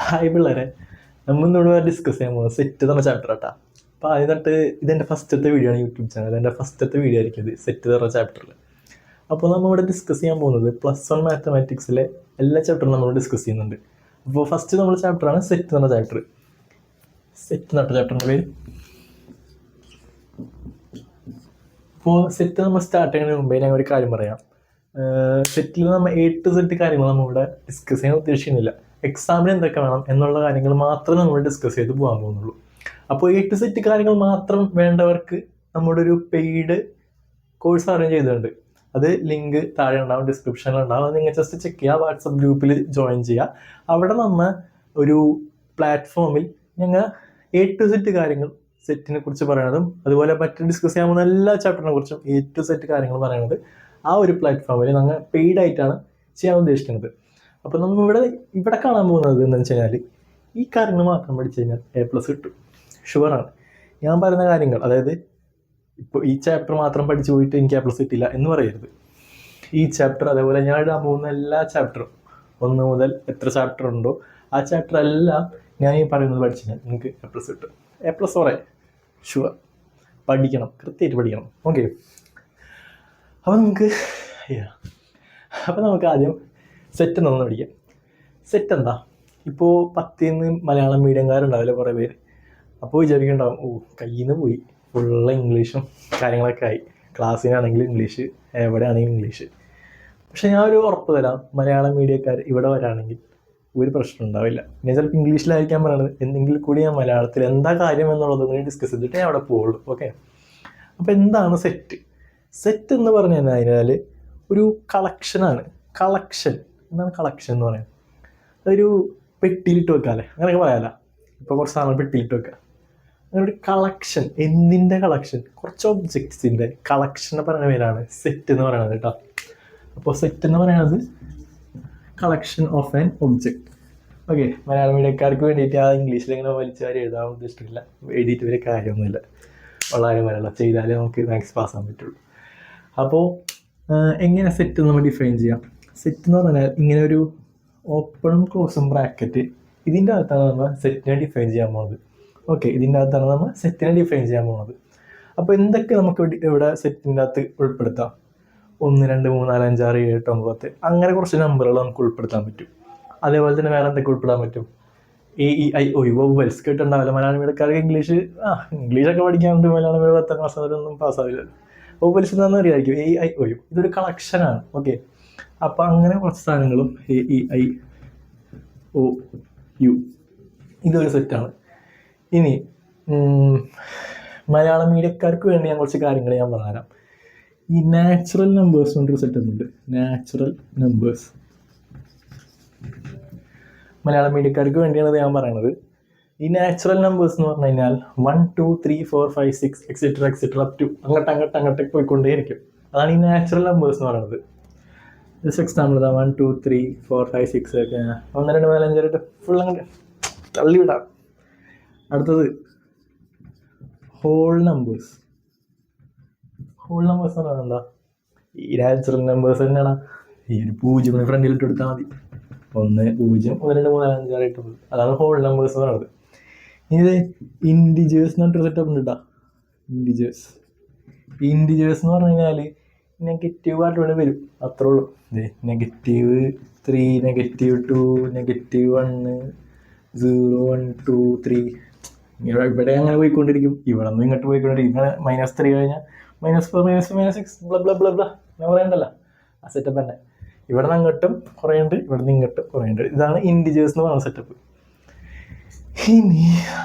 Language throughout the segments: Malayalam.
ഹായ് പിള്ളേരെ, നമ്മൾ ഇന്നിവിടെ ഡിസ്കസ് ചെയ്യാൻ പോകുന്നത് സെറ്റ് തന്ന ചാപ്റ്റർ ആട്ടാ. അപ്പോൾ ആദ്യം തൊട്ട് ഇതെൻ്റെ ഫസ്റ്റത്തെ വീഡിയോ ആണ് യൂട്യൂബ് ചാനൽ. എൻ്റെ ഫസ്റ്റത്തെ വീഡിയോ ആയിരിക്കും ഇത് സെറ്റ് തന്ന ചാപ്റ്ററിൽ. അപ്പോൾ നമ്മളിവിടെ ഡിസ്കസ് ചെയ്യാൻ പോകുന്നത് +1 മാത്തമാറ്റിക്സിലെ എല്ലാ ചാപ്റ്ററും നമ്മൾ ഡിസ്കസ് ചെയ്യുന്നുണ്ട്. അപ്പോൾ ഫസ്റ്റ് നമ്മുടെ ചാപ്റ്ററാണ് സെറ്റ് തന്ന ചാപ്റ്റർ. സെറ്റ് നട്ട ചാപ്റ്ററിൻ്റെ പേര്. അപ്പോൾ സെറ്റ് നമ്മൾ സ്റ്റാർട്ട് ചെയ്യുന്നതിന് മുമ്പേ ഞാൻ ഒരു കാര്യം പറയാം. സെറ്റിൽ നമ്മൾ A to Z കാര്യങ്ങൾ നമ്മളിവിടെ ഡിസ്കസ് ചെയ്യാൻ ഉദ്ദേശിക്കുന്നില്ല. എക്സാമിന് എന്തൊക്കെ വേണം എന്നുള്ള കാര്യങ്ങൾ മാത്രമേ നമ്മൾ ഡിസ്കസ് ചെയ്ത് പോകാൻ പോകുന്നുള്ളൂ. അപ്പോൾ A to Z കാര്യങ്ങൾ മാത്രം വേണ്ടവർക്ക് നമ്മുടെ ഒരു പെയ്ഡ് കോഴ്സ് അറേഞ്ച് ചെയ്തിട്ടുണ്ട്. അത് ലിങ്ക് താഴെ ഉണ്ടാവും, ഡിസ്ക്രിപ്ഷനിൽ ഉണ്ടാവും. അത് നിങ്ങൾ ജസ്റ്റ് ചെക്ക് ചെയ്യുക, വാട്സപ്പ് ഗ്രൂപ്പിൽ ജോയിൻ ചെയ്യുക. അവിടെ നമ്മൾ ഒരു പ്ലാറ്റ്ഫോമിൽ ഞങ്ങൾ A to Z കാര്യങ്ങൾ സെറ്റിനെ കുറിച്ച് പറയണതും അതുപോലെ മറ്റ് ഡിസ്കസ് ചെയ്യാൻ പോകുന്ന എല്ലാ ചാപ്റ്ററിനെ കുറിച്ചും A to Z കാര്യങ്ങൾ പറയണത് ആ ഒരു പ്ലാറ്റ്ഫോമിൽ ഞങ്ങൾ പെയ്ഡ് ആയിട്ടാണ് ചെയ്യാൻ ഉദ്ദേശിക്കുന്നത്. അപ്പോൾ നമ്മൾ ഇവിടെ കാണാൻ പോകുന്നത് എന്താണെന്ന് വെച്ച് കഴിഞ്ഞാൽ ഈ കാര്യങ്ങൾ മാത്രം പഠിച്ചു കഴിഞ്ഞാൽ A+ കിട്ടും, ഷുവറാണ്. ഞാൻ പറയുന്ന കാര്യങ്ങൾ, അതായത് ഇപ്പോൾ ഈ ചാപ്റ്റർ മാത്രം പഠിച്ചു പോയിട്ട് എനിക്ക് A+ കിട്ടില്ല എന്ന് പറയരുത്. ഈ ചാപ്റ്റർ അതേപോലെ ഞാൻ ഇടാൻ പോകുന്ന എല്ലാ ചാപ്റ്ററും 1 മുതൽ എത്ര ചാപ്റ്റർ ഉണ്ടോ ആ ചാപ്റ്റർ എല്ലാം ഞാൻ ഈ പറയുന്നത് പഠിച്ചു കഴിഞ്ഞാൽ നിങ്ങൾക്ക് A+ കിട്ടും. A+ പറയാം, ഷുവർ. പഠിക്കണം, കൃത്യമായിട്ട് പഠിക്കണം. ഓക്കെ, അപ്പോൾ നമുക്ക് ആദ്യം സെറ്റ് എന്താണെന്ന് പഠിക്കാം. സെറ്റ് എന്താ? ഇപ്പോൾ 10ൽ നിന്ന് മലയാളം മീഡിയംകാരുണ്ടാവില്ല കുറേ പേര്. അപ്പോൾ വിചാരിക്കുന്നുണ്ടാവും, കയ്യിൽ നിന്ന് പോയി, ഫുള്ള് ഇംഗ്ലീഷും കാര്യങ്ങളൊക്കെ ആയി. ക്ലാസ്സിനാണെങ്കിൽ ഇംഗ്ലീഷ്, എവിടെയാണെങ്കിൽ ഇംഗ്ലീഷ്. പക്ഷേ ഞാൻ ഒരു ഉറപ്പ് തരാം, മലയാളം മീഡിയക്കാർ ഇവിടെ വരാണെങ്കിൽ ഒരു പ്രശ്നം ഉണ്ടാവില്ല. ഞാൻ ചിലപ്പോൾ ഇംഗ്ലീഷിലായിരിക്കാൻ പറയണത്, എന്തെങ്കിലും കൂടി ഞാൻ മലയാളത്തിൽ എന്താ കാര്യം എന്നുള്ളതും കൂടി ഡിസ്കസ് ചെയ്തിട്ട് ഞാൻ അവിടെ പോവുള്ളൂ. ഓക്കെ, അപ്പോൾ എന്താണ് സെറ്റ്? സെറ്റ് എന്ന് പറഞ്ഞു കഴിഞ്ഞാൽ ഒരു കളക്ഷനാണ്. കളക്ഷൻ എന്താണ് കളക്ഷൻ എന്ന് പറയാം? അതൊരു പെട്ടിയിലിട്ട് വെക്കാമല്ലേ, അങ്ങനെയൊക്കെ പറയാമല്ല. ഇപ്പോൾ കുറച്ച് സാധനം പെട്ടിയിലിട്ട് വെക്കുക, അങ്ങനെ ഒരു കളക്ഷൻ. എന്തിൻ്റെ കളക്ഷൻ? കുറച്ച് ഒബ്ജക്ട്സിൻ്റെ കളക്ഷനെ പറയുന്ന പേരാണ് സെറ്റ് എന്ന് പറയുന്നത് കേട്ടോ. അപ്പോൾ സെറ്റ് എന്ന് പറയുന്നത് collection of an object. Okay, Malayalam മീഡിയക്കാർക്ക് വേണ്ടിയിട്ട് ആ ഇംഗ്ലീഷിൽ ഇങ്ങനെ വലിച്ചുകാരി എഴുതാൻ ഉദ്ദേശിച്ചിട്ടില്ല, എഴുതിയിട്ട് വരെ കാര്യമൊന്നുമില്ല. ഉള്ള കാര്യം പറയല്ല, ചെയ്താലേ നമുക്ക് മാത്സ് പാസ്സാൻ പറ്റുള്ളൂ. അപ്പോൾ എങ്ങനെ സെറ്റ് നമ്മൾ ഡിഫൈൻ ചെയ്യാം? സെറ്റ് എന്ന് പറഞ്ഞാൽ ഇങ്ങനെ ഒരു ഓപ്പണും ക്ലോസും ബ്രാക്കറ്റ്, ഇതിൻ്റെ അകത്താണ് നമ്മൾ സെറ്റിനെ ഡിഫൈൻ ചെയ്യാൻ പോകുന്നത്. ഓക്കെ, ഇതിൻ്റെ അകത്താണ് നമ്മൾ സെറ്റിനെ ഡിഫൈൻ ചെയ്യാൻ പോകുന്നത്. അപ്പോൾ എന്തൊക്കെ നമുക്ക് ഇവിടെ സെറ്റിൻ്റെ അകത്ത് ഉൾപ്പെടുത്താം? 1, 2, 3, 4, 5, 6, 7, 8, 9 അങ്ങനെ കുറച്ച് നമ്പറുകൾ നമുക്ക് ഉൾപ്പെടുത്താൻ പറ്റും. അതേപോലെ തന്നെ വേറെ എന്തൊക്കെ ഉൾപ്പെടാൻ പറ്റും? AEIO വൊവൽസ് കേട്ടുണ്ടാവില്ല. മലയാളം മീഡിയക്കാർക്ക് ഇംഗ്ലീഷൊക്കെ പഠിക്കാനുണ്ട്. മലയാളം മീഡിയം 10ാം ക്ലാസ് വരെയൊന്നും പാസ്സാവില്ല. വൊവൽസ് എന്താണെന്ന് അറിയാമായിരിക്കും. AEIO ഇതൊരു കളക്ഷനാണ്. ഓക്കെ, അപ്പോൾ അങ്ങനെ കുറച്ച് സാധനങ്ങളും AEIOU ഇതൊരു സെറ്റാണ്. ഇനി മലയാളം മീഡിയക്കാർക്ക് വേണ്ടി ഞാൻ കുറച്ച് കാര്യങ്ങൾ ഞാൻ പറഞ്ഞുതരാം. ഈ നാച്ചുറൽ നമ്പേഴ്സ് കൊണ്ടൊരു സെറ്റ് ഉണ്ട്. നാച്ചുറൽ നമ്പേഴ്സ് മലയാളം മീഡിയക്കാർക്ക് വേണ്ടിയാണ് ഞാൻ പറയണത്. ഈ നാച്ചുറൽ നമ്പേഴ്സ് എന്ന് പറഞ്ഞു കഴിഞ്ഞാൽ 1, 2, 3, 4, 5, 6 എക്സെട്ര അപ് ടു അങ്ങോട്ട് പോയിക്കൊണ്ടേയിരിക്കും. അതാണ് ഈ നാച്ചുറൽ നമ്പേഴ്സ് എന്ന് പറയുന്നത്. ജസ്റ്റ് എക്സാമ്പിൾ ഇതാ, 1, 2, 3, 4, 5, 6 ഒക്കെ 1, 2, 4, 5, 6 ഫുൾ അങ്ങോട്ട് തള്ളിവിടാം. അടുത്തത് ഹോൾ നമ്പേഴ്സ്. ഹോൾ നമ്പേഴ്സ് എന്ന് പറയുന്നത് എന്താ? ഈ നാച്ചുറൽ നമ്പേഴ്സ് തന്നെയാണ്. ഈ ഒരു 0 ഫ്രണ്ടിലിട്ട് എടുത്താൽ മതി. 1, 0, 1, 2, 3, 4, 5, 6, 8, 9 അതാണ് ഹോൾ നമ്പേഴ്സ് എന്ന് പറയുന്നത്. ഇനി ഇൻഡിജേഴ്സ് എന്ന് പറഞ്ഞിട്ട് സെറ്റപ്പ് ഉണ്ട് കേട്ടോ. ഇൻഡിജേഴ്സ് എന്ന് പറഞ്ഞു കഴിഞ്ഞാൽ നെഗറ്റീവ് ആയിട്ട് വരും, അത്രേ ഉള്ളൂ. -3, -2, -1, 0, 1, 2, 3 ഇവിടെ അങ്ങനെ പോയിക്കൊണ്ടിരിക്കും. ഇവിടെ നിന്ന് ഇങ്ങോട്ട് പോയിക്കൊണ്ടിരിക്കും. ഇങ്ങനെ -3 കഴിഞ്ഞാൽ -4, -6 ഞാൻ പറയണ്ടല്ലോ, ആ സെറ്റപ്പ് തന്നെ. ഇവിടെ നിന്ന് അങ്ങോട്ടും കുറേ ഉണ്ട്, ഇവിടെ നിന്ന് ഇങ്ങോട്ടും കുറേ ഉണ്ട്. ഇതാണ് ഇൻഡിജേഴ്സ് എന്ന് പറയുന്ന സെറ്റപ്പ്. ഇനി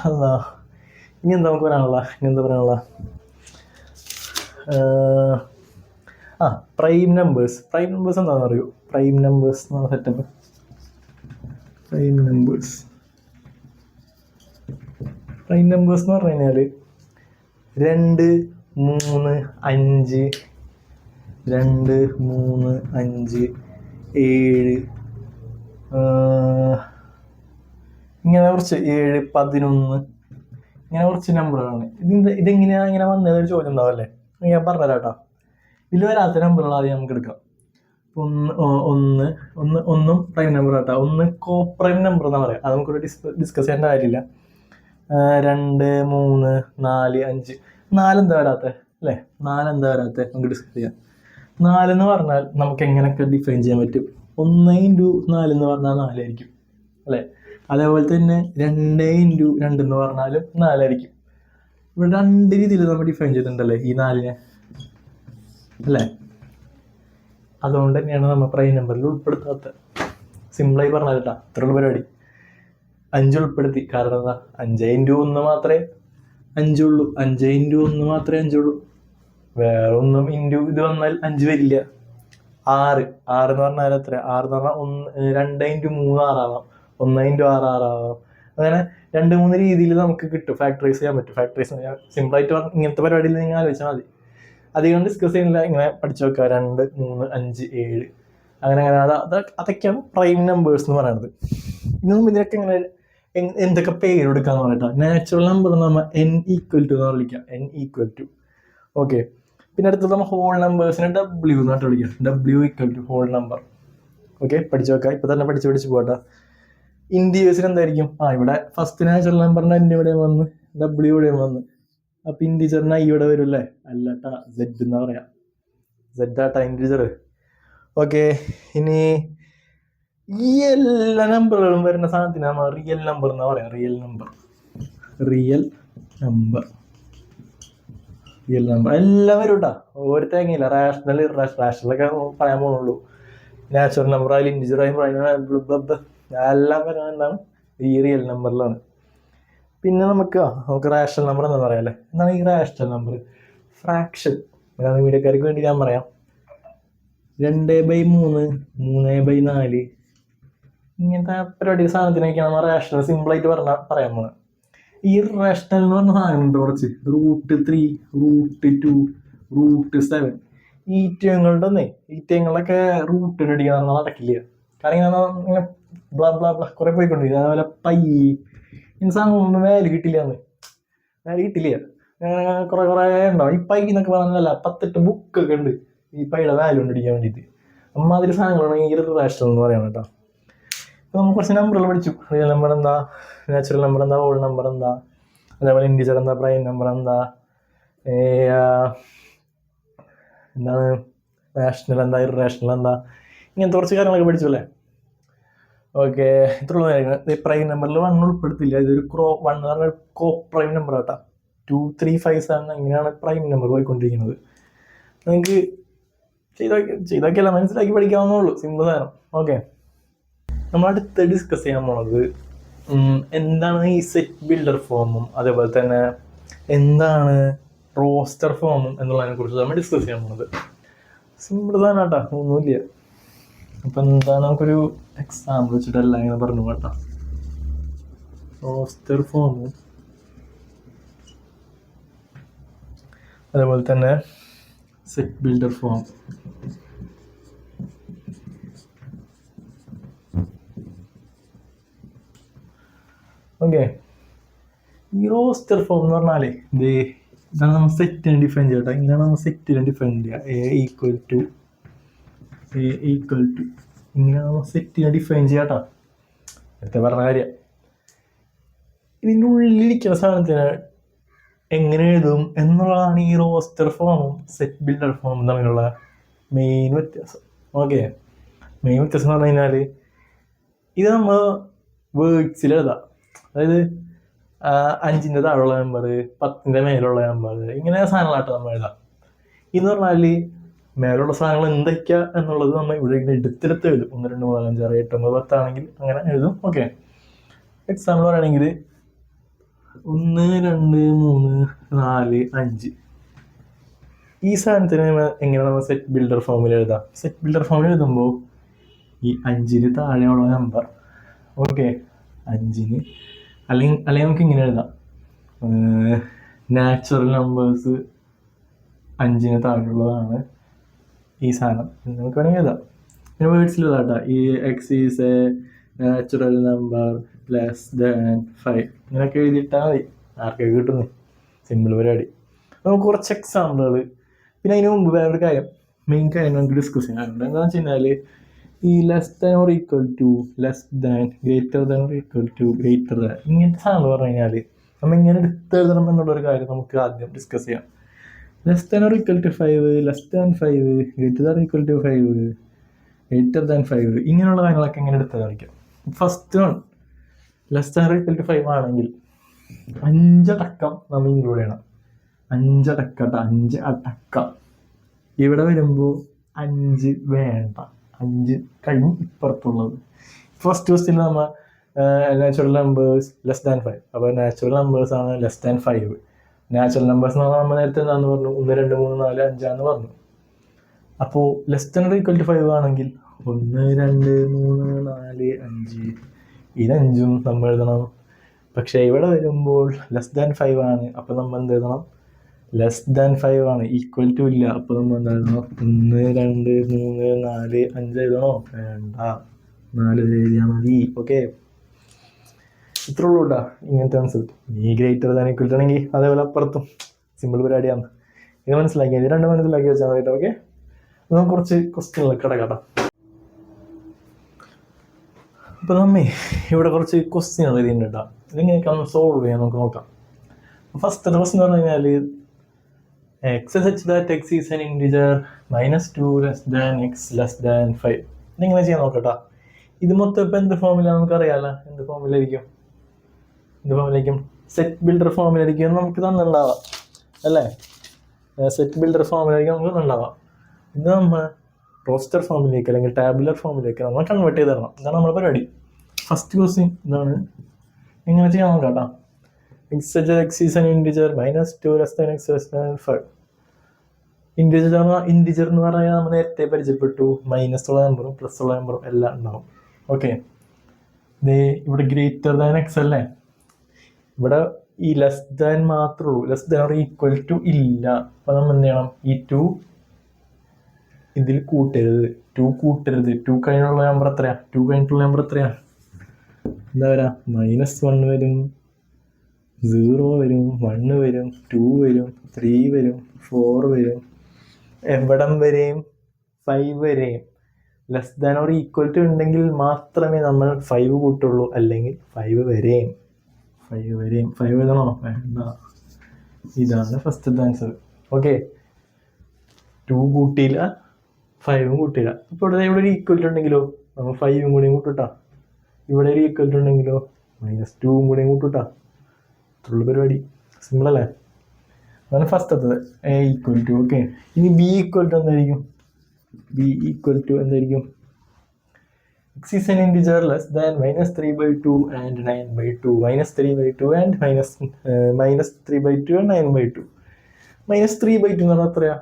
എന്താ നമുക്ക് പറയാനുള്ള? Prime numbers. എന്താണെന്ന് അറിയോ? പ്രൈം നമ്പേഴ്സ് എന്ന് പറഞ്ഞ സെറ്റപ്പ്. പ്രൈം നമ്പേഴ്സ് എന്ന് പറഞ്ഞു കഴിഞ്ഞാൽ 2, 3, 5, 2, 3, 5, 7 ഇങ്ങനെ കുറച്ച് 7, 11 ഇങ്ങനെ കുറച്ച് നമ്പറുകളാണ്. ഇതെങ്ങനെയാണ് ഇങ്ങനെ വന്നതൊരു ചോദ്യം ഉണ്ടാവല്ലേ? ഞാൻ പറഞ്ഞുതരാം കേട്ടോ. ഇതിൽ വരാത്ത നമ്പറുകൾ ആദ്യം നമുക്ക് എടുക്കാം. ഒന്ന് ഒന്നും പ്രൈം നമ്പർ ആട്ടാ. ഒന്ന് കോ പ്രൈം നമ്പർ എന്നാ പറയാം. അത് നമുക്കിവിടെ ഡിസ്കസ് ചെയ്യേണ്ട കാര്യമില്ല. 2, 3, 4, 5. 4 എന്താ വരാത്ത അല്ലേ? 4 എന്താ വരാത്ത നമുക്ക് ഡിസ്കസ് ചെയ്യാം. 4 എന്ന് പറഞ്ഞാൽ നമുക്ക് എങ്ങനെയൊക്കെ ഡിഫൈൻ ചെയ്യാൻ പറ്റും? 1 × 4 എന്ന് പറഞ്ഞാൽ 4 ആയിരിക്കും അല്ലേ? അതേപോലെ തന്നെ 2 × 2 എന്ന് പറഞ്ഞാലും 4 ആയിരിക്കും. ഇവിടെ 2 രീതിയിൽ നമ്മൾ ഡിഫൈൻ ചെയ്തിട്ടുണ്ടല്ലേ ഈ 4-നെ അല്ലേ? അതുകൊണ്ട് തന്നെയാണ് നമ്മൾ പ്രൈം നമ്പറിൽ ഉൾപ്പെടുത്താത്തത്. സിമ്പിളായി പറഞ്ഞാൽ കേട്ടോ, ഇത്രയുള്ള പരിപാടി. 5 ഉൾപ്പെടുത്തി. കാരണം എന്താ? 5 × 1 മാത്രമേ 5 ഉള്ളൂ. 5 × 1 മാത്രമേ 5 ഉള്ളൂ. വേറെ ഒന്നും ഇത് വന്നാൽ 5 വരില്ല. 6 എന്ന് പറഞ്ഞാൽ എത്ര? 6 എന്ന് പറഞ്ഞാൽ 2 × 3 6 ആവാം. 1 × 6 6 ആവാം. അങ്ങനെ 2-3 രീതിയിൽ നമുക്ക് കിട്ടും. ഫാക്ടറൈസ് ചെയ്യാൻ പറ്റും. ഫാക്ടറൈസ് സിമ്പിളായിട്ട് ഇങ്ങനത്തെ പരിപാടിയിൽ നിങ്ങൾ ആലോചിച്ചാൽ മതി. അധികം ഡിസ്കസ് ചെയ്യുന്നില്ല. ഇങ്ങനെ പഠിച്ചു വെക്കുക. 2, 3, 5, 7 അങ്ങനെ അതൊക്കെയാണ് പ്രൈം നമ്പേഴ്സ് എന്ന് പറയുന്നത്. ഇന്നും ഇതിനൊക്കെ ഇങ്ങനെ എന്തൊക്കെ പേര് കൊടുക്കാന്ന് പറയട്ടോ. നാച്ചുറൽ നമ്പർ നമ്മൾ n = എന്ന് വിളിക്കാം. n = okay. പിന്നെ അടുത്തത് നമ്മൾ ഹോൾ നമ്പേഴ്സിനെ W എന്നിട്ട് വിളിക്കാം. W = whole number. ഓക്കെ, പഠിച്ചു വെക്കാം. ഇപ്പൊ തന്നെ പഠിച്ച് പോകട്ടെ. ഇൻറ്റീജേഴ്സിന് എന്തായിരിക്കും? ഇവിടെ ഫസ്റ്റ് നാച്ചുറൽ നമ്പറിന് n ഇവിടെ വന്ന്, W ഇവിടെ വന്ന്. അപ്പൊ ഇൻറ്റീജറിന് i ഇവിടെ വരും അല്ലേ? അല്ലട്ടാ, Z എന്നാ പറയാം. Z ആട്ടാ ഇൻറ്റീജർ. ഓക്കെ, ഇനി ഈ എല്ലാ നമ്പറുകളും വരുന്ന സാധനത്തിന് നമ്മൾ റിയൽ നമ്പർ എന്നാ പറയാം. റിയൽ നമ്പർ എല്ലാം വരും കേട്ടാ. ഒരു തേങ്ങയില്ല. റാഷണൽ, റാഷണലൊക്കെ പറയാൻ പോകുന്നുള്ളൂ. നാച്ചുറൽ നമ്പർ ആയാലും ഇൻറ്റീജർ ആയാലും എല്ലാം വരുന്നത് എന്താണ്? ഈ റിയൽ നമ്പറിലാണ്. പിന്നെ നമുക്ക് റാഷണൽ നമ്പർ എന്താ പറയാം അല്ലേ? എന്താണ് ഈ റാഷണൽ നമ്പർ? ഫ്രാക്ഷൻ. മീഡിയക്കാർക്ക് വേണ്ടി ഞാൻ പറയാം. 2/3, 3/4 ഇങ്ങനത്തെ പരിപാടി സാധനത്തിനൊക്കെയാണ് നമ്മൾ റാഷണൽ സിമ്പിളായിട്ട് പറയാൻ പോകുന്നത്. ഈ റാഷണൽ എന്ന് പറഞ്ഞ സാധനമുണ്ട് കുറച്ച്. √3, √2, √7 ഈറ്റങ്ങളുടെയൊക്കെ റൂട്ടിന് അടിക്കാൻ പറഞ്ഞാൽ നടക്കില്ല. കാരണം ഇങ്ങനെ കുറെ പോയിക്കൊണ്ടിരിക്കും. അതേപോലെ പൈ സാധനങ്ങളൊന്നും വാല്യൂ കിട്ടില്ല. കുറെ ഉണ്ടാവും. ഈ പൈ എന്നൊക്കെ പറഞ്ഞാൽ 10-8 ബുക്കൊക്കെ ഉണ്ട് ഈ പൈയുടെ വാല്യൂ കണ്ടുപിടിക്കാൻ വേണ്ടിയിട്ട്. അമ്മാതിരി സാധനങ്ങളാണ് ഈ റാഷണൽ എന്ന് പറയാൻ കേട്ടോ. ഇപ്പൊ നമുക്ക് കുറച്ച് നമ്പറുകൾ പഠിച്ചു. റിയൽ നമ്പർ എന്താ, നാച്ചുറൽ നമ്പർ എന്താ, ഹോൾ നമ്പർ എന്താ, അതേപോലെ ഇൻറ്റീജർ എന്താ, പ്രൈം നമ്പർ എന്താ, എന്താണ് റാഷണൽ എന്താ, ഇറേഷണൽ എന്താ, ഇങ്ങനത്തെ കുറച്ച് കാര്യങ്ങളൊക്കെ പഠിച്ചു അല്ലേ? ഓക്കെ, ഇത്രയുള്ള കാര്യങ്ങൾ. പ്രൈം നമ്പറിൽ 1 ഉൾപ്പെടുത്തില്ല. ഇതൊരു 1 എന്ന് പറഞ്ഞാൽ കോ പ്രൈം നമ്പർ ആട്ടാ. 2, 3, 5, 7 ഇങ്ങനെയാണ് പ്രൈം നമ്പർ പോയിക്കൊണ്ടിരിക്കുന്നത്. നിങ്ങൾക്ക് ചെയ്തൊക്കെയല്ല മനസ്സിലാക്കി പഠിക്കാവുന്നുള്ളൂ. സിമ്പിൾ സാധനം. ഓക്കെ, നമ്മൾ അടുത്ത് ഡിസ്കസ് ചെയ്യാൻ പോണത് എന്താണ് ഈ സെറ്റ് ബിൽഡർ ഫോമും അതേപോലെ തന്നെ എന്താണ് റോസ്റ്റർ ഫോമും എന്നുള്ളതിനെ കുറിച്ച് നമ്മൾ ഡിസ്കസ് ചെയ്യാൻ പോണത്. സിമ്പിൾ സാധനം കേട്ടോ, ഒന്നുമില്ല. അപ്പം എന്താണ് നമുക്കൊരു എക്സാമ്പിൾ വെച്ചിട്ടല്ല ഇങ്ങനെ പറഞ്ഞു കേട്ടോ. റോസ്റ്റർ ഫോമും അതേപോലെ തന്നെ സെറ്റ് ബിൽഡർ ഫോം. ഓക്കെ, ഈ റോസ്റ്റർ ഫോം എന്ന് പറഞ്ഞാലേ ഇതാണ് നമ്മൾ സെറ്റിനെ ഡിഫൈൻ ചെയ്യട്ടെ. ഇങ്ങനെയാണ് നമ്മൾ സെറ്റിനെ ഡിഫൈൻ ചെയ്യുക. A = ഇങ്ങനെയാണ് നമ്മൾ സെറ്റിനെ ഡിഫൈൻ ചെയ്യാട്ടോ. നേരത്തെ പറഞ്ഞ കാര്യം. ഇതിൻ്റെ ഉള്ളിലിരിക്കുന്ന സാധനത്തിന് എങ്ങനെ എഴുതും എന്നുള്ളതാണ് ഈ റോസ്റ്റർ ഫോമും സെറ്റ് ബിൽഡർ ഫോമും തമ്മിലുള്ള മെയിൻ വ്യത്യാസം. ഓക്കെ, മെയിൻ വ്യത്യാസം എന്ന് പറഞ്ഞു കഴിഞ്ഞാൽ ഇത് നമ്മൾ വേർഡ്സിൽ എഴുതാം. അതായത് 5ൻ്റെ താഴെയുള്ള നമ്പർ, 10ൻ്റെ മേലുള്ള നമ്പർ, ഇങ്ങനെ സാധനങ്ങളായിട്ട് നമ്മൾ എഴുതാം. ഇതെന്ന് പറഞ്ഞാൽ മേലുള്ള സാധനങ്ങൾ എന്തൊക്കെയാ എന്നുള്ളത് നമ്മൾ ഇവിടെ എടുത്തെടുത്ത് എഴുതും. 1, 2, 3, 4, 5, 6, 7, 9, 10 ആണെങ്കിൽ അങ്ങനെ എഴുതും. ഓക്കെ, എക്സാമ്പിൾ പറയുകയാണെങ്കിൽ 1, 2, 3, 4, 5 ഈ സാധനത്തിന് എങ്ങനെ നമ്മൾ സെറ്റ് ബിൽഡർ ഫോമിൽ എഴുതാം? സെറ്റ് ബിൽഡർ ഫോമിൽ എഴുതുമ്പോൾ ഈ 5ന് താഴെയുള്ള നമ്പർ, ഓക്കെ, 5ന് അല്ലെങ്കിൽ നമുക്ക് ഇങ്ങനെ എഴുതാം. നാച്ചുറൽ നമ്പേഴ്സ് 5ന് താഴെയുള്ളതാണ് ഈ സാധനം. നമുക്ക് വേണമെങ്കിൽ എഴുതാം. പിന്നെ വേർഡ്സിൽ എഴുതാം. ഈ X is a natural number <5 ഇങ്ങനെയൊക്കെ എഴുതിയിട്ടാൽ മതി. ആർക്കൊക്കെ കിട്ടുന്നു. സിമ്പിൾ പരിപാടി. നമുക്ക് കുറച്ച് എക്സാമ്പിളുകൾ. പിന്നെ അതിന് മുമ്പ് വേറൊരു കാര്യം, മെയിൻ കാര്യം നമുക്ക് ഡിസ്കസ് ചെയ്യാനുണ്ട്. എന്താണെന്ന് വെച്ച് കഴിഞ്ഞാൽ ഈ less than or equal to, less than, greater than or equal to, greater than, ഇങ്ങനത്തെ സാധനം പറഞ്ഞു കഴിഞ്ഞാൽ നമ്മൾ ഇങ്ങനെ എടുത്തെഴുതണം എന്നുള്ളൊരു കാര്യം നമുക്ക് ആദ്യം ഡിസ്കസ് ചെയ്യാം. Less than or equal to 5, less than 5, greater than equal to 5, greater than 5, ഇങ്ങനെയുള്ള കാര്യങ്ങളൊക്കെ എങ്ങനെ എടുത്ത് കാണിക്കാം. First one less than or equal to 5 ആണെങ്കിൽ 5 അടക്കം നമ്മൾ ഇൻക്ലൂഡ് ചെയ്യണം. 5 അടക്കം. ഇവിടെ വരുമ്പോൾ 5 വേണ്ട, 5 കഴിഞ്ഞ് ഇപ്പുറത്തുള്ളത്. ഫസ്റ്റ് ക്വസ്റ്റ്യനിൽ നമ്മൾ നാച്ചുറൽ നമ്പേഴ്സ് ലെസ് ദാൻ 5, അപ്പോൾ നാച്ചുറൽ നമ്പേഴ്സ് ആണ് ലെസ് ദാൻ 5. നാച്ചുറൽ നമ്പേഴ്സ് എന്ന് പറഞ്ഞാൽ നമ്മൾ നേരത്തെ എന്താണെന്ന് പറഞ്ഞു, 1, 2, 3, 4, 5 പറഞ്ഞു. അപ്പോൾ less than or equal to 5 ആണെങ്കിൽ 1, 2, 3, 4, 5, ഇത് 5ഉം നമ്മൾ എഴുതണം. പക്ഷേ ഇവിടെ വരുമ്പോൾ ലെസ് ദാൻ 5 ആണ്, അപ്പോൾ നമ്മൾ എന്ത് എഴുതണം, ലെസ് ദാൻ 5 ആണ്, ഈക്വൽ ടു ഇല്ല, അപ്പോൾ നമ്മൾ എന്താ എഴുതണം, 1, 2, 3, 4, 5 എഴുതണോ, വേണ്ട, 4 എഴുതിയാൽ മതി. ഓക്കെ, ഇത്ര ഉള്ളൂ കേട്ടോ ഇങ്ങനത്തെ ആൻസർ. ഈ ഗ്രേറ്റർ ദാൻ ഈക്വൽ ടു ആണെങ്കിൽ അതേപോലെ അപ്പുറത്തും സിമ്പിൾ പരിപാടിയാണ്. ഇത് മനസ്സിലാക്കി, ഇത് രണ്ടും മനസ്സിലാക്കി വെച്ചാൽ മതി. ഓക്കെ, നമുക്ക് കുറച്ച് ക്വസ്റ്റ്യനുകൾ കിടക്കാട്ടോ. അപ്പോൾ നമ്മേ ഇവിടെ കുറച്ച് ക്വസ്റ്റ്യൻ എഴുതിയിട്ടുണ്ട് കേട്ടോ. ഇതിങ്ങനെയൊക്കെ ഒന്ന് സോൾവ് ചെയ്യാൻ നമുക്ക് നോക്കാം. ഫസ്റ്റ് ക്വസ്റ്റ്യൻ എന്ന് പറഞ്ഞു കഴിഞ്ഞാൽ x such that x is an integer -2 less than x less than 5. ഇതിങ്ങനെ ചെയ്യാൻ നോക്കട്ടാ. ഇത് മൊത്തം ഇപ്പം എന്ത് ഫോമിലാണ് നമുക്കറിയാമല്ലോ. എന്ത് ഫോമിലായിരിക്കും, സെറ്റ് ബിൽഡർ ഫോമിലായിരിക്കും നമുക്ക് തന്നിട്ടുണ്ടാവാം അല്ലേ. സെറ്റ് ബിൽഡർ ഫോമിലായിരിക്കും നമുക്ക് തന്നിട്ടുണ്ടാവാം. ഇത് നമ്മൾ റോസ്റ്റർ ഫോമിലേക്ക് അല്ലെങ്കിൽ ടാബുലർ ഫോമിലേക്ക് നമ്മൾ കൺവേർട്ട് ചെയ്ത് തരണം. ഇതാണ് നമ്മുടെ പരിപാടി. ഫസ്റ്റ് ക്വസ്റ്റ്യൻ ഇതാണ്, എങ്ങനെ ചെയ്യാൻ നോക്കാം. x is an integer -2 less than x less than 5. Integer എന്ന് പറഞ്ഞാൽ നമ്മൾ നേരത്തെ പരിചയപ്പെട്ടു, മൈനസ് ഉള്ള നമ്പറും പ്ലസ് ഉള്ള നമ്പറും എല്ലാം ഉണ്ടാവും. ഓക്കെ, ഇവിടെ ഗ്രേറ്റർ ദാൻ എക്സ് അല്ലേ, ഇവിടെ ഈ ലെസ് ദാൻ മാത്രമേ ഉള്ളൂ, less than or equal to ഇല്ല. അപ്പോൾ നമ്മൾ എന്ത് ചെയ്യണം, ഈ 2 ഇതിൽ കൂട്ടരുത്, 2 കഴിഞ്ഞുള്ള നമ്പർ എത്രയാ, 2 കഴിഞ്ഞിട്ടുള്ള നമ്പർ എത്രയാ, എന്താ പറയുക, -1 വരും, 0 വരും, 1 വരും, 2 വരും, 3 വരും, 4 വരും, എവിടം വരെയും 5 വരെയും. Less than or equal to ഉണ്ടെങ്കിൽ മാത്രമേ നമ്മൾ 5 കൂട്ടുള്ളൂ, അല്ലെങ്കിൽ 5 വരെയും. 5 എഴുതണോ, വേണ്ട. ഇതാണ് ഫസ്റ്റ് ആൻസർ. ഓക്കെ, 2 കൂട്ടിയില്ല, 5ഉം കൂട്ടിയില്ല. ഇപ്പോൾ ഇവിടെ ഒരു ഈക്വൽ ടു ഉണ്ടെങ്കിലോ നമ്മൾ 5ഉം കൂടിയും കൂട്ടിട്ടാ. ഇവിടെ ഒരു ഈക്വൽ ടു ഉണ്ടെങ്കിലോ -2ഉം കൂടിയും കൂട്ടിട്ടാ. ഇത്രയുള്ള പരിപാടി, സിമ്പിൾ അല്ലേ. അതാണ് ഫസ്റ്റത്തത്, എ ഈക്വൽ ടു. ഓക്കെ, ഇനി ബി ഈക്വൽ ടു എന്തായിരിക്കും, x is an integer less than -3/2 and 9/2, -3/2 and -3/2 and 9/2. -3/2 എന്ന് പറഞ്ഞാൽ എത്രയാ,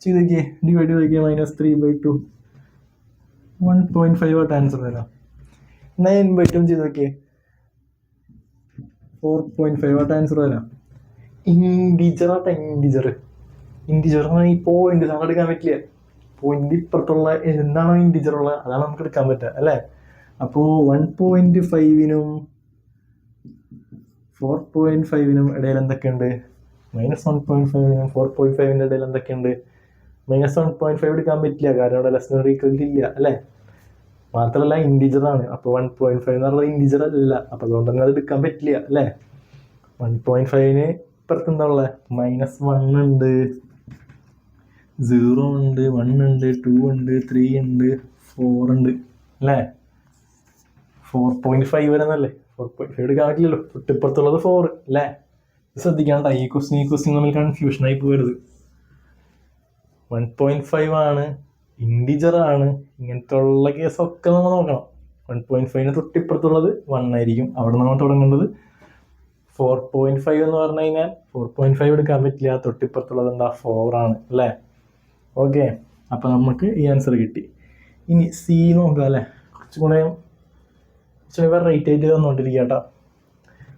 ചെയ്തേക്കേ, ഡിവൈഡ് ചെയ്തേക്കേ, -3/2 1.5 ആയിട്ട് ആൻസർ തരാം. 9/2 ചെയ്തേക്കേ, 4.5 ആയിട്ട് ആൻസർ തരാം. ഇൻഡിജർ ഈ പോയിന്റ് നമ്മൾ എടുക്കാൻ പറ്റില്ല. പോയിന്റ് ഇപ്പുറത്തുള്ള എന്താണോ ഇൻഡിജർ ഉള്ളത് അതാണ് നമുക്ക് എടുക്കാൻ പറ്റുക അല്ലേ. അപ്പോൾ 1.5നും 4.5നും ഇടയിൽ എന്തൊക്കെയുണ്ട്, -1.5നും 4.5ന്റെ ഇടയിൽ എന്തൊക്കെയുണ്ട്, -1.5 എടുക്കാൻ പറ്റില്ല, കാരണം അവിടെ ലെസ് ദാൻ ഈക്വൽ ഇല്ല അല്ലേ. മാത്രമല്ല ഇൻഡിജർ ആണ്, അപ്പോൾ 1.5 എന്ന് പറഞ്ഞത് ഇൻഡിജർ അല്ല, അപ്പോൾ അതുകൊണ്ട് തന്നെ അത് എടുക്കാൻ പറ്റില്ല അല്ലേ. 1.5ന് ഇപ്പുറത്ത് എന്താ ഉള്ളത്, -1 ഉണ്ട്, 0 ഉണ്ട്, 1 ഉണ്ട്, 2 ഉണ്ട്, 3 ഉണ്ട്, 4 ഉണ്ട് അല്ലേ. 4.5 വരെ എന്നല്ലേ, 4.5 എടുക്കാൻ പറ്റില്ലല്ലോ, തൊട്ടിപ്പുറത്തുള്ളത് 4 അല്ലേ. ശ്രദ്ധിക്കാണ്ട, ഈ ക്വസ്റ്റ്യൻ തമ്മിൽ കൺഫ്യൂഷനായി പോകരുത്. 1.5 ആണ്, ഇൻഡിജർ ആണ്, ഇങ്ങനത്തെ ഉള്ള കേസൊക്കെ നമ്മൾ നോക്കണം. 1.5ന് തൊട്ടിപ്പുറത്തുള്ളത് 1 ആയിരിക്കും, അവിടെ നമ്മൾ തുടങ്ങേണ്ടത്. 4.5 എന്ന് പറഞ്ഞു കഴിഞ്ഞാൽ 4.5 എടുക്കാൻ പറ്റില്ല, തൊട്ടിപ്പുറത്തുള്ളത് എന്താ, 4 ആണ് അല്ലേ. ഓക്കെ, അപ്പം നമുക്ക് ഈ ആൻസർ കിട്ടി. ഇനി സി നോക്കാം അല്ലേ, കുറച്ചുകൂടെ വെറൈറ്റി ആയിട്ട് തന്നുകൊണ്ടിരിക്കുക കേട്ടോ.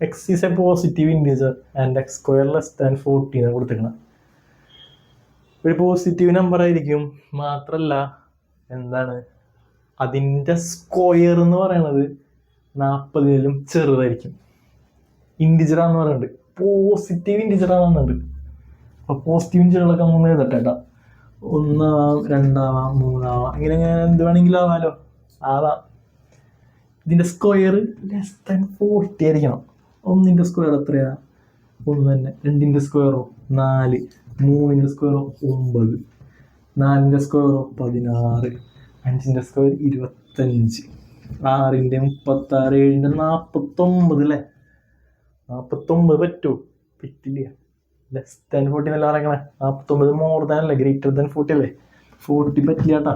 X is A positive integer and x square less than 14 കൊടുത്തിരിക്കണം. ഒരു പോസിറ്റീവ് നമ്പർ ആയിരിക്കും, മാത്രമല്ല എന്താണ്, അതിൻ്റെ സ്ക്വയർ എന്ന് പറയുന്നത് 40ലും ചെറുതായിരിക്കും. ഇൻഡിജറാന്ന് പറയുന്നുണ്ട്, പോസിറ്റീവ് ഇൻഡിജറാണെന്നുണ്ട്. അപ്പോൾ പോസിറ്റീവ് ഇൻഡിജറുകളൊക്കെ നമ്മൾ എഴുതട്ടെ കേട്ടോ. ഒന്നാവാം, രണ്ടാവാം, മൂന്നാവാം, ഇങ്ങനെ ഇങ്ങനെ എന്ത് വേണമെങ്കിലും ആവാമല്ലോ. ആവാം. ഇതിൻ്റെ സ്ക്വയർ ലെസ് ദാൻ 40 ആയിരിക്കണം. ഒന്നിൻ്റെ സ്ക്വയർ എത്രയാ? ഒന്ന് തന്നെ. രണ്ടിൻ്റെ സ്ക്വയറോ 4, മൂന്നിൻ്റെ സ്ക്വയറോ 9, നാലിൻ്റെ സ്ക്വയറോ 16, അഞ്ചിൻ്റെ സ്ക്വയർ 25, 6ൻ്റെ 36, 7ൻ്റെ 49 അല്ലേ? 49 പറ്റുമോ? പറ്റില്ല. ലെസ് ദാൻ 40 എന്നല്ല പറയണേ. 49 മോർ ദാൻ അല്ലേ, ഗ്രേറ്റർ ദാൻ 40 അല്ലേ? 40 പറ്റില്ല കേട്ടാ.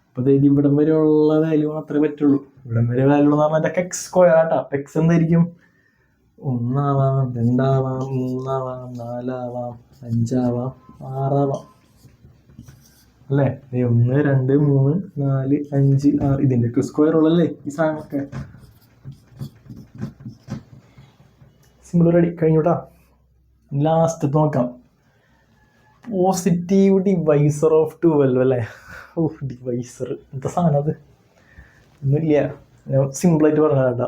അപ്പോൾ അതായത് ഇവിടം വരെയുള്ള വാല്യൂ മാത്രമേ പറ്റുള്ളൂ. ഇവിടം വരെ വാല്യൂ എന്ന് പറഞ്ഞാൽ ഇതൊക്കെ എക്സ് സ്ക്വയർ ആട്ടാ. എക്സ് എന്തായിരിക്കും? 1 ആവാം, 2 ആവാം, 3 ആവാം, 4 ആവാം, 5 ആവാം, 6 ആവാം അല്ലേ? 1, 2, 3, 4, 5, 6 ഇതിൻ്റെയൊക്കെ സ്ക്വയർ ഉള്ളല്ലേ ഈ സാധനമൊക്കെ. സിമ്പിൾ റെഡി കഴിഞ്ഞുട്ടാ. ലാസ്റ്റ് നോക്കാം. പോസിറ്റീവ് ഡിവൈസർ ഓഫ് 12 അല്ലേ? ഡിവൈസർ എന്താ സാധനം അത്? ഒന്നുമില്ല, ഞാൻ സിമ്പിളായിട്ട് പറഞ്ഞ കേട്ടോ.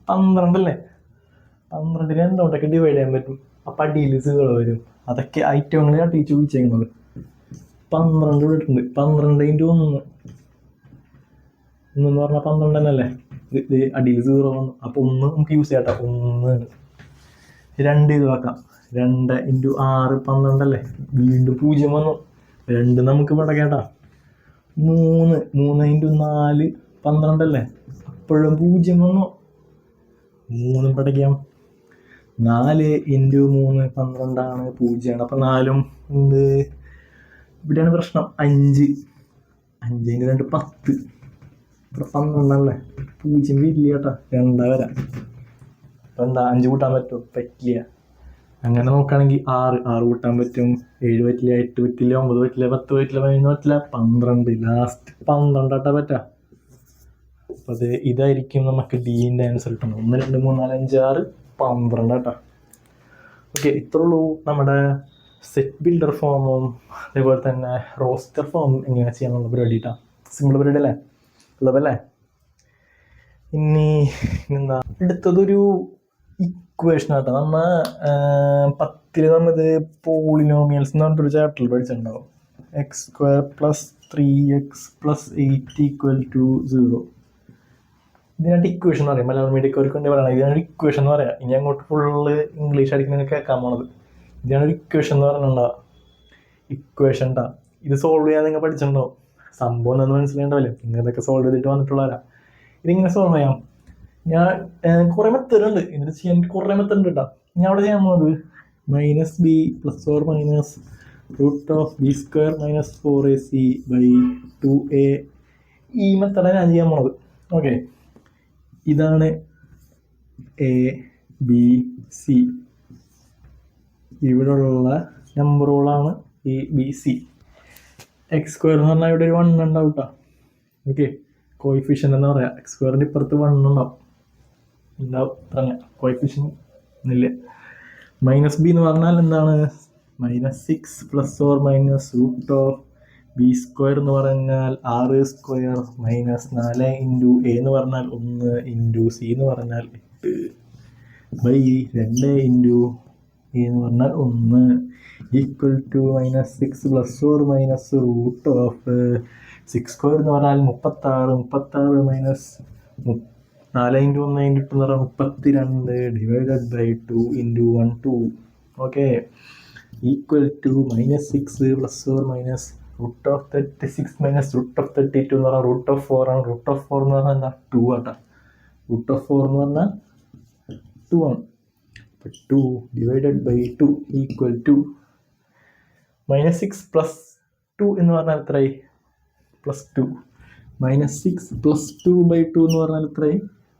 12 അല്ലേ? 12നെ എന്തുകൊണ്ടൊക്കെ ഡിവൈഡ് ചെയ്യാൻ പറ്റും? അപ്പം അടിയിൽ 0 വരും. അതൊക്കെ ഐറ്റങ്ങളാണ് ടീച്ചർ ചോദിച്ചേക്കുന്നത്. 12 ഇട്ടിട്ടുണ്ട്. 12 × 1 എന്ന് പറഞ്ഞാൽ 12 തന്നെ അല്ലേ? ഇത് അടിയിൽ 0 വന്നു. അപ്പോൾ 1 നമുക്ക് യൂസ് ചെയ്യാം കേട്ടോ. 1 2 ഇത് വെക്കാം. 2 × 6 12 അല്ലേ? വീണ്ടും 0 വന്നു. 2 നമുക്ക് പടക്കേട്ടാ. 3 × 4 12 അല്ലേ? അപ്പോഴും 0 വന്നു. 3 പടയ്ക്കാം. 4 × 3 12 0. അപ്പം 4 ഉണ്ട്. ഇവിടെയാണ് പ്രശ്നം. 5 × 2 10. ഇത്ര 12 അല്ലേ? 0 വരില്ല കേട്ടാ. 2 വരാം. അപ്പം എന്താ 5 കൂട്ടാൻ പറ്റുമോ? പറ്റില്ല. അങ്ങനെ നോക്കുകയാണെങ്കിൽ 6 കൂട്ടാൻ പറ്റും. 7 പറ്റില്ല, 8 പറ്റില്ല, 9 പറ്റില്ല, 10 പറ്റില്ല, 11 പറ്റില്ല, 12. ലാസ്റ്റ് 12 ആട്ടാ പറ്റാം. അപ്പം അത് ഇതായിരിക്കും നമുക്ക് ഡീൻ്റെ ആൻസർ കിട്ടുന്നത്. 1, 2, 3, 4, 5, 6, 12 ആട്ടാ. ഓക്കെ, ഇത്രയുള്ളൂ നമ്മുടെ സെറ്റ് ബിൽഡർ ഫോമും അതേപോലെ തന്നെ റോസ്റ്റർ ഫോമും എങ്ങനെ ചെയ്യാനുള്ള പരിപാടി കേട്ടോ. സിമ്പിൾ പരിപാടി അല്ലേ? ഉള്ളതല്ലേ? ഇനി എന്താ അടുത്തതൊരു ഇക്വേഷൻ ആട്ടോ. നമ്മ 10ൽ നമ്മത് പോളിനോമിയൽസ് എന്ന് പറഞ്ഞിട്ടൊരു ചാപ്റ്ററിൽ പഠിച്ചിട്ടുണ്ടാവും. x² + 3x + 8 = 0. ഇതിനായിട്ട് ഇക്വേഷൻ എന്ന് പറയാം. മലയാളം മീഡിയക്കാർക്ക് വേണ്ടി പറയണം. ഇതിനാണ് ഇക്വേഷൻ എന്ന് പറയാം. ഇനി അങ്ങോട്ട് ഫുള്ള് ഇംഗ്ലീഷ് ആയിരിക്കും നിങ്ങൾക്ക് കേൾക്കാൻ പോണത്. ഇതിനാണ് ഇക്വേഷൻ എന്ന് പറഞ്ഞിട്ടുണ്ടാവുക. ഇക്വേഷൻ ട്ടാ. ഇത് സോൾവ് ചെയ്യാൻ നിങ്ങൾ പഠിച്ചിട്ടുണ്ടാവും. സംഭവം എന്ന് മനസ്സിലായിണ്ടാവില്ലേ? നിങ്ങൾ ഇതൊക്കെ സോൾവ് ചെയ്തിട്ട് വന്നിട്ടുള്ളവരാ. ഇതിങ്ങനെ സോൾവ് ചെയ്യാം. ഞാൻ കുറേ മെത്തേഡ് ഉണ്ട് ഇതിന് ചെയ്യാൻ. കുറേ മെത്തേഡ് ഉണ്ട് കേട്ടോ. ഞാൻ അവിടെ ചെയ്യാൻ പോകുന്നത് -b ± √b² - 4ac/2a. ഈ മെത്തേഡാണ് ഞാൻ ചെയ്യാൻ പോണത്. ഓക്കെ, ഇതാണ് എ ബി സി. ഇവിടെയുള്ള നമ്പറുകളാണ് എ ബി സി. x² എന്ന് പറഞ്ഞാൽ ഇവിടെ ഒരു 1 ഉണ്ടാവും കേട്ടോ. ഓക്കെ, കോയിഫിഷ്യൻ്റ് എന്ന് പറയാം. x² ഇപ്പുറത്ത് 1 ഉണ്ടാവും. തന്നെ കോയിഫിഷ്യൻ ഇല്ല. -b എന്ന് പറഞ്ഞാൽ എന്താണ്? -6 ± √b² എന്ന് പറഞ്ഞാൽ 6² - 4 × a എന്ന് പറഞ്ഞാൽ 1 × c എന്ന് പറഞ്ഞാൽ 8 /2 × a എന്ന് പറഞ്ഞാൽ 1 = -6 ± √6² എന്ന് പറഞ്ഞാൽ 36 - 4 × 1 × 32 / 2 × 1 2. ഓക്കെ, = -6 ± √36 - √32 എന്ന് പറഞ്ഞാൽ √4 ആണ്. √4 എന്ന് പറഞ്ഞാൽ എന്താ? 2 ആട്ടാ. √4 എന്ന് പറഞ്ഞാൽ 2 ആണ്. അപ്പോൾ 2 / 2 = -6 + 2 എന്ന് പറഞ്ഞാൽ എത്രയായി? +2. -6 + 2/2 എന്ന് പറഞ്ഞാൽ എത്രയായി?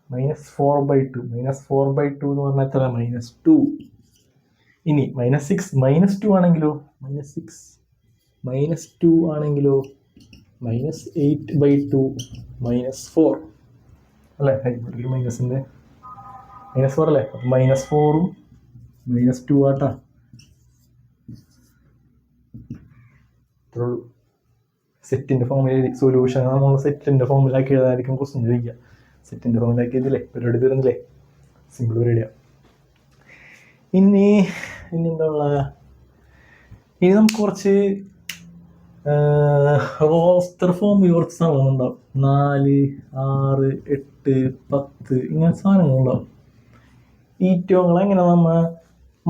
-4/2. -4/2 എന്ന് പറഞ്ഞാൽ എത്ര? -2. ഇനി -6 - 2 ആണെങ്കിലോ? -6 - 2 ആണെങ്കിലോ? -8/2 -4 അല്ലേ? ഒരു മൈനസിൻ്റെ -4 അല്ലേ? അപ്പം -4ഉം -2 ആട്ടാ. ഇത്രയുള്ളൂ. സെറ്റിൻ്റെ ഫോമിൽ എഴുതി. സൊല്യൂഷൻ നമ്മൾ സെറ്റിൻ്റെ ഫോമിലാക്കി എഴുതാനായിരിക്കും ക്വസ്റ്റ്യൻ ചോദിക്കുക. സെറ്റിൻ്റെ ഫോമിലാക്കി എഴുതില്ലേ? പരിപാടി തീർന്നില്ലേ? സിമ്പിൾ പരിപാടിയാണ്. ഇനി എന്താ ഉള്ളത്? ഇനി നമുക്ക് കുറച്ച് റോസ്റ്റർ ഫോം കുറച്ച് സാധനങ്ങളുണ്ടാവും. 4, 6, 8, 10 ഇങ്ങനെ സാധനങ്ങളുണ്ടാവും. ഈ ടോങ്ങൾ എങ്ങനെ നമ്മൾ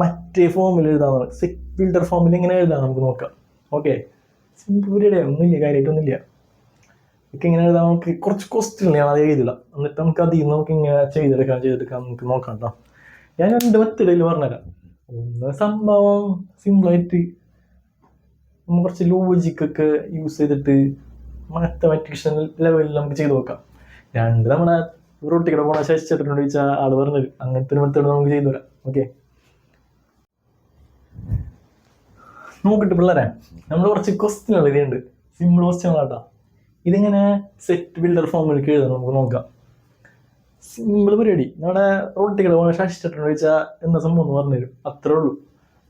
മറ്റേ ഫോമിൽ എഴുതാൻ സെറ്റ് ബിൽഡർ ഫോമിൽ എങ്ങനെ എഴുതാൻ നമുക്ക് നോക്കാം. ഓക്കെ, സിമ്പിൾ പരിപാടിയാണ്, ഒന്നുമില്ല, കാര്യമായിട്ടൊന്നുമില്ല. ഒക്കെ ഇങ്ങനെ എഴുതാൻ നമുക്ക് കുറച്ച് ക്വസ്റ്റ്യൻ ഞാൻ അത് എഴുതില്ല, എന്നിട്ട് നമുക്ക് അതിൽ നിന്ന് നമുക്ക് ഇങ്ങനെ ചെയ്തെടുക്കാം നമുക്ക് നോക്കാം കേട്ടോ. ഞാൻ 2 മെത്തേഡിൽ പറഞ്ഞുതരാം. ഒന്ന് സംഭവം സിമ്പിളായിട്ട് നമ്മൾ കുറച്ച് ലോജിക്കൊക്കെ യൂസ് ചെയ്തിട്ട് മാത്തമാറ്റിക്ഷൻ ലെവലിൽ നമുക്ക് ചെയ്ത് നോക്കാം. 2 നമ്മുടെ റോട്ടിക്കടെ പോണ ശശിച്ചേട്ടനോട് ചോദിച്ചാൽ ആള് പറഞ്ഞത് അങ്ങനത്തെ ഒരു മെത്തേഡ് നമുക്ക് ചെയ്തു തരാം. ഓക്കെ, നോക്കിട്ട് പിള്ളേരെ, നമ്മൾ കുറച്ച് ക്വസ്റ്റ്യനുകൾ ഇതിലുണ്ട്, സിമ്പിൾ ക്വസ്റ്റ്യനുകളാട്ടോ. ഇതിങ്ങനെ സെറ്റ് ബിൽഡർ ഫോമിലേക്ക് എഴുതാൻ നമുക്ക് നോക്കാം. സിമ്പിൾ പരിപാടി. നമ്മുടെ റോട്ടിക്കടെ പോണ ശശിച്ചേട്ടനോട് ചോദിച്ചാൽ എന്താ സംഭവം എന്ന് പറഞ്ഞു തരും, അത്രേ ഉള്ളൂ.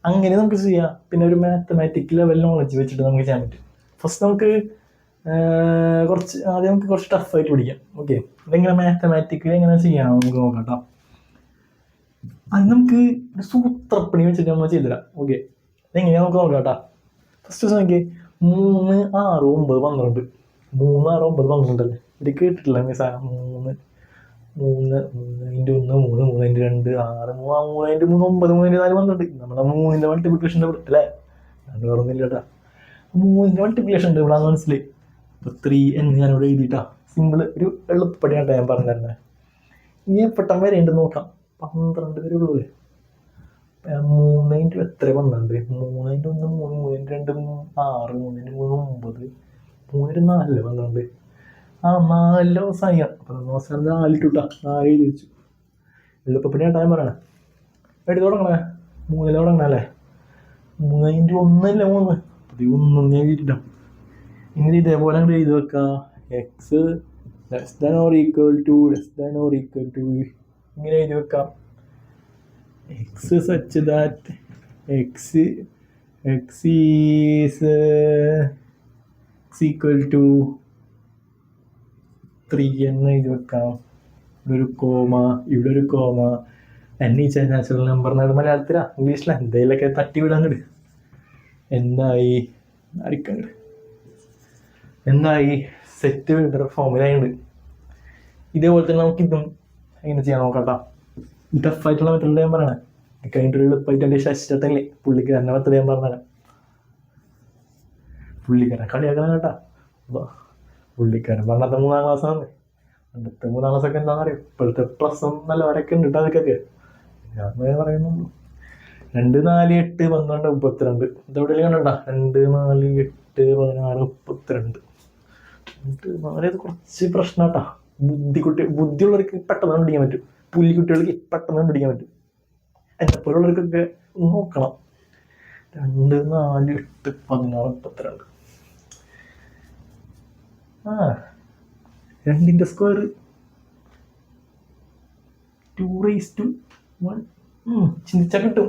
അങ്ങനെ നമുക്ക് ചെയ്യാം. പിന്നെ ഒരു മാത്തമാറ്റിക് ലെവൽ നോളജ് വെച്ചിട്ട് നമുക്ക് ചെയ്യാൻ പറ്റും. ഫസ്റ്റ് നമുക്ക് ആദ്യം നമുക്ക് കുറച്ച് ടഫായിട്ട് പിടിക്കാം. ഓക്കെ, ഇതെങ്ങനെ മാത്തമാറ്റിക്കൽ എങ്ങനെ ചെയ്യാം നമുക്ക് നോക്കാം കേട്ടോ. അത് നമുക്ക് ഒരു സൂത്രപ്പണി വെച്ചിട്ട് നമ്മൾ ചെയ്തുതരാം. ഓക്കെ, ഇതെങ്ങനെയാണ് നമുക്ക് നോക്കാം കേട്ടോ. ഫസ്റ്റ് ദിവസം നോക്കി 3, 6, 9, 12. 3, 6, 9, 12 അല്ലേ? ഇത് കേട്ടിട്ടില്ല മീ സാധനം. 3, 3, 3x1 3, 3x2 6, 3x3 9, 3x4 12. നമ്മുടെ 3ന്റെ മൾട്ടിപ്ലിക്കേഷൻ്റെ അല്ലേ? അത് വേറൊന്നുമില്ല കേട്ടാ. 3ന്റെ മൾട്ടിപ്ലിക്കേഷൻ ഉണ്ട് ഇവിടെ, മനസ്സിലായി. ഇപ്പോൾ 3n ഞാനിവിടെ എഴുതിയിട്ടാ. സിമ്പിൾ ഒരു എളുപ്പപ്പടിയായിട്ടാ ഞാൻ പറഞ്ഞു തരുന്നത്. ഇനി പെട്ടെന്ന് വരെ ഉണ്ട് നോക്കാം. 12 വരെ ഉള്ളൂ അല്ലേ? 3 എത്ര 12? 3x1 3, 3x2 6, 3x3 9, 3x4 12. 4 അവസാനിക്കാം. അപ്പം അവസാനം 4 ഇട്ടാ, 4 എഴുതി വെച്ചു. എളുപ്പപ്പടിയായിട്ടാ ഞാൻ പറയണേ. എടുത്ത് തുടങ്ങണേ, 3 തുടങ്ങണേ അല്ലേ? 3x1 അല്ലേ 3? അത് 1 ഞാൻ എഴുതിയിട്ടാ. ഇങ്ങനെ ഇതേപോലെ അങ്ങോട്ട് എഴുതി വെക്കാം. X less than or equal to ഇങ്ങനെ എഴുതി വെക്കാം. X such that x is equal to 3 എന്ന് എഴുതി വെക്കാം. ഇവിടെ ഒരു കോമ, ഇവിടെ ഒരു കോമ. എന്നെ ഈ നാച്ചുറൽ നമ്പറിനാണ് മലയാളത്തിലാ ഇംഗ്ലീഷിലാ എന്തെങ്കിലുമൊക്കെ തട്ടി വിടാങ്ങട്. എന്തായി സെറ്റ് ബിൽഡർ ഫോമിലായുണ്ട്. ഇതേപോലെ തന്നെ നമുക്കിതും എങ്ങനെ ചെയ്യാൻ നോക്കാട്ടോ. ടഫായിട്ടുള്ള മെത്തേഡ് ഞാൻ പറയണേ. കഴിഞ്ഞിട്ടൊരു എളുപ്പമായിട്ട് എൻ്റെ ശശിച്ചേട്ടല്ലേ പുള്ളിക്കാരൻ്റെ മെത്തേഡ് ഞാൻ പറഞ്ഞുതരാം. പുള്ളിക്കാരൻ കളിയാക്കണം കേട്ടാ. അപ്പോൾ പുള്ളിക്കാരൻ പണ്ടത്തെ 3ാം ക്ലാസ്സാണ്. പണ്ടത്തെ 3ാം ക്ലാസ്സൊക്കെ എന്താണെന്നറിയാം. ഇപ്പോഴത്തെ പ്രസം നല്ല വരൊക്കെ ഉണ്ട് അതൊക്കെ ഞാൻ പറയുന്നുള്ളൂ. 2, 4, 8, 12, 32. ഇതെവിടെ കണ്ടാ 2, 4, 8, 16, 32. 4 കുറച്ച് പ്രശ്നമാട്ടാ. ബുദ്ധിയുള്ളവർക്ക് പെട്ടെന്ന് കണ്ടുപിടിക്കാൻ പറ്റും. പുല്ലിക്കുട്ടികൾക്ക് പെട്ടെന്ന് കണ്ടുപിടിക്കാൻ പറ്റും. എന്നെപ്പോലുള്ളവർക്കൊക്കെ നോക്കണം. 2, 4, 8, 16, 32. 2ന്റെ സ്ക്വയർ 2:1. ചിന്തിച്ചാൽ കിട്ടും.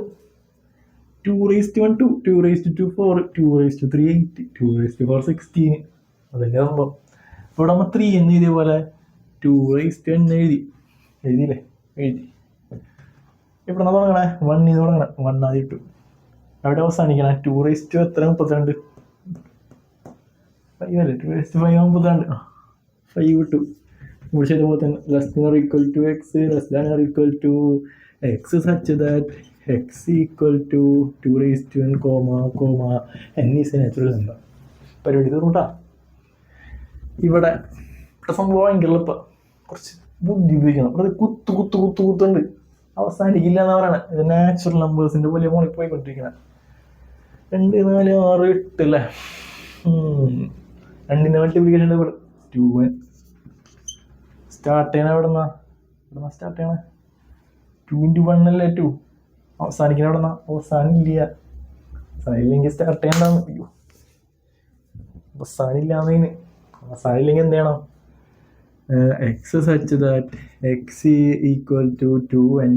2:1 2, 2:2 4, 2:3 8, 2:4 16. അതല്ലേ സംഭവം. ഇവിടെ നമ്മൾ 3 എന്ന് എഴുതിയ പോലെ 2:n എഴുതിയില്ലേ? എഴുതി. ഇവിടെ നമ്മൾ തുടങ്ങണേ 1 ഇത് തുടങ്ങണേ. 1 ആദ്യം ഇട്ടു. അവിടെ അവസാനിക്കണേ 2 എത്ര 32. 5 അല്ലേ? 2:5 32. 5 ഇട്ടു. ഇവിടെ ചെയ്തപോലെ തന്നെ less than or equal to x less than or equal to x such that x equal to 2:n comma n is a natural number. പരിപാടി തീർന്നുട്ടാ. ഇവിടെ സംഭവം ഭയങ്കര എളുപ്പം. കുറച്ച് ബുദ്ധി ഉപയോഗിക്കണം. ഇവിടെ കുത്തുണ്ട്, അവസാനിക്കില്ല എന്ന് പറയണേ. ഇത് നാച്ചുറൽ നമ്പേഴ്സിൻ്റെ പോലെ മോളിൽ പോയിക്കൊണ്ടിരിക്കണം. 2, 4, 6, 8 അല്ലേ? 2ന്റെ മൾട്ടിപ്ലിക്കേഷൻ ഇവിടെ 2n. സ്റ്റാർട്ട് ചെയ്യണ എവിടെന്നാ സ്റ്റാർട്ട് ചെയ്യണേ? 2x1 അല്ലേ 2. അവസാനിക്കണ എവിടെന്നാ? അവസാനില്ലെങ്കിൽ സ്റ്റാർട്ട് ചെയ്യണ്ടാന്ന്. അയ്യോ, അവസാനില്ലാന്നതിന്. അവസാനില്ലെങ്കിൽ എന്ത് ചെയ്യണം? X such that x equal to 2n,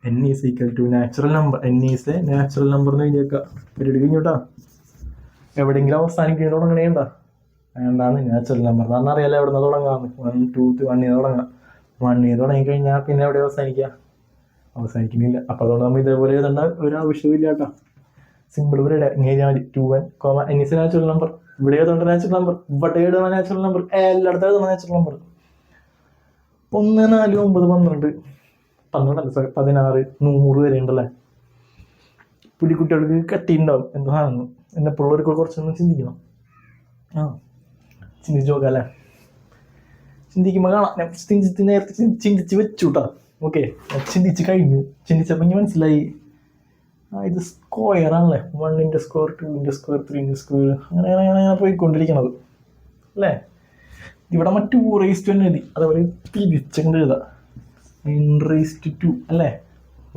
n is equal to natural number. n is a natural number എന്ന് എഴുതിയേക്കാം. പരിപാടി കഴിഞ്ഞോട്ടാ. എവിടെയെങ്കിലും അവസാനിക്കുന്ന തുടങ്ങണേണ്ടാ? വേണ്ടാന്ന്. നാച്ചുറൽ നമ്പർ എന്ന് അറിയാലോ എവിടെ നിന്ന് തുടങ്ങാന്ന്. 1, 2, 1 തുടങ്ങണം. 1 തുടങ്ങിക്കഴിഞ്ഞാൽ പിന്നെ എവിടെ അവസാനിക്കുക? അവസാനിക്കുന്നില്ല. അപ്പോൾ അതുകൊണ്ട് നമ്മൾ ഇതേപോലെ എഴുതേണ്ട ഒരു ആവശ്യമില്ല കേട്ടോ. സിമ്പിൾ പരിപാടി. ഇങ്ങനെ 2n, ഇനിസ് നാച്ചുറൽ നമ്പർ, ഇവിടെ ഏതുകൊണ്ട് നാച്ചുറൽ നമ്പർ, ഇവിടെ ഏതാണ് നാച്ചുറൽ നമ്പർ, എല്ലായിടത്തും ഏതാണ് നാച്ചുറൽ നമ്പർ. 1, 4, 9, 12, 16, 100 വരെ ഉണ്ടല്ലേ. പുലിക്കുട്ടികൾക്ക് കട്ടിയുണ്ടാവും എന്താണെന്ന്. എന്നെ പിള്ളേർക്ക് കുറച്ചൊന്നും ചിന്തിക്കണം. ചിന്തിച്ച് നോക്കാം അല്ലേ. ചിന്തിക്കുമ്പോൾ കാണാം. ഞാൻ നേരത്തെ ചിന്തിച്ച് വെച്ചു കേട്ടോ. ഓക്കെ, ചിന്തിച്ച് കഴിഞ്ഞു. ചിന്തിച്ചപ്പോൾ എനിക്ക് മനസ്സിലായി ഇത് സ്ക്വയർ ആണല്ലേ. 1 × സ്ക്വയർ, 2 × സ്ക്വയർ, 3 × സ്ക്വയർ, അങ്ങനെ പോയിക്കൊണ്ടിരിക്കണത് അല്ലേ. ഇവിടെ 2 തന്നെ എഴുതി, അതേപോലെ തിരിച്ചുകൊണ്ട് എഴുതാം. n² അല്ലേ.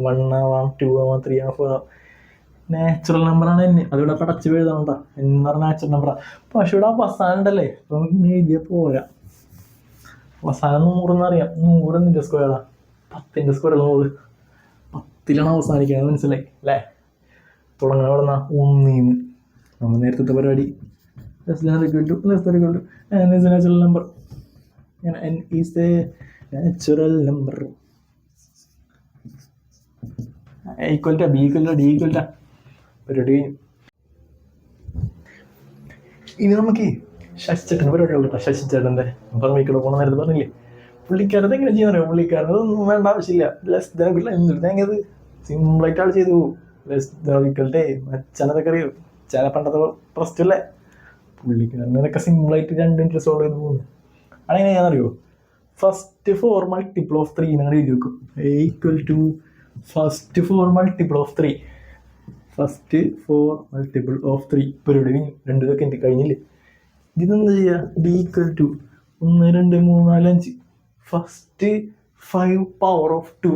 1 ആവാം, 2 ആവാം, 3 ആവാം, 4 ആവാം. നാച്ചുറൽ നമ്പറാണ് n. അതിവിടെ പടച്ച് എഴുതാണ്ട. എന്ന് പറഞ്ഞ നാച്ചുറൽ നമ്പറാണ്. പക്ഷെ ഇവിടെ അവസാനം ഉണ്ടല്ലേ, അപ്പം എഴുതിയാൽ പോരാ. അവസാനം 100 എന്നറിയാം. 100 എന്തിൻ്റെ സ്ക്വയറാണ്? 10ൻ്റെ സ്ക്വയർ. 100 10ലാണ് അവസാനിക്കുന്നത്. മനസ്സിലായി അല്ലേ. തുടങ്ങാൻ എവിടെന്നാ? 1 നമ്മൾ നേരത്തെ പരിപാടി. Natural number. n is a natural number. equal to b equal to d equal to പരിപാടി. ഇനി നമുക്ക് ശശിച്ചേട്ടൻ പരിപാടി ഉള്ളൂ. ശശിച്ചേട്ടൻ്റെ പറമ്പിക്കൂടെ പോകണ നേരത്തെ പറഞ്ഞില്ലേ, പുള്ളിക്കാരത് എങ്ങനെ ചെയ്യാൻ അറിയാം. പുള്ളിക്കാരനതൊന്നും വേണ്ട ആവശ്യമില്ല. ലെസ് ദാൻ എന്തൊരു തേങ്ങത് സിമ്പിളായിട്ടാണ് ചെയ്തു പോകും. ലെസ് ദാൻ അച്ഛനതൊക്കെ അറിയും. ചില പണ്ടത്തെ പ്രശ്നമല്ലേ. പുള്ളിക്കാരനൊക്കെ സിമ്പിളായിട്ട് 2 മിനിറ്റ് സോൾവ് ചെയ്ത് പോകുന്നു. അങ്ങനെ ഞാനറിയോ, ഫസ്റ്റ് 4 മൾട്ടിപ്പിൾ ഓഫ് 3 നിങ്ങൾ എഴുതി വെക്കും. Equal to first 4 multiple of 3. First 4 multiple of 3 പരിപാടി 2 സെക്കൻഡ് കഴിഞ്ഞില്ലേ. ഇതെന്താ ചെയ്യുക? D equal to 1, 2, 3, 4, 5. First 5 power of 2.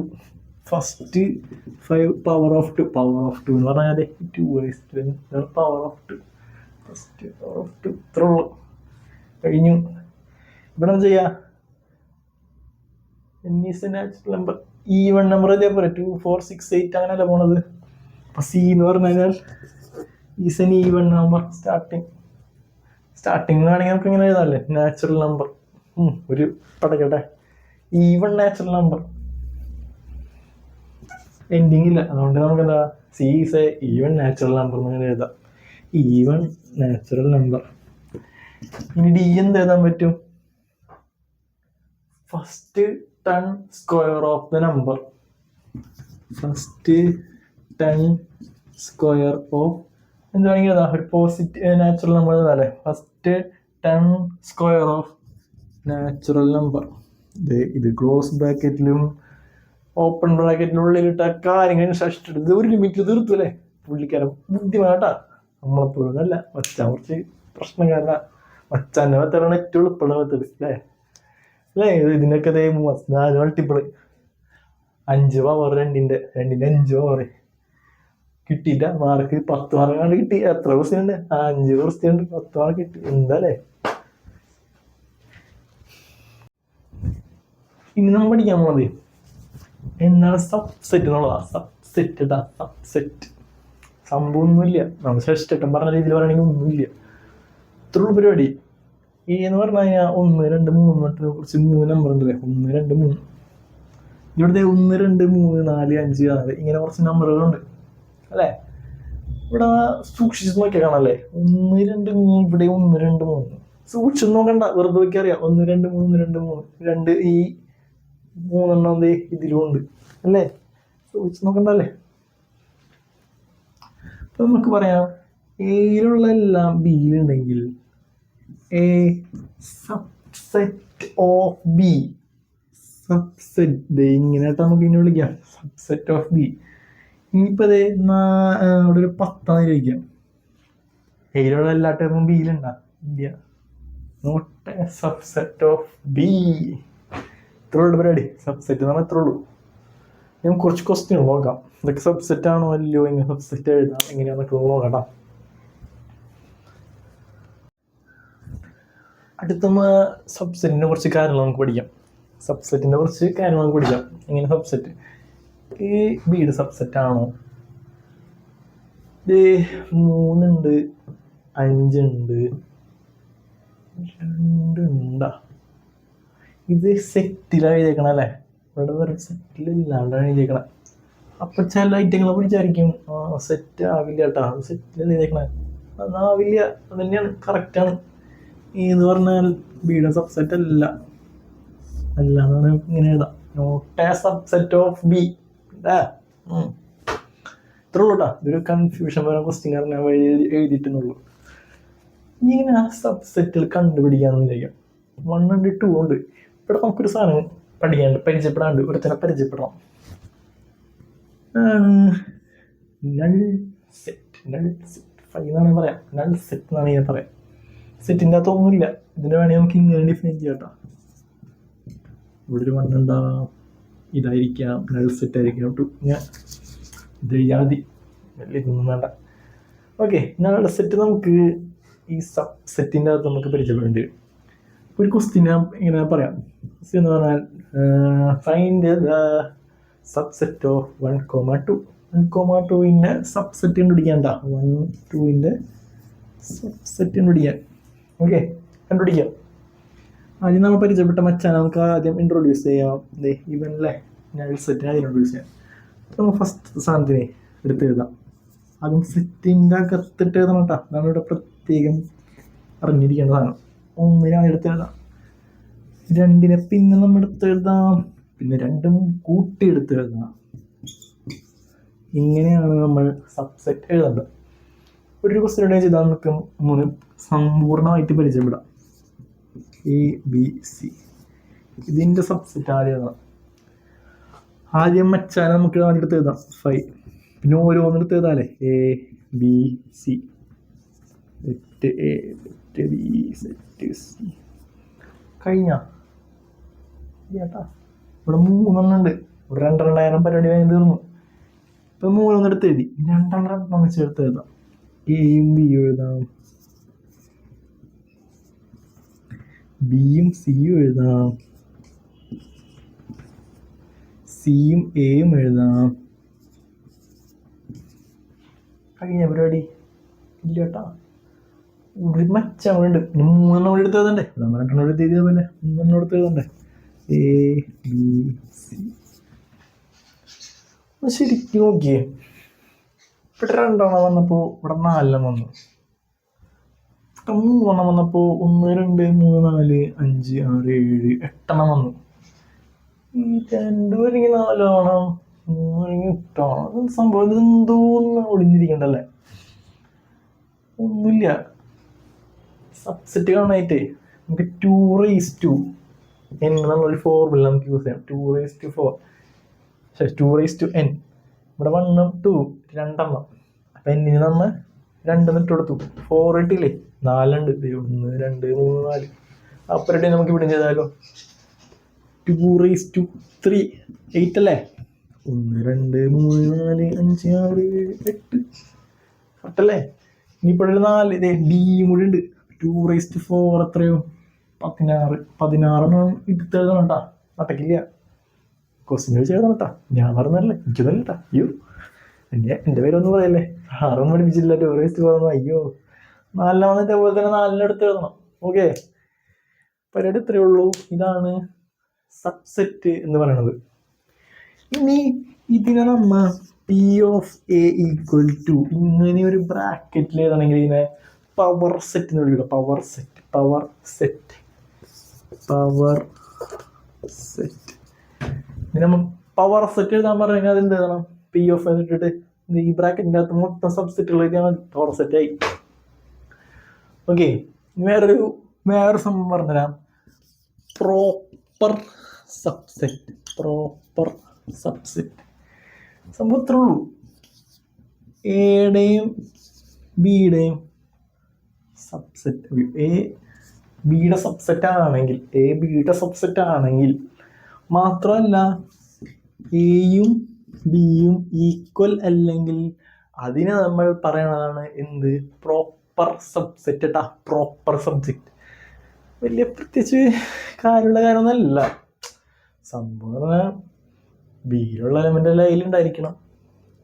First 5 power of 2. Power of 2 എന്ന് പറഞ്ഞാൽ 2 power of 2. First power of 2 ഇത്ര ഉള്ളു. കഴിഞ്ഞു. ഇവിടെ എന്താ ചെയ്യുക? നാച്ചുറൽ നമ്പർ ഈവൺ നമ്പർ ഇതേപോലെ 2, 4, 6, 8 അങ്ങനെയല്ല പോണത്. അപ്പം സി എന്ന് പറഞ്ഞു കഴിഞ്ഞാൽ is an even number. Starting ആണെങ്കിൽ നമുക്ക് ഇങ്ങനെ എഴുതാമല്ലേ, നാച്ചുറൽ നമ്പർ. ഒരു പടക്കട്ടെ, ഈവൺ നാച്ചുറൽ നമ്പർ. എൻഡിങ് ഇല്ല, അതുകൊണ്ട് നമുക്ക് എന്താ C is a even natural number എന്നിങ്ങനെ എഴുതാം. Even natural number. ഇനി ഡി എന്ത് എഴുതാൻ പറ്റും? First 10 square of the number. First 10 square of എന്താണെങ്കിൽ ഒരു പോസിറ്റീവ് നാച്ചുറൽ നമ്പർ എഴുതാല്ലേ. First 10 square of natural number. ഇത് ക്ലോസ് ബ്രാക്കറ്റിലും ഓപ്പൺ ബ്രാക്കറ്റിനുള്ളിലിട്ട കാര്യങ്ങൾ ശേഷിച്ചിട്ട് ഇത് ഒരു ലിമിറ്റ് തീർത്തു അല്ലേ. പുള്ളിക്കാരൻ ബുദ്ധിമാട്ടാ. നമ്മളെപ്പോഴും അല്ല. മച്ചാൻ കുറച്ച് പ്രശ്നക്കാരനാ. മച്ചാൻ്റെ മെത്തേഡാണ് ഏറ്റവും എളുപ്പമുള്ള മെത്തേഡ് അല്ലേ. അല്ലേ, ഇതിനൊക്കെ 4 മൾട്ടിപ്പിള് 5 പവർ 2ൻ്റെ 5 പവർ കിട്ടിയില്ല. മാർക്ക് 10 മാർക്കാണ് കിട്ടി. എത്ര ക്വസ്റ്റ്യൻ ഉണ്ട്? 5 ക്വസ്റ്റ്യൻ ഉണ്ട്. 10 മാർക്ക് കിട്ടി. എന്താ അല്ലേ. ഇനി നമ്മൾ പഠിക്കാൻ പോണത് എന്താണ് സബ്സെറ്റ് എന്നുള്ളതാണ്. സബ്സെറ്റ് സംഭവം ഒന്നുമില്ല. നമ്മൾ ശ്രേഷ്ഠം പറഞ്ഞ രീതിയിൽ പറയുകയാണെങ്കിൽ ഒന്നുമില്ല. ഇത്രയുള്ള പരിപാടി. ഈ എന്ന് പറഞ്ഞു കഴിഞ്ഞാൽ 1, 2, 3 മറ്റേ കുറച്ച് 3 നമ്പർ ഉണ്ടല്ലേ. 1, 2, 3. ഇവിടുത്തെ 1, 2, 3, 4, 5, 6 ഇങ്ങനെ കുറച്ച് നമ്പറുകളുണ്ട് അല്ലേ. ഇവിടെ സൂക്ഷിച്ച് നോക്കിയാൽ കാണാല്ലേ. 1, 2, 3. ഇവിടെ 1, 2, 3 സൂക്ഷിച്ച് നോക്കണ്ട, വെറുതെ നോക്കിയാൽ അറിയാം. 1, 2, 3, 2, 3. 2 ഈ 3 ഇതിലും ഉണ്ട് അല്ലേ. സൂക്ഷിച്ച് നോക്കണ്ടല്ലേ. അപ്പൊ നമുക്ക് പറയാം എയിലുള്ള എല്ലാം ബിയിലുണ്ടെങ്കിൽ A subset of B. Subset ഇങ്ങനെയായിട്ട് നമുക്ക് ഇനി വിളിക്കാം. Subset of B. ഇനിയിപ്പോൾ അതെ അവിടെ ഒരു 10 ചോദിക്കാം. എയിലുള്ള എല്ലാ ടേമും ബിയിലുണ്ടാ? ഇല്ല. Not a subset of B. ഇത്രയുള്ള പരിപാടി. സബ്സെറ്റ് എന്ന് പറഞ്ഞാൽ ഇത്രേ ഉള്ളൂ. ഞാൻ കുറച്ച് ക്വസ്റ്റ്യൻ നോക്കാം. ഇതൊക്കെ സബ്സെറ്റ് ആണോ അല്ലയോ, എങ്ങനെ സബ്സെറ്റ് എഴുതാം എങ്ങനെയാണെന്നൊക്കെ നോക്കാം. അടുത്ത സബ്സെറ്റിൻ്റെ കുറച്ച് കാര്യങ്ങൾ നമുക്ക് പഠിക്കാം. എങ്ങനെ സബ്സെറ്റ് ഈ ബിയുടെ സബ്സെറ്റ് ആണോ? ഇത് 3 ഉണ്ട്, 5 ഉണ്ട്, 2 ഉണ്ടാ. ഇത് സെറ്റിലാണ് എഴുതിയേക്കണം അല്ലേ. ഇവിടെ വേറെ സെറ്റിലില്ലാണ്ടാണ് എഴുതിയേക്കണം. അപ്പം ചില ഐറ്റങ്ങളെ വിചാരിക്കും സെറ്റ് ആവില്ല കേട്ടോ, സെറ്റ് ചെയ്തേക്കണേ, അതാവില്ല, അത് തന്നെയാണ്, കറക്റ്റാണ്. എന്ന് പറഞ്ഞാൽ ബിയുടെ സബ്സെറ്റ് അല്ല, അല്ലാതാണ് ഇങ്ങനെ എഴുതാം, not a subset of B. ഇത്രേ ഉള്ളൂ കേട്ടോ, ഇതൊരു കൺഫ്യൂഷൻ വരാൻ ക്വസ്റ്റ്യൻ കാരണം ഞാൻ എഴുതിയിട്ടുന്നുള്ളൂ. ഇങ്ങനെ ആ സബ്സെറ്റുകൾ കണ്ടുപിടിക്കാന്ന് വിചാരിക്കാം. 1 ഉണ്ട് 2 ഉണ്ട്. ഇവിടെ നമുക്കൊരു സാധനം പഠിക്കാണ്ട്, പരിചയപ്പെടാണ്ട്, ഒരുത്തനെ പരിചയപ്പെടണം. നൾ സെറ്റ്, നൾ സെറ്റ് 5 എന്നാണ് പറയാം, നൾ സെറ്റ് എന്നാണ് ഞാൻ പറയാം. സെറ്റിൻ്റെ അകത്ത് ഒന്നുമില്ല, ഇതിന് വേണമെങ്കിൽ നമുക്ക് ഇങ്ങനെ ഡിഫൈൻ ചെയ്യാം കേട്ടോ. ഇവിടെ ഒരു 1 ഉണ്ടാവാം, ഇതായിരിക്കാം നൾ സെറ്റ് ആയിരിക്കാം. ഞാൻ ഇത് എഴുതി വലിയ ഇതൊന്നും വേണ്ട. ഓക്കെ, നൾ സെറ്റ് നമുക്ക് ഈ സബ് സെറ്റിൻ്റെ അകത്ത് നമുക്ക് പരിചയപ്പെടേണ്ടി വരും. ഒരു ക്വസ്റ്റ്യൻ ഞാൻ ഇങ്ങനെ പറയാം. എന്ന് പറഞ്ഞാൽ ഫൈൻഡ് ദ സബ്സെറ്റ് ഓഫ് 1,2. 1,2ൻ്റെ സബ്സെറ്റ് കണ്ടുപിടിക്കാണ്ട, 1, 2ൻ്റെ സബ്സെറ്റ് കണ്ടുപിടിക്കാൻ. ഓക്കെ, കണ്ടുപിടിക്കാം. ആദ്യം നമ്മൾ പരിചയപ്പെട്ട മച്ചാൻ നമുക്ക് ആദ്യം ഇൻട്രൊഡ്യൂസ് ചെയ്യാം. ഇവനല്ലേ നൾ സെറ്റിനെ ആദ്യം ഇൻട്രൊഡ്യൂസ് ചെയ്യാം. അപ്പോൾ നമ്മൾ ഫസ്റ്റ് സാധനത്തിനെ എടുത്ത് എഴുതാം. അതും സെറ്റിൻ്റെ അകത്തിട്ട് എഴുതണം കേട്ടോ, അതാണ് ഇവിടെ പ്രത്യേകം അറിഞ്ഞിരിക്കേണ്ട സാധനം. 1 എടുത്ത് എഴുതാം, 2 പിന്നെ നമ്മൾ എടുത്ത് എഴുതാം, പിന്നെ 2 കൂട്ടി എടുത്ത് എഴുതാം. ഇങ്ങനെയാണ് നമ്മൾ സബ്സെറ്റ് എഴുതേണ്ടത്. ഒരു ക്വസ്റ്റ്യൻ ചെയ്താൽ നമുക്ക് 3 സമ്പൂർണ്ണമായിട്ട് പരിചയപ്പെടാം. ABC, ഇതിൻ്റെ സബ്സെറ്റ് ആദ്യം എഴുതാം. ആദ്യം മച്ചാൻ നമുക്ക് ആദ്യം എടുത്ത് എഴുതാം 5, പിന്നെ ഓരോന്നെടുത്ത് എഴുതാല്ലേ, ABC, set A, set B, set C. കഴിഞ്ഞ ചേട്ടാ, ഇവിടെ 3 ഉണ്ട്, ഇവിടെ 2,000 പരിപാടി വേഗം തീർന്നു. ഇപ്പം 3 എടുത്ത് എഴുതി, 2 ചേർത്ത് എഴുതാം. Aയും Bയും എഴുതാം, Bയും Cയും എഴുതാം, Cയും Aയും എഴുതാം. കഴിഞ്ഞ പരിപാടി ഇല്ല കേട്ടാ, ഒരു മച്ചുണ്ട്. പിന്നെ 3 എടുത്ത് എഴുതണ്ടേ, 2 എടുത്ത് എഴുതിയ പോലെ 3 എടുത്ത് എഴുതണ്ടേ. ABC ശരിക്കും നോക്കിയേ, ഇവിടെ 2 വന്നപ്പോൾ ഇവിടെ 4 വന്നു, 3 വന്നപ്പോൾ 1, 2, 3, 4, 5, 6, 7, 8 വന്നു. ഈ 2 അല്ലെങ്കിൽ 4 ആവണം, 3 അല്ലെങ്കിൽ 8 ആവണം. സംഭവം ഇത് എന്തോന്ന് ഒളിഞ്ഞിരിക്കണ്ടല്ലേ, ഒന്നുമില്ല. സബ്സെറ്റ് കാണാനായിട്ട് നമുക്ക് 2n എന്നുള്ളൊരു ഫോർമുല നമുക്ക് യൂസ് ചെയ്യാം. 2n, ഇവിടെ 1, 2, 2. അപ്പം എന്നിന് നമ്മൾ 2 ഇട്ട് കൊടുത്തു, 4 ഇട്ടില്ലേ, 4 ഉണ്ട്. 1, 2, 3, 4. അപ്പുറത്തെ നമുക്ക് ഇവിടെ ചെയ്താലോ, 2n3, 8 അല്ലേ. 1, 2, 3, 4, 5, 6, 7, 8 കറക്റ്റല്ലേ. ഇനിയിപ്പോഴൊരു 4 ഡിയും കൂടി ഉണ്ട്. 2n4 എത്രയോ, 16 എടുത്ത് എഴുതണം കേട്ടാ, നടക്കില്ല. ക്വസ്റ്റ്യൻ ചോദിച്ച് എഴുതണം കേട്ടാ, ഞാൻ പറഞ്ഞല്ലേ, എനിക്കതല്ല കേട്ടാ. അയ്യോ, എൻ്റെ പേരൊന്നും പറയല്ലേ, 6 പഠിപ്പിച്ചില്ല, 2n4. അയ്യോ, 4 വന്നിട്ട് അതുപോലെ തന്നെ 4 എടുത്ത് എഴുതണം. ഓക്കെ, പരിപാടി ഇത്രയേ ഉള്ളൂ. ഇതാണ് സബ്സെറ്റ് എന്ന് പറയുന്നത്. ഇനി ഇതിനെ നമ്മ P(a) = ഇങ്ങനെ ഒരു ബ്രാക്കറ്റിൽ എഴുതണമെങ്കിൽ ഇതിനെ പവർ സെറ്റ് എന്ന് വിളിക്കുക. പവർ സെറ്റ് ഇനി നമ്മൾ പവർ സെറ്റ് എഴുതാൻ പറഞ്ഞു കഴിഞ്ഞാൽ അതെന്ത് എഴുതണം, P(a) ഇട്ടിട്ട് ഈ ബ്രാക്കറ്റിൻ്റെ അകത്ത് മൊത്തം സബ്സെറ്റുകൾ എഴുതിയാൽ മതി, പവർ സെറ്റായി. ഓക്കെ, വേറൊരു സംഭവം പറഞ്ഞുതരാം, പ്രോപ്പർ സബ്സെറ്റ്. സംഭവം ഇത്രേ ഉള്ളൂ. എയുടെയും ബിയുടെയും സബ്സെറ്റ്, ബിയുടെ സബ്സെറ്റ് ആണെങ്കിൽ മാത്രമല്ല, എയും ബിയും ഈക്വൽ അല്ലെങ്കിൽ അതിനെ നമ്മൾ പറയണതാണ് എന്ത്, പ്രോപ്പർ സബ്സെറ്റ് കേട്ടാ. പ്രോപ്പർ സബ്ജക്റ്റ് വലിയ പ്രത്യേകിച്ച് കാര്യമൊന്നുമല്ല. സംഭവം ബിയിലുള്ള എലമെൻ്റ് എല്ലാം അതിലുണ്ടായിരിക്കണം.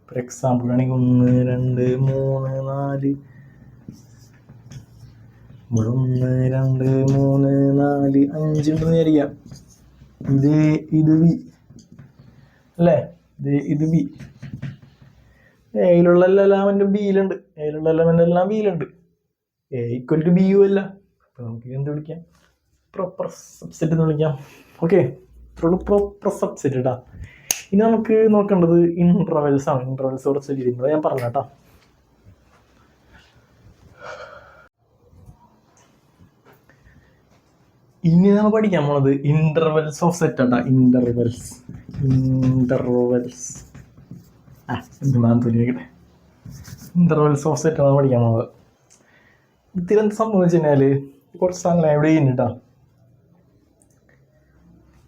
ഫോർ എക്സാമ്പിൾ ആണെങ്കിൽ 1, 2, 3, 4, ഇവിടെ 1, 2, 3, 4, 5 ഉണ്ടെന്ന് വിചാരിക്കാം. ഇത് ബി അല്ലേ, ഇത് ബി. എയിലുള്ള എല്ലാ എലമെന്റും ബിയിലുണ്ട്. എയിലുള്ള എലമെന്റ് എല്ലാം ബിയിലുണ്ട്. A equal to B U അല്ല. അപ്പൊ നമുക്ക് എന്ത് വിളിക്കാം? പ്രോപ്പർ സബ്സെറ്റ് എന്ന് വിളിക്കാം. ഓക്കെ, ഇത്രയുള്ളൂ പ്രോപ്പർ സബ്സെറ്റ് കേട്ടാ. ഇനി നമുക്ക് നോക്കേണ്ടത് ഇന്റർവെൽസ് ആണ്. ഇന്റർവെൽസ് കുറച്ച് രീതിയിൽ ഞാൻ പറഞ്ഞ കേട്ടോ. ഇനി നമ്മൾ പഠിക്കാൻ പോണത് ഇന്റർവെൽസ് ഓഫ് സെറ്റ് ആട്ടാ. ഇന്റർവെൽസ് ഇന്റർവെൽസ് ഓഫ് സെറ്റ് ആണ് പഠിക്കാൻ പോണത്. ഇതിലെന്ത് സംഭവം വെച്ച് കഴിഞ്ഞാല് കുറച്ച് സാധനങ്ങൾ എവിടെ ചെയ്യുന്നുണ്ടാ.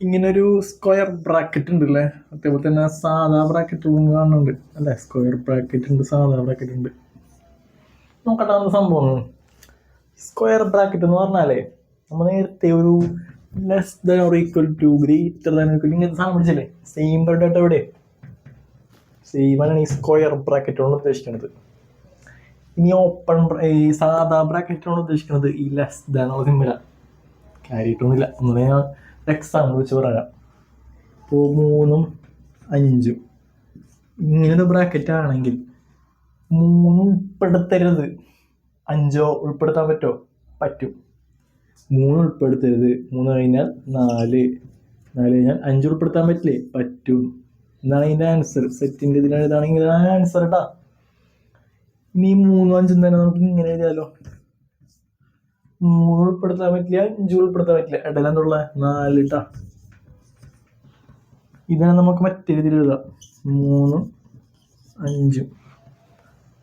ഇങ്ങനൊരു സ്ക്വയർ ബ്രാക്കറ്റ് ഉണ്ട് അല്ലേ, അതേപോലെ തന്നെ സാധാ ബ്രാക്കറ്റ് കാണുന്നുണ്ട് അല്ലേ. സ്ക്വയർ ബ്രാക്കറ്റ് ഉണ്ട്, സാധാ ബ്രാക്കറ്റ് ഉണ്ട്. നോക്കട്ടെ എന്ത് സംഭവം. സ്ക്വയർ ബ്രാക്കറ്റ് എന്ന് പറഞ്ഞാലേ നമ്മൾ നേരത്തെ ഒരു less than or equal to, greater than equal ഇങ്ങനത്തെ സാധനം പിടിച്ചല്ലേ. സെയിം ഡേറ്റ എവിടെ? സെയിം ആണ് ഈ സ്ക്വയർ ബ്രാക്കറ്റ് കൊണ്ട് ഉദ്ദേശിക്കുന്നത്. ഇനി ഓപ്പൺ ഈ സാധാ ബ്രാക്കറ്റ് കൊണ്ട് ഉദ്ദേശിക്കുന്നത് ഈ ലെസ് ദാൻ ഉള്ള സിമ്പിളാ. കാര്യമായിട്ടൊന്നുമില്ല. ഒന്നുകൂടെ ഞാൻ എക്സാമ്പിൾ വെച്ച് പറയാം. ഇപ്പോൾ 3ഉം 5ഉം ഇങ്ങനൊരു ബ്രാക്കറ്റ് ആണെങ്കിൽ 3 ഉൾപ്പെടുത്തരുത്. 5 ഉൾപ്പെടുത്താൻ പറ്റുമോ? പറ്റും. 3 ഉൾപ്പെടുത്തരുത്. 3 കഴിഞ്ഞാൽ 4, 4 കഴിഞ്ഞാൽ 5 ഉൾപ്പെടുത്താൻ പറ്റില്ലേ? പറ്റും. എന്നാണ് അതിൻ്റെ ആൻസർ. സെറ്റിൻ്റെ ഇതിന് എഴുതാണെങ്കിൽ ആൻസർ കേട്ടാ. ഇനി 3ഉം 5ഉം തന്നെ നമുക്ക് ഇങ്ങനെ എഴുതിയാലോ. 3 ഉൾപ്പെടുത്താൻ പറ്റില്ല, 5 ഉൾപ്പെടുത്താൻ പറ്റില്ല. ഇടയിലെന്നുള്ള 4 കേട്ടാ. ഇതിനെ നമുക്ക് മറ്റേ രീതിയിൽ എഴുതാം. 3ഉം 5ഉം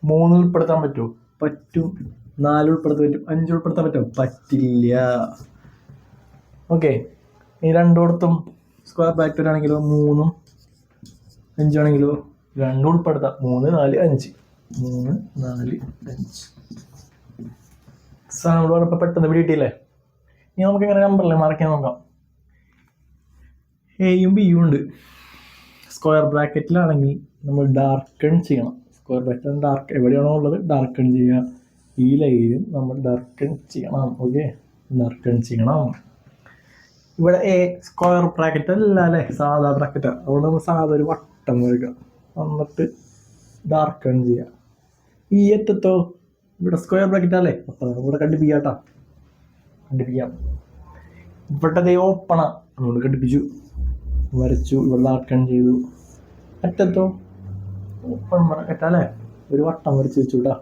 3 ഉൾപ്പെടുത്താൻ പറ്റുമോ? പറ്റും. 4 ഉൾപ്പെടുത്താൻ പറ്റും. 5 ഉൾപ്പെടുത്താൻ പറ്റുമോ? പറ്റില്ല. ഓക്കെ, ഈ രണ്ടിടത്തും സ്ക്വയർ ബ്രാക്കറ്റ് ആണെങ്കിലോ 3ഉം 5ഉം ആണെങ്കിലോ 2 ഉൾപ്പെടുത്താം. 3, 4, 5. 3, 4, 5. എക്സാമ്പിൾ പറഞ്ഞപ്പോൾ പെട്ടെന്ന് പിടിയിട്ടില്ലേ. ഇനി നമുക്ക് ഇങ്ങനെ നമ്പറിലെ മാർക്ക് ചെയ്യാൻ നോക്കാം. എയും ബിയും ഉണ്ട്. സ്ക്വയർ ബ്രാക്കറ്റിലാണെങ്കിൽ നമ്മൾ ഡാർക്കൺ ചെയ്യണം. സ്ക്വയർ ബ്രാക്കറ്റ് ഡാർക്ക് എവിടെയാണോ ഉള്ളത് ഡാർക്കൺ ചെയ്യുക. ഈ ലൈനും നമ്മൾ ഡാർക്കൺ ചെയ്യണം. ഓക്കെ, ഡാർക്കൺ ചെയ്യണം. ഇവിടെ എ സ്ക്വയർ ബ്രാക്കറ്റ് അല്ല അല്ലേ, സാധാ ബ്രാക്കറ്റ്. അതുകൊണ്ട് നമ്മൾ സാധാ ഒരു വട്ടം വരിക, എന്നിട്ട് ഡാർക്കൺ ചെയ്യുക. ഈ അറ്റത്തോ ഇവിടെ സ്ക്വയർ ബ്രാക്കറ്റ് അല്ലേ, അപ്പം ഇവിടെ കണ്ടിപ്പിക്കാം കേട്ടോ. കണ്ടിപ്പിക്കാം. ഇവിടെ ഓപ്പണാ, അതുകൊണ്ട് കണ്ടിപ്പിച്ചു, വരച്ചു. ഇവിടെ ഡാർക്കൺ ചെയ്തു. അറ്റത്തോ ഓപ്പൺ ബ്രാക്കറ്റ് അല്ലേ, ഒരു വട്ടം വരച്ച് വെച്ചു കേട്ടോ.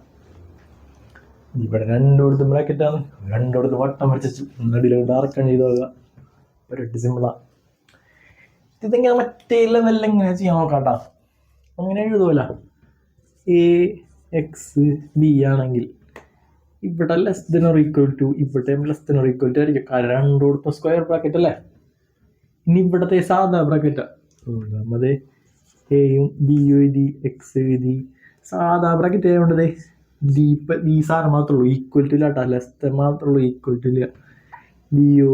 ഇവിടെ രണ്ടിടത്തും ബ്രാക്കറ്റാണ്, രണ്ടിടത്തും വട്ടം വരച്ചു. നടുവിൽ ഡാർക്കൺ ചെയ്ത് പോവുക. പരിപാടി സിമ്പിളാ. ഇതെങ്ങനെ മറ്റേ ലെവലിൽ എങ്ങനെ ചെയ്യാൻ നോക്കാട്ടാ. അങ്ങനെ എഴുതുമല്ല. എ എക്സ് ബി ആണെങ്കിൽ ഇവിടെ less than or equal to, ഇവിടെ less than or equal to ആയിരിക്കും. കാരണം രണ്ടിടത്തും സ്ക്വയർ ബ്രാക്കറ്റ് അല്ലേ. ഇനി ഇവിടത്തെ സാധാ ബ്രാക്കറ്റാ. അത് എയും ബിയും എഴുതി, എക്സ് എഴുതി. സാധാ ബ്രാക്കറ്റ് ആയതുകൊണ്ടതേ ബി സാധനം മാത്രമേ ഉള്ളൂ, ഈക്വൽ ടു ഇല്ല കേട്ടോ. ലെസ് ദൻ മാത്രമേ ഉള്ളൂ, ഈക്വൽ ടു ഇല്ല. ബിയോ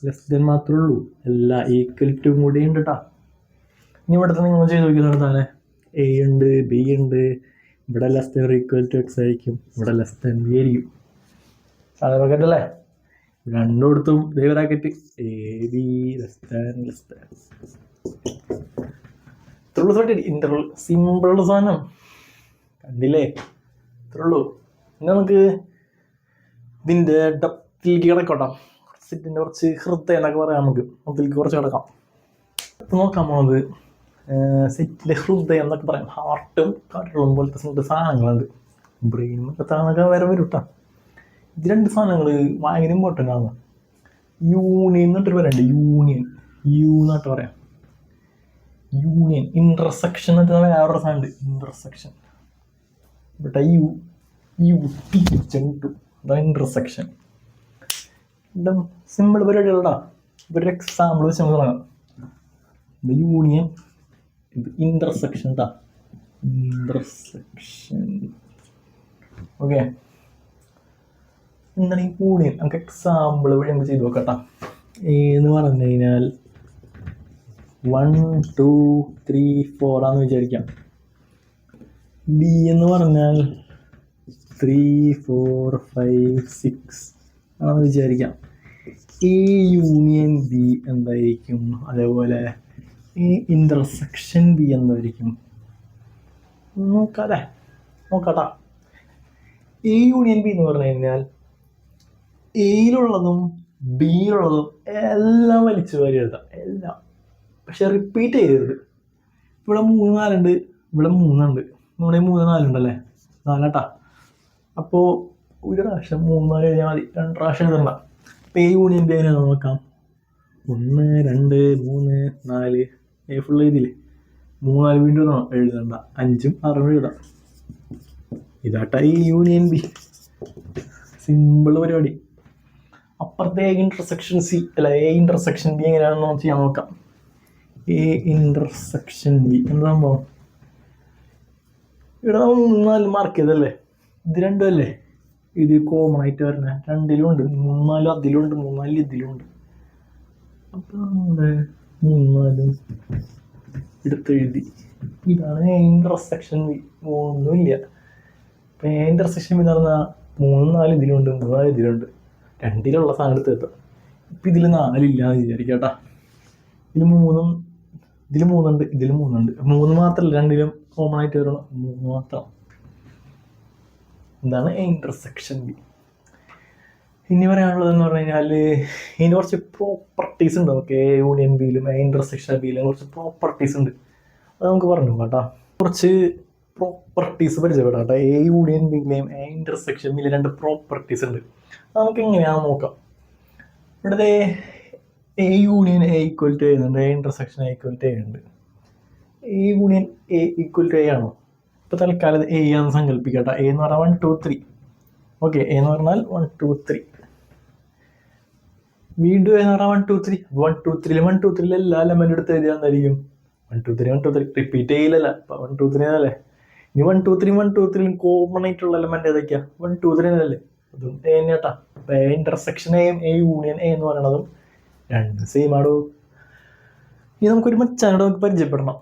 ലെസ് ദൻ മാത്രമേ ഉള്ളൂ, എല്ലാ ഈക്വൽ ടു കൂടി ഉണ്ട് കേട്ടോ. ഇനി ഇവിടുത്തെ നിങ്ങൾ ചെയ്ത് നോക്കിയതാണ്. എ ഉണ്ട്, ബി ഉണ്ട്. ഇവിടെ less than equal to x ആയിരിക്കും, ഇവിടെ ലെസ് ദൻ ബി ആയിരിക്കും. സാധാ ബ്രാക്കറ്റ് അല്ലേ. രണ്ടിടത്തും ഇതേ bracket. A B less than ഇത്രയുള്ളൂ. ഇന്റർവൽ സിമ്പിൾ സാധനം കണ്ടില്ലേ, ഇത്രയുള്ളൂ. ഇനി നമുക്ക് ഇതിൻ്റെ ഡെപ്തിലേക്ക് കിടക്കോട്ടാം. സെറ്റിൻ്റെ കുറച്ച് ഹൃദയം എന്നൊക്കെ പറയാം. നമുക്ക് അതിലേക്ക് കുറച്ച് കിടക്കാം. ഇപ്പം നോക്കാൻ പോകുന്നത് സെറ്റിലെ ഹൃദയം എന്നൊക്കെ പറയാം. ഹാർട്ടും കരളും പോലത്തെ സാധനങ്ങളുണ്ട്. ബ്രെയിൻ എന്നൊക്കെ താന്നൊക്കെ വരെ വരും കേട്ടോ. ഇത് രണ്ട് സാധനങ്ങൾ ഭയങ്കര ഇമ്പോർട്ടൻ്റ് ആണ്. യൂണിയൻ എന്നിട്ടൊരു പറയുന്നുണ്ട്. യൂണിയൻ, യു എന്നിട്ട് പറയാം. യൂണിയൻ, ഇൻ്റർസെക്ഷൻ എന്നിട്ട് വേറൊരു സാധനമുണ്ട്. ഇൻ്റർസെക്ഷൻ. ഇവിടെ യു ടു അതാണ് ഇൻ്റർസെക്ഷൻ. സിമ്പിൾ പരിപാടികളാ. ഒരു എക്സാമ്പിൾ വെച്ച് നമുക്ക് തുടങ്ങാം. ഇത് യൂണിയൻ, ഇത് ഇൻ്റർസെക്ഷൻ കേട്ടോ. ഇൻ്റർസെക്ഷൻ. ഓക്കെ, എന്താണ് ഈ യൂണിയൻ? നമുക്ക് എക്സാമ്പിൾ വഴി നമുക്ക് ചെയ്ത് നോക്കാം. എന്ന് പറഞ്ഞു കഴിഞ്ഞാൽ 1 2 3 4 ആണെന്ന് വിചാരിക്കാം. ബി എന്ന് പറഞ്ഞാൽ 3 4 5 6 ആണെന്ന് വിചാരിക്കാം. എ യൂണിയൻ ബി എന്തായിരിക്കും? അതേപോലെ ഈ ഇൻ്റർസെക്ഷൻ ബി എന്തായിരിക്കും? നോക്കാല്ലേ, നോക്കാട്ടാ. എ യൂണിയൻ ബി എന്ന് പറഞ്ഞു കഴിഞ്ഞാൽ എയിലുള്ളതും ബിയിലുള്ളതും എല്ലാം വലിച്ചു വാരി എഴുതാം, എല്ലാം. പക്ഷെ റിപ്പീറ്റ് ചെയ്യരുത്. ഇവിടെ 3 4 ഇവിടെ 3 നമ്മുടെ 3 4 ഉണ്ടല്ലേ, 4 അപ്പോൾ ഒരു പ്രാവശ്യം 3 4 എഴുതിയാൽ മതി, 2 പ്രാവശ്യം എഴുതണ്ട. അപ്പോൾ എ യൂണിയൻ ബി എങ്ങനെ നോക്കാം? 1 2 3 4 എ ഫുൾ എഴുതിയില്ലേ, 3 4 വീണ്ടും എഴുതണ്ട, 5 6 എഴുതാം. ഇതാട്ടാ ഈ യൂണിയൻ ബി, സിമ്പിൾ പരിപാടി. അപ്പുറത്തെ ഇന്റർസെക്ഷൻ സി അല്ല എ ഇന്റർസെക്ഷൻ ബി എങ്ങനെയാണെന്ന് ചെയ്യാൻ നോക്കാം. എ ഇന്റർസെക്ഷൻ ബി എന്താ സംഭവം? ഇവിടെ 3 4 മാർക്ക് ചെയ്തല്ലേ, ഇത് രണ്ടും അല്ലേ ഇത് കോമൺ ആയിട്ട് വരുന്ന, രണ്ടിലും ഉണ്ട്, 3 4 അതിലുണ്ട്, 3 4 ഇതിലുണ്ട്. അപ്പോൾ നമ്മുടെ 3 4 എടുത്തെഴുതി. ഇതാണ് ഇന്റർസെക്ഷൻ ബി, ഒന്നുമില്ല. ഇപ്പം ഇന്റർസെക്ഷൻ ബി എന്ന് പറഞ്ഞാൽ 3 4 ഇതിലുണ്ട്, 3 4 ഇതിലുണ്ട്, രണ്ടിലുള്ള സാധനം എടുത്ത് എത്താം. ഇപ്പം ഇതിൽ 4 ഇല്ലാന്ന് വിചാരിക്കട്ടാ. ഇതിൽ 3 ഉണ്ട്, ഇതിൽ 3 ഉണ്ട്. 3 മാത്രമല്ല, രണ്ടിലും കോമൺ ആയിട്ട് വരണം, 3 മാത്രം. എന്താണ് ഇന്റർസെക്ഷൻ ബി. ഇനി പറയാനുള്ളതെന്ന് പറഞ്ഞു കഴിഞ്ഞാൽ ഇതിന് കുറച്ച് പ്രോപ്പർട്ടീസ് ഉണ്ട്. നമുക്ക് എ യൂണിയൻ ബിയിലും ഇന്റർസെക്ഷൻ ബിയിലും കുറച്ച് പ്രോപ്പർട്ടീസ് ഉണ്ട്, അത് നമുക്ക് പറഞ്ഞു കേട്ടോ. കുറച്ച് പ്രോപ്പർട്ടീസ് പരിചയപ്പെടാം കേട്ടോ. എ യൂണിയൻ ബിയിലെയും ഇന്റർസെക്ഷൻ ബിയിലും 2 പ്രോപ്പർട്ടീസ് ഉണ്ട്, അത് നമുക്ക് എങ്ങനെയാണെന്ന് നോക്കാം. ഇവിടുത്തെ A union A equal to എഴുതുന്നുണ്ട്, A intersection A equal to A ഉണ്ട്. A union A equal to A ആണോ? ഇപ്പോൾ തൽക്കാലം എ ആണെന്ന് സങ്കല്പിക്കട്ടെ. എ എന്ന് പറഞ്ഞാൽ 1 2 3. ഓക്കെ, എ എന്ന് പറഞ്ഞാൽ 1 2 3. വീണ്ടും എന്ന് പറഞ്ഞാൽ 1 2 3. 1 2 3 എല്ലാ എലമെന്റ് എടുത്ത് എഴുതിയാൽ എന്തായിരിക്കും? 1 2 3 1 2 3 റിപ്പീറ്റ് ചെയ്യില്ലല്ലോ, 1 2 3 അല്ലേ. ഇനി 1 2 3 കോമൺ ആയിട്ടുള്ള എലമെന്റ് ഏതൊക്കെയാ? 1 2 3 അല്ലേ, അതും എ തന്നെയാട്ടാ. എ ഇന്റർസെക്ഷൻ എയും എ യൂണിയൻ എ എന്ന് പറയണതും 2 സെയിം ആടോ. ഇനി നമുക്കൊരു മച്ചാനോട് നമുക്ക് പരിചയപ്പെടണം.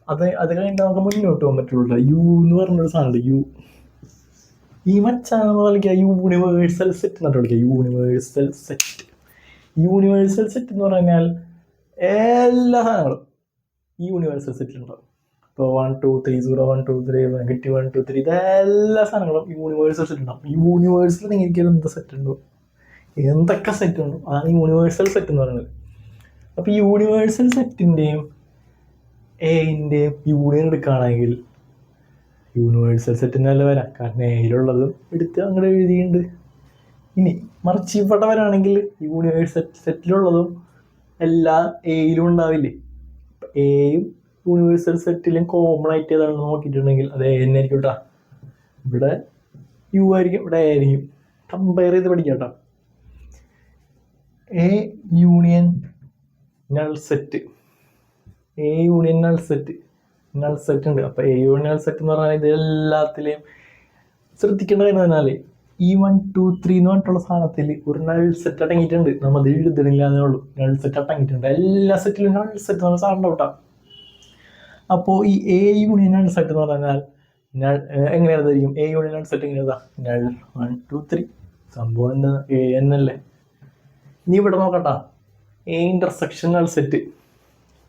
അത് കഴിഞ്ഞിട്ട് നമുക്ക് മുന്നോട്ട് പോകാൻ പറ്റുള്ളൂ. യു എന്ന് പറഞ്ഞൊരു സാധനമുണ്ട്, യു. ഈ മച്ചാനെന്ന് വിളിക്കുക യൂണിവേഴ്സൽ സെറ്റ് എന്നിട്ട് വിളിക്കുക, യൂണിവേഴ്സൽ സെറ്റ്. യൂണിവേഴ്സൽ സെറ്റ് എന്ന് പറഞ്ഞാൽ എല്ലാ സാധനങ്ങളും ഈ യൂണിവേഴ്സൽ സെറ്റിലുണ്ടാവും. ഇപ്പോൾ 1 2 3 0 1 2 3 -1 2 3 ഇതെല്ലാ സാധനങ്ങളും യൂണിവേഴ്സൽ സെറ്റ് ഉണ്ടാവും. യൂണിവേഴ്സൽ നിങ്ങൾക്ക് എന്ത് സെറ്റ് ഉണ്ടോ, എന്തൊക്കെ സെറ്റ് ഉണ്ടോ, അതാണ് യൂണിവേഴ്സൽ സെറ്റ് എന്ന് പറയുന്നത്. അപ്പോൾ ഈ യൂണിവേഴ്സൽ സെറ്റിൻ്റെയും എൻ്റെയും യൂണിയൻ എടുക്കുകയാണെങ്കിൽ യൂണിവേഴ്സൽ സെറ്റിനല്ല വരാം, കാരണം എയിലുള്ളതും എടുത്ത് അങ്ങോട്ട് എഴുതിയിട്ടുണ്ട്. ഇനി മറിച്ച് ഇവിടെ വരാണെങ്കിൽ യൂണിവേഴ്സൽ സെറ്റിലുള്ളതും എല്ലാം എയിലും ഉണ്ടാവില്ലേ. എയും യൂണിവേഴ്സൽ സെറ്റിലും കോമൺ ആയിട്ട് ഏതാണെന്ന് നോക്കിയിട്ടുണ്ടെങ്കിൽ അത് എ തന്നെ ആയിരിക്കും കേട്ടോ. ഇവിടെ യു ആയിരിക്കും, ഇവിടെ എ ആയിരിക്കും. കമ്പയർ ചെയ്ത് പഠിക്കാം കേട്ടോ. A union null set, A union null set ഉണ്ട്. അപ്പോൾ എ യൂണിയൻ നൾ സെറ്റ് എന്ന് പറഞ്ഞാൽ ഇത് എല്ലാത്തിലെയും ശ്രദ്ധിക്കേണ്ട കാര്യം പറഞ്ഞാൽ ഈ 1 2 3 എന്ന് പറഞ്ഞിട്ടുള്ള സാധനത്തിൽ ഒരു നൾ സെറ്റ് അടങ്ങിയിട്ടുണ്ട്. നമ്മൾ അത് എഴുതണില്ലാന്നേ ഉള്ളൂ, നൾ സെറ്റ് അടങ്ങിയിട്ടുണ്ട്. എല്ലാ സെറ്റിലും നൾ സെറ്റ് എന്ന് പറഞ്ഞ സാധനം ഉണ്ടാവും. അപ്പോൾ ഈ എ യൂണിയൻ നൾ സെറ്റ് എന്ന് പറഞ്ഞാൽ എങ്ങനെയായിരിക്കും? എ യൂണിയൻ നൾ സെറ്റ് എങ്ങനെയാ? നൾ 1 2 3 സംഭവം എന്താ? എ എന്നല്ലേ. ഇനി ഇവിടെ നോക്കട്ടാ, എ ഇന്റർസെക്ഷൻ നൾ സെറ്റ്.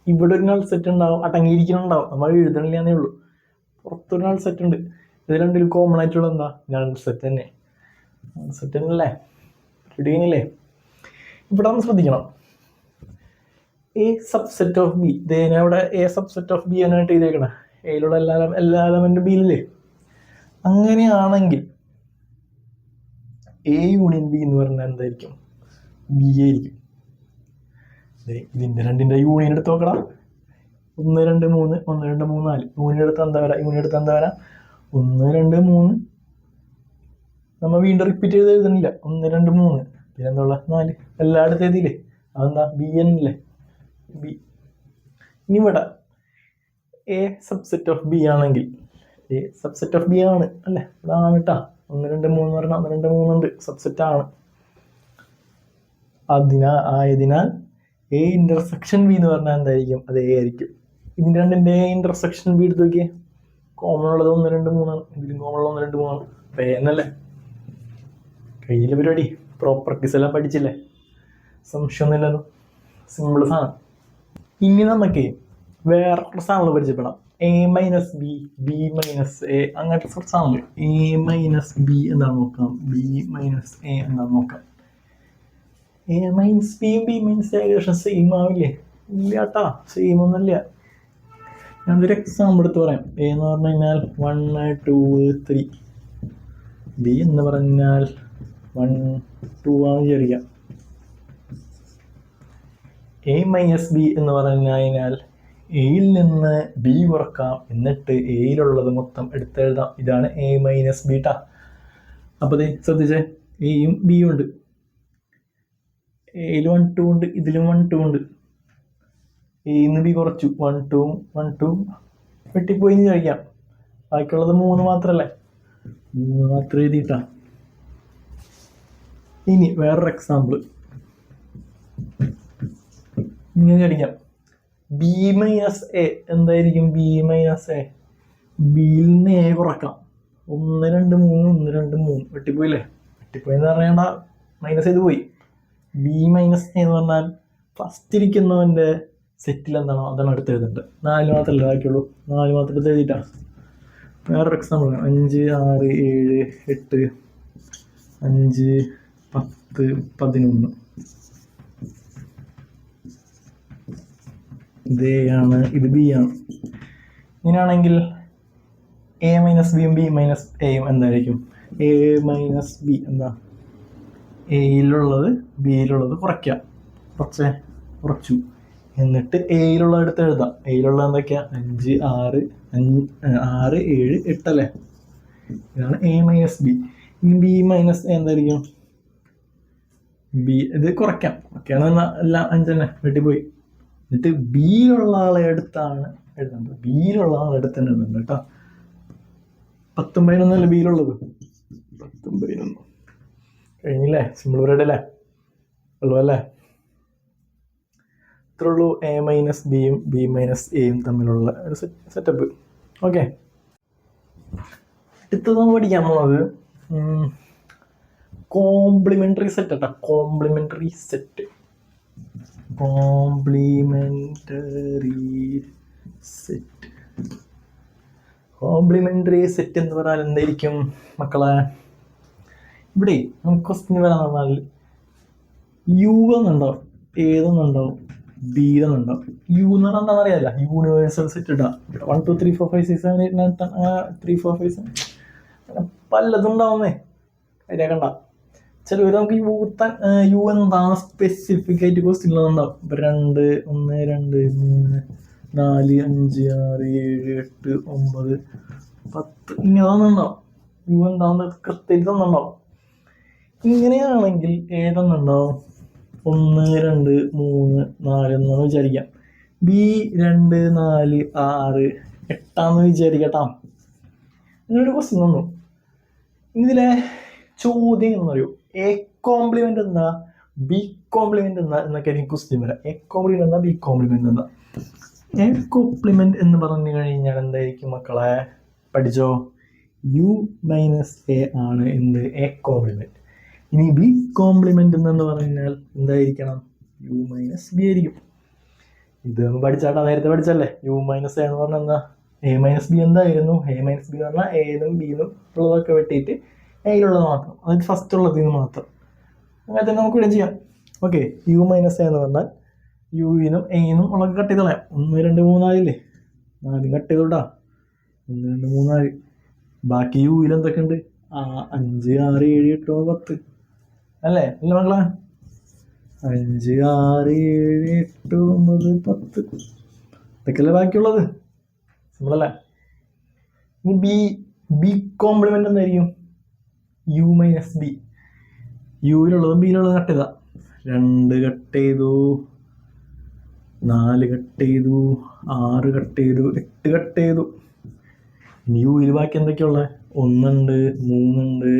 ഇവിടെ ഒരു നൾ സെറ്റ് ഉണ്ടാവും, അടങ്ങിയിരിക്കുന്നുണ്ടാവും, നമ്മൾ എഴുതണില്ലാന്നേ ഉള്ളൂ. പുറത്തൊരു നൾ സെറ്റ് ഉണ്ട്. ഇത് രണ്ടിലും കോമൺ ആയിട്ടുള്ള എന്താ? നൾ സെറ്റ് തന്നെ. നൾ സെറ്റ് തന്നെയല്ലേ, റെഡിയല്ലേ? ഇവിടെ നമ്മൾ ശ്രദ്ധിക്കണം, എ സബ്സെറ്റ് ഓഫ് ബി. ഞാൻ ഇവിടെ എ സബ്സെറ്റ് ഓഫ് ബി എന്നായിട്ട് എഴുതിയേക്കണം. എയിലുള്ള എല്ലാ എലമെന്റും ബിയിലല്ലേ. അങ്ങനെയാണെങ്കിൽ എ യൂണിയൻ ബി എന്ന് പറഞ്ഞാൽ എന്തായിരിക്കും? ബി ആയിരിക്കും. ഇതിൻ്റെ രണ്ടിൻ്റെ യൂണിയൻ എടുത്ത് നോക്കണം. 1 2 3 1 2 3 4 യൂണിയൻ എടുത്ത് എന്താ വരാം? 1 2 3 നമ്മൾ വീണ്ടും റിപ്പീറ്റ് ചെയ്ത് എഴുതുന്നില്ല. 1 2 3 പിന്നെ എന്താ 4 എല്ലായിടത്തും എഴുതിയില്ലേ, അതെന്താ? ബി എന്നല്ലേ, ബി. ഇനി ഇവിടെ എ സബ്സെറ്റ് ഓഫ് ബി ആണെങ്കിൽ എ സബ്സെറ്റ് ഓഫ് ബി ആണ് അല്ലേ, അതാണ് കേട്ടാ. 1 2 3 പറഞ്ഞാൽ 1 2 3 ഉണ്ട്, സബ്സെറ്റ് ആണ്. ആയതിനാൽ എ ഇന്റർസെക്ഷൻ ബി എന്ന് പറഞ്ഞാൽ എന്തായിരിക്കും? അത് എ ആയിരിക്കും. ഇതിൻ്റെ രണ്ടിൻ്റെ ഇന്റർസെക്ഷൻ ബി എടുത്ത് നോക്കിയേ. കോമൺ ഉള്ളത് 1 2 3 ആണ്, ഇതിലും കോമൺ ഉള്ളത് 1 2 3 ആണ്. അപ്പം എ എന്നല്ലേ. കഴിഞ്ഞില്ല പരിപാടി, പ്രോപ്പർട്ടീസ് എല്ലാം പഠിച്ചില്ലേ, സംശയമൊന്നുമില്ലല്ലോ, സിമ്പിൾ സാധനം. ഇനി നമുക്ക് വേറെ സാധനങ്ങൾ പരിചയപ്പെടാം. A minus B, B minus A, അങ്ങനത്തെ കുറച്ച് സാധനങ്ങൾ. എ മൈനസ് ബി എന്താണെന്ന് നോക്കാം, ബി മൈനസ് എ എന്താണെന്ന് നോക്കാം. എ മൈനസ് ബിയും ബി മൈനസ് എ ഏകദേശം സെയിം ആവില്ലേ? ഇല്ല കേട്ടാ, സെയിം ഒന്നുമില്ല. ഞാനൊരു എക്സാമ്പിൾ എടുത്ത് പറയാം. എ എന്ന് പറഞ്ഞു കഴിഞ്ഞാൽ 1 2 3, ബി എന്ന് പറഞ്ഞാൽ 1 2 ആണെന്ന് വിചാരിക്കാം. എ മൈനസ് ബി എന്ന് പറഞ്ഞു കഴിഞ്ഞാൽ എയിൽ നിന്ന് ബി കുറക്കാം, എന്നിട്ട് എയിലുള്ളത് മൊത്തം എടുത്തെഴുതാം. ഇതാണ് എ മൈനസ് ബി ട്ടാ. അപ്പോൾ ദേ ശ്രദ്ധിച്ചേ, എയും ബിയും ഉണ്ട്. എയിൽ 1 2 ഉണ്ട്, ഇതിലും 1 2 ഉണ്ട്. എന്ന് ബി കുറച്ചു, 1 2 1 2 വെട്ടിപ്പോയി എന്ന് ചോദിക്കാം. ബാക്കിയുള്ളത് 3 മാത്രല്ലേ, 3 മാത്രം എഴുതിയിട്ടാ. ഇനി വേറൊരു എക്സാമ്പിൾ ഇങ്ങനെ ചോദിക്കാം. ബി മൈനസ് എ എന്തായിരിക്കും? ബി മൈനസ് എ, ബിയിൽ നിന്ന് എ കുറക്കാം. 1 2 3 1 2 3 വെട്ടിപ്പോയില്ലേ? വെട്ടിപ്പോയെന്ന് പറയണ്ട, മൈനസ് ചെയ്ത് പോയി. ബി മൈനസ് എ എന്ന് പറഞ്ഞാൽ ഫസ്റ്റ് ഇരിക്കുന്നവൻ്റെ സെറ്റിൽ എന്താണോ അതാണ് അടുത്ത് എഴുതേണ്ടത്. 4 മാത്രമല്ലേ ബാക്കിയുള്ളൂ, 4 മാത്രം എടുത്ത് എഴുതിയിട്ടാ. വേറൊരു എക്സാമ്പിൾ, 5 6 7 8 5 10 11. ഇത് എ ആണ്, ഇത് ബി ആണ്. ഇങ്ങനെയാണെങ്കിൽ എ മൈനസ് ബിയും ബി മൈനസ് എയും എന്തായിരിക്കും? എ മൈനസ് ബി എന്താ? എയിലുള്ളത് ബിയിലുള്ളത് കുറയ്ക്കാം. കുറച്ചു, എന്നിട്ട് എയിലുള്ളത് എടുത്ത് എഴുതാം. എയിലുള്ള എന്തൊക്കെയാ? 5 6 6 7 8 അല്ലേ? ഇതാണ് എ മൈനസ് ബി. ഇനി ബി മൈനസ് എ എന്തായിരിക്കും? ബി ഇത് കുറയ്ക്കാം. ഓക്കെയാണ്, എല്ലാം 5 തന്നെ വെട്ടിപ്പോയി. എന്നിട്ട് ബിയിലുള്ള ആളെ എടുത്താണ് എഴുതേണ്ടത്. ബിയിലുള്ള ആളെ എടുത്ത് തന്നെ എഴുതേണ്ടത് കേട്ടോ. 10 11 അല്ലേ ബിയിലുള്ളത്? 10 11 കഴിഞ്ഞില്ലേ? സിമ്പിൾ പരിപാടി അല്ലേ? ഉള്ളൂ അല്ലേ? ഇത്രേ ഉള്ളൂ എ മൈനസ് ബിയും ബി മൈനസ് എയും തമ്മിലുള്ള ഒരു സെറ്റപ്പ്. ഓക്കെ, അടുത്തത് നമ്മൾ പഠിക്കാൻ പോകുന്നത് കോംപ്ലിമെൻ്ററി സെറ്റ് കേട്ടോ. കോംപ്ലിമെൻ്ററി സെറ്റ് എന്ന് പറഞ്ഞാൽ എന്തായിരിക്കും മക്കളെ? ഇവിടെ നമുക്ക് ക്വസ്റ്റ്യൻ വരാൻ പറഞ്ഞാൽ യു എന്നുണ്ടാവും, ഏതെന്നുണ്ടാവും, ബി എന്നുണ്ടാവും. യു എന്ന് പറഞ്ഞാൽ എന്താണെന്ന് അറിയാല്ല, യൂണിവേഴ്സൽ സെറ്റ് ഇടാം. 1 2 3 4 5 6 7 8 9 10 3 4 5 7 പലതും ഉണ്ടാവുന്നേ. അതിലേക്കണ്ട ചിലവർ നമുക്ക് യു എന്താണ് സ്പെസിഫിക് ആയിട്ട് ക്വസ്റ്റ്യനിലുണ്ടാവും. 2 1 2 3 4 5 6 7 8 9 10 ഇങ്ങനെ തന്നുണ്ടാവും. യു എന്താണെന്ന് കൃത്യമായിട്ട് തന്നുണ്ടാവും. ഇങ്ങനെയാണെങ്കിൽ ഏതെന്നുണ്ടാവും? 1 2 3 4 എന്നാന്ന് വിചാരിക്കാം. ബി 2 4 6 8 വിചാരിക്കട്ടാ. ഇങ്ങനൊരു ക്വസ്റ്റ്യൻ തന്നു. ഇതിലെ ചോദ്യം എന്ന് പറയൂ, എ കോംപ്ലിമെന്റ് എന്താ, ബി കോംപ്ലിമെന്റ് എന്താ എന്നൊക്കെ എനിക്ക് ക്വസ്റ്റ്യൻ വരാം. എ കോംപ്ലിമെന്റ് എന്താ, ബി കോംപ്ലിമെന്റ് എന്താ? എ കോംപ്ലിമെന്റ് എന്ന് പറഞ്ഞു കഴിഞ്ഞാൽ എന്തായിരിക്കും മക്കളെ? പഠിച്ചോ, യു മൈനസ് എ ആണ് എന്ത്? A complement. ഇനി ബി കോംപ്ലിമെന്റ് എന്ന് പറഞ്ഞാൽ എന്തായിരിക്കണം? യു മൈനസ് ബി ആയിരിക്കും. ഇത് നമ്മൾ പഠിച്ചാട്ടാ, നേരത്തെ പഠിച്ചല്ലേ. യു മൈനസ് എ എന്ന് പറഞ്ഞാൽ എന്താ? എ മൈനസ് ബി എന്തായിരുന്നു? എ മൈനസ് ബി എന്ന് പറഞ്ഞാൽ എന്നും ബിന്നും ഉള്ളതൊക്കെ വെട്ടിയിട്ട് എയിലുള്ളത് മാത്രം, അതായത് ഫസ്റ്റ് ഉള്ളതിൽ നിന്ന് മാത്രം. അങ്ങനെ തന്നെ നമുക്ക് ഇവിടെ ചെയ്യാം. ഓക്കെ, യു മൈനസ് എ എന്ന് പറഞ്ഞാൽ യുവിനും എയിനും ഉള്ളത് കട്ട് ചെയ്ത് കളയാം. 1 2 3 ആയില്ലേ? 4 കട്ട് ചെയ്തോട്ടാ. 1 2 3 ആയി. ബാക്കി യുവിൽ എന്തൊക്കെ ഉണ്ട്? 5 6 7 8 10 അല്ലേ? അല്ല മക്കളെ? 5 6 7 8 9 10 ഇതൊക്കെയല്ലേ ബാക്കിയുള്ളത്. സിമ്പിളല്ലേ? ഇനി ബി കോംപ്ലിമെന്റ് എന്തായിരിക്കും? U minus B. യുവിലുള്ളതും ബിയിലുള്ളതും കട്ട് ചെയ്താ. 2 കട്ട് ചെയ്തു, 4 കട്ട് ചെയ്തു, 6 കട്ട് ചെയ്തു, 8 കട്ട് ചെയ്തു. ഇനി യുവിൽ ബാക്കി എന്തൊക്കെയുള്ളത്? 1 ഉണ്ട്, 3 ഉണ്ട്,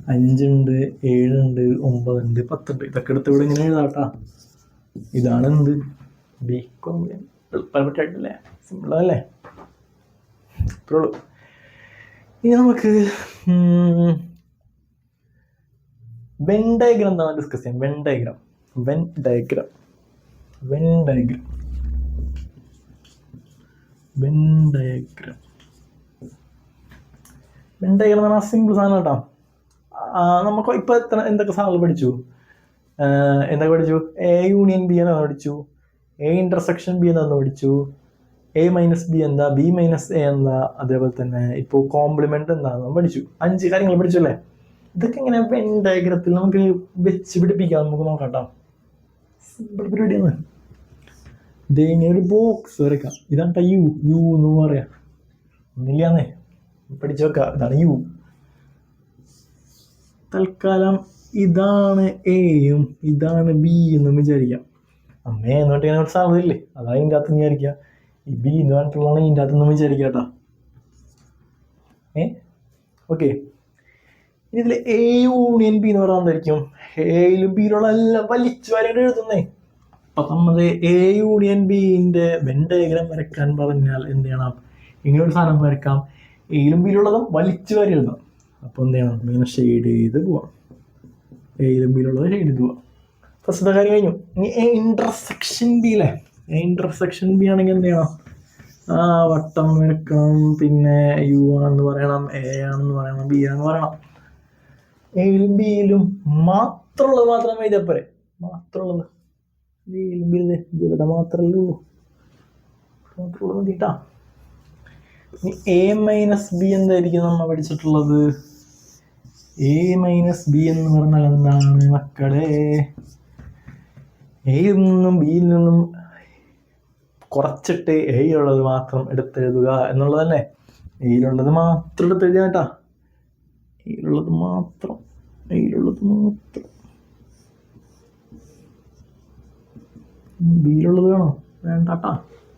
5 ഉണ്ട്, 7 ഉണ്ട്, 9 ഉണ്ട്, 10 ഉണ്ട്. ഇതൊക്കെ എടുത്ത് ഇവിടെ ഇങ്ങനെ എഴുതാട്ടാ. ഇതാണ് എന്ത്? B complement. എളുപ്പമായിട്ടല്ലേ? സിമ്പിളല്ലേ? ഇത്രേ ഉള്ളൂ. ഇനി നമുക്ക് വെൻ ഡയഗ്രാം എന്താണ് ഡിസ്കസ് ചെയ്യാം. വെൻ ഡയഗ്രാം വെൻ ഡയഗ്രം എന്ന് പറഞ്ഞാൽ സിമ്പിൾ സാധനം കേട്ടോ. നമുക്ക് ഇപ്പോൾ എന്തൊക്കെ സാധനങ്ങൾ പഠിച്ചു? എന്തൊക്കെ പഠിച്ചു? എ യൂണിയൻ ബി എന്നാണ് പഠിച്ചു, എ ഇൻ്റർസെക്ഷൻ ബി എന്നാണ് പഠിച്ചു, എ മൈനസ് ബി എന്താ, ബി മൈനസ് എ എന്താ, അതേപോലെ തന്നെ ഇപ്പോൾ കോംപ്ലിമെൻ്റ് എന്താണെന്ന് പഠിച്ചു. 5 കാര്യങ്ങൾ പഠിച്ചു അല്ലേ? ഇതൊക്കെ ഇങ്ങനെ വെൻ ഡയഗ്രത്തിൽ നമുക്ക് വെച്ച് പിടിപ്പിക്കാം. നമുക്ക് നോക്കാം കേട്ടോ. സിമ്പിൾ പരിപാടിയാണ്. ഇത് ഇങ്ങനെ ഒരു ബോക്സ് വരയ്ക്കാം. ഇതാണ് യു യു എന്ന് പറയാം. ഒന്നില്ലാന്നേ പഠിച്ചു വെക്കാം. ഇതാണ് യു. തൽക്കാലം ഇതാണ് എയും ഇതാണ് ബി എന്നും വിചാരിക്കാം. അമ്മേ എന്നിട്ട് ഇങ്ങനെ ഒരു സാധ്യതയില്ലേ, അതാണ് ഇതിൻ്റെ അകത്ത് വിചാരിക്കുക. ഈ ബി എന്ന് പറഞ്ഞിട്ടുള്ളതാണ് ഇതിൻ്റെ അകത്തൊന്നും വിചാരിക്കുക കേട്ടോ. ഓക്കെ. ഇതിൽ എ യൂണിയൻ ബി എന്ന് പറഞ്ഞാൽ എന്തായിരിക്കും? എയിലും ബിയിലുള്ള എല്ലാം വലിച്ചു വരേണ്ട എഴുതുന്നേ. അപ്പം നമ്മൾ എ യൂണിയൻ ബിൻ്റെ വെൻ ഡയഗ്രാം വരയ്ക്കാൻ പറഞ്ഞാൽ എന്ത് ചെയ്യണം? ഇങ്ങനൊരു സാധനം വരയ്ക്കാം. എയിലും ബിയിലുള്ളതും വലിച്ചു വരെ എഴുതാം. അപ്പോൾ എന്ത് ചെയ്യണം? ഇങ്ങനെ ഷെയ്ഡ് ചെയ്ത് പോവാം. എയിലും ബിയിലുള്ളത് ഷെയ്ഡ് ചെയ്ത് പോവാം. ഫസ്റ്റത്തെ കാര്യം കഴിഞ്ഞു. ഇനി എ ഇൻ്റർസെക്ഷൻ ബി അല്ലേ? എ ഇൻ്റർസെക്ഷൻ ബി ആണെങ്കിൽ എന്ത് ചെയ്യണം? വട്ടം വരക്കണം. പിന്നെ യു ആണെന്ന് പറയണം, എ ആണെന്ന് പറയണം, ബി ആണെന്ന് പറയണം. എയിലും ബിയിലും മാത്രമുള്ളത് മാത്രമേ എഴുതിയപ്പോരെ. മാത്രമുള്ളത് ബിയിലും ബിയിലും ഇവിടെ മാത്രമല്ലേ ഉള്ളൂ. മാത്രമുള്ളത് മതിട്ടാ. ഇനി എ മൈനസ് ബി എന്തായിരിക്കും നമ്മൾ പഠിച്ചിട്ടുള്ളത്? എ മൈനസ് ബി എന്ന് പറഞ്ഞാൽ എന്താണ് മക്കളെ? എയിൽ നിന്നും ബിയിൽ നിന്നും കുറച്ചിട്ട് എയിലുള്ളത് മാത്രം എടുത്തെഴുതുക എന്നുള്ളതല്ലേ? എയിലുള്ളത് മാത്രം എടുത്തെഴുതുക കേട്ടാ. എയിലുള്ളത് മാത്രം, എയിലുള്ളത് മാത്രം. ബിയിലുള്ളത് വേണോ? വേണ്ടാട്ടാ,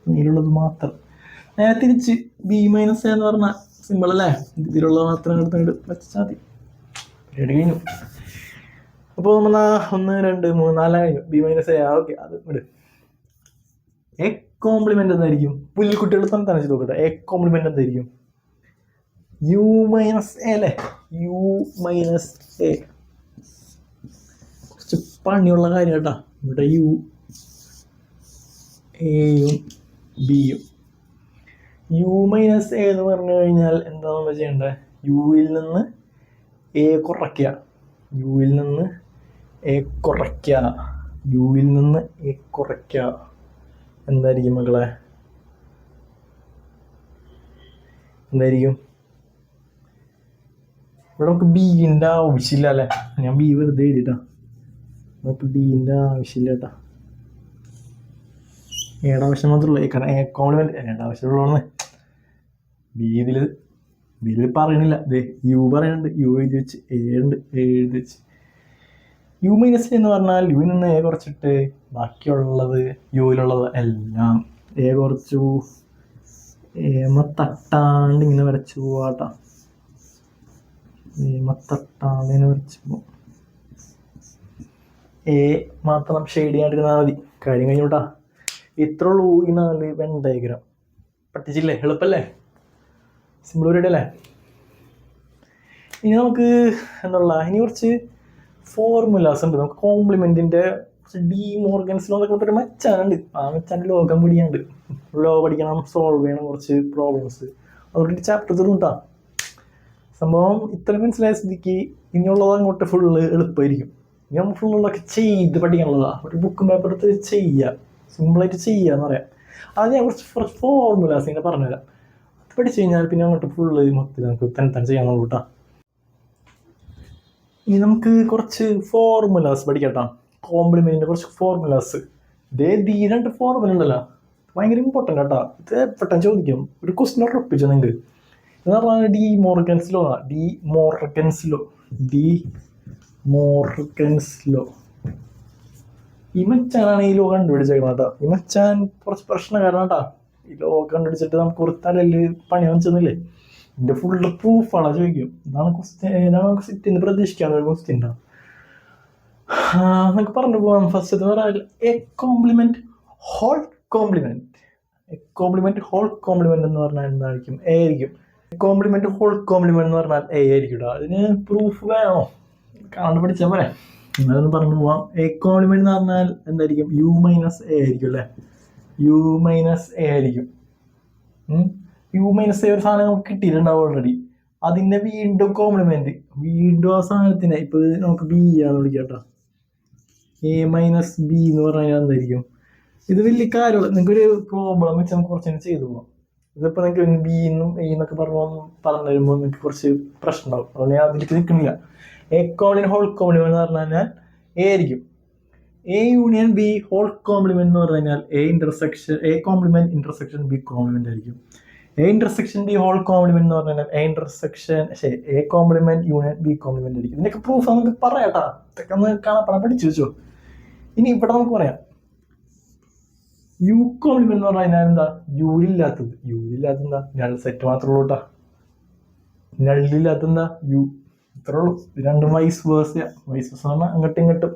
ബിയിലുള്ളത് മാത്രം. നേരെ തിരിച്ച് ബി മൈനസ് എ എന്ന് പറഞ്ഞാൽ സിമ്പിൾ അല്ലേ? ഇതിലുള്ളത് മാത്രം എടുത്തിട്ട് വെച്ചാൽ മതി. പരിപാടി കഴിഞ്ഞു. അപ്പോൾ നമ്മൾ 1 2 3 4 കഴിഞ്ഞു. B minus A. ഓക്കെ, അത് വിട്. എ കോംപ്ലിമെൻ്റ് എന്തായിരിക്കും? പുല്ലിക്കുട്ടികൾ തന്നെ തനിച്ച് നോക്കട്ടെ. എ കോംപ്ലിമെൻ്റ് എന്തായിരിക്കും? യു മൈനസ് എ അല്ലേ? U minus A. കുറച്ച് പണിയുള്ള കാര്യം കേട്ടോ. ഇവിടെ യു എയും ബിയും. യു മൈനസ് എ എന്ന് പറഞ്ഞു കഴിഞ്ഞാൽ എന്താ നമ്മൾ ചെയ്യേണ്ടത്? യുവിൽ നിന്ന് എ കുറയ്ക്കുക. യുവിൽ നിന്ന് എ കുറയ്ക്കുക. യുവിൽ നിന്ന് എ കുറയ്ക്കുക. എന്തായിരിക്കും മക്കളെ? എന്തായിരിക്കും? ഇവിടെ നമുക്ക് ബീൻ്റെ ആവശ്യമില്ല അല്ലേ? ഞാൻ ബി വെറുതെ എഴുതിട്ടാ. നമുക്ക് ബീൻ്റെ ആവശ്യമില്ല കേട്ടാ. ഏടെ ആവശ്യം മാത്രമേ ഉള്ളൂ. കാരണം എ കോംപ്ലിമെൻ്റ് ഏടെ ആവശ്യമുള്ളതാണ്. ബിയിൽ പറയണില്ല. ദേ യു പറയുന്നുണ്ട്. യു എഴുതി വെച്ച്. എ ഉണ്ട്, എഴുതി വെച്ച്. യു മൈനസ് എന്ന് പറഞ്ഞാൽ യുവിൽ നിന്ന് എ കുറച്ചിട്ട് ബാക്കിയുള്ളത് യുവിലുള്ളത് എല്ലാം എ കുറച്ചു. ഏമ തട്ടാണ്ട് ഇങ്ങനെ വരച്ചു പോവാട്ടാ. ഏമ തട്ടാണ്ട് ഇങ്ങനെ വരച്ചു പോവാം. എ മാത്രം ഷെയ്ഡ് ചെയ്യാണ്ടിരുന്നാൽ മതി. കാര്യം കഴിഞ്ഞോട്ടാ. ഇത്ര ഉള്ളൂ ഈ 4 വെൻ ഡയഗ്രാം. പഠിച്ചില്ലേ? എളുപ്പല്ലേ? സിമ്പിൾ പരിപാടി അല്ലേ? ഇനി നമുക്ക് ഇനി കുറച്ച് ഫോർമുലാസ് ഉണ്ട്. നമുക്ക് കോംപ്ലിമെൻറ്റിൻ്റെ കുറച്ച് ഡി മോർഗൻസ് ലോ എന്നൊക്കെ പറഞ്ഞൊരു മച്ചാനുണ്ട്. ആ മച്ചാൻ്റെ ലോകം പിടിയാണ്ട്. ലോ പഠിക്കണം, സോൾവ് ചെയ്യണം കുറച്ച് പ്രോബ്ലംസ്. അതുകൊണ്ട് ചാപ്റ്റർ തീർന്നിട്ടാ. സംഭവം ഇത്ര മനസ്സിലായ സ്ഥിതിക്ക് ഇനിയുള്ളത് അങ്ങോട്ട് ഫുള്ള് എളുപ്പമായിരിക്കും. ഇനി നമ്മൾ ഫുള്ളൊക്കെ ചെയ്ത് പഠിക്കാനുള്ളതാണ്. ഒരു ബുക്കും പേപ്പർ എടുത്ത് ചെയ്യുക, സിമ്പിളായിട്ട് ചെയ്യുക എന്ന് പറയാം. അത് ഞാൻ കുറച്ച് ഫോർമുലാസ് ഇങ്ങനെ പറഞ്ഞുതരാം. അത് പഠിച്ചു കഴിഞ്ഞാൽ പിന്നെ അങ്ങോട്ട് ഫുള്ള് മൊത്തത്തിൽ നമുക്ക് തന്നെ ചെയ്യാനുള്ളൂ കേട്ടോ. ഇനി നമുക്ക് കുറച്ച് ഫോർമുലാസ് പഠിക്കട്ടോ. കോംപ്ലിമെൻറ്റിൻ്റെ കുറച്ച് ഫോർമുലാസ്. ഇതേ 2 ഫോർമുല ഉണ്ടല്ലോ, ഭയങ്കര ഇമ്പോർട്ടൻ്റ് കേട്ടോ. ഇത് പെട്ടെന്ന് ചോദിക്കും. ഒരു ക്വസ്റ്റ്യൻ ഉറപ്പിച്ചോ നിങ്ങൾക്ക്. എന്ന് പറഞ്ഞാൽ ഡി മോർഗൻസ് ലോ. ഈ മച്ചാനാണ് ഈ ലോ കണ്ടുപിടിച്ചേക്കണം കേട്ടോ. ഈ മച്ചാൻ കുറച്ച് പ്രശ്നക്കാരനാ കേട്ടോ. ഈ ലോ കണ്ടുപിടിച്ചിട്ട് നമുക്ക് ഒരു തലയിൽ പണി വെച്ചെന്നില്ലേ. ഇതിൻ്റെ ഫുള്ള് പ്രൂഫാണ് ചോദിക്കും. ഇതാണ് ക്വസ്റ്റ്യൻ. ഏതാണ് ക്വസ്റ്റ്യൻ പ്രതീക്ഷിക്കാവുന്ന ഒരു ക്വസ്റ്റ്യൻ ഉണ്ടാവും. നമുക്ക് പറഞ്ഞു പോകാം. ഫസ്റ്റ് പറയാൻ A complement whole complement. A complement whole complement എന്ന് പറഞ്ഞാൽ എന്തായിരിക്കും? എ ആയിരിക്കും. കോംപ്ലിമെൻറ്റ് ഹോൾ കോംപ്ലിമെൻറ്റ് എന്ന് പറഞ്ഞാൽ എ ആയിരിക്കും കേട്ടോ. അതിന് പ്രൂഫ് വേണോ? കാണാണ്ട് പഠിച്ചാൽ പോരെ. അതൊന്ന് പറഞ്ഞു പോവാം. എ കോംപ്ലിമെൻറ്റ് എന്ന് പറഞ്ഞാൽ എന്തായിരിക്കും? യു മൈനസ് എ ആയിരിക്കും അല്ലേ? യു മൈനസ് എ ആയിരിക്കും. യു മൈനസ് എ ഒരു സാധനം നമുക്ക് കിട്ടിയിട്ടുണ്ടാവും ഓൾറെഡി. അതിൻ്റെ വീണ്ടും കോംപ്ലിമെന്റ്, വീണ്ടും ആ സാധനത്തിനെ ഇപ്പൊ നമുക്ക് ബി ആണെന്ന് വിളിക്കാം കേട്ടോ. എ മൈനസ് ബി എന്ന് പറഞ്ഞാൽ എന്തായിരിക്കും? ഇത് വലിയ കാര്യമുള്ള നിങ്ങൾക്കൊരു പ്രോബ്ലം വെച്ച് നമുക്ക് കുറച്ച് ചെയ്തു പോകാം. ഇതിപ്പോൾ നിങ്ങൾക്ക് ബി എന്നും എ എന്നൊക്കെ പറഞ്ഞു തരുമ്പോൾ നിങ്ങൾക്ക് കുറച്ച് പ്രശ്നം ഉണ്ടാവും. അതുകൊണ്ട് ഞാൻ അതിലേക്ക് നിൽക്കുന്നില്ല. എ കോംപ്ലിമെന്റ് ഹോൾ കോംപ്ലിമെന്റ് എന്ന് പറഞ്ഞു കഴിഞ്ഞാൽ എ ആയിരിക്കും. A union B whole complement എന്ന് പറഞ്ഞു കഴിഞ്ഞാൽ A complement intersection B complement ആയിരിക്കും. A intersection B whole complement എന്ന് പറഞ്ഞു കഴിഞ്ഞാൽ A complement union B complement ആയിരിക്കും. ഇതിനൊക്കെ പ്രൂഫ് നമുക്ക് പറയാട്ടാ, ഇതൊക്കെ ഒന്ന് കാണാൻ പഠിച്ചു വെച്ചോ. ഇനി ഇവിടെ നമുക്ക് പറയാം യു കോംപ്ലിമെന്റ് എന്ന് പറഞ്ഞു കഴിഞ്ഞാൽ എന്താ? യൂലില്ലാത്തത് എന്താ? നൾ സെറ്റ് മാത്രമേ ഉള്ളൂ കേട്ടാ. നള്ളില്ലാത്ത എന്താ? യു. ഇത്രേ ഉള്ളൂ. രണ്ടും വൈസ് വേഴ്സ പറഞ്ഞാൽ അങ്ങോട്ടും ഇങ്ങോട്ടും.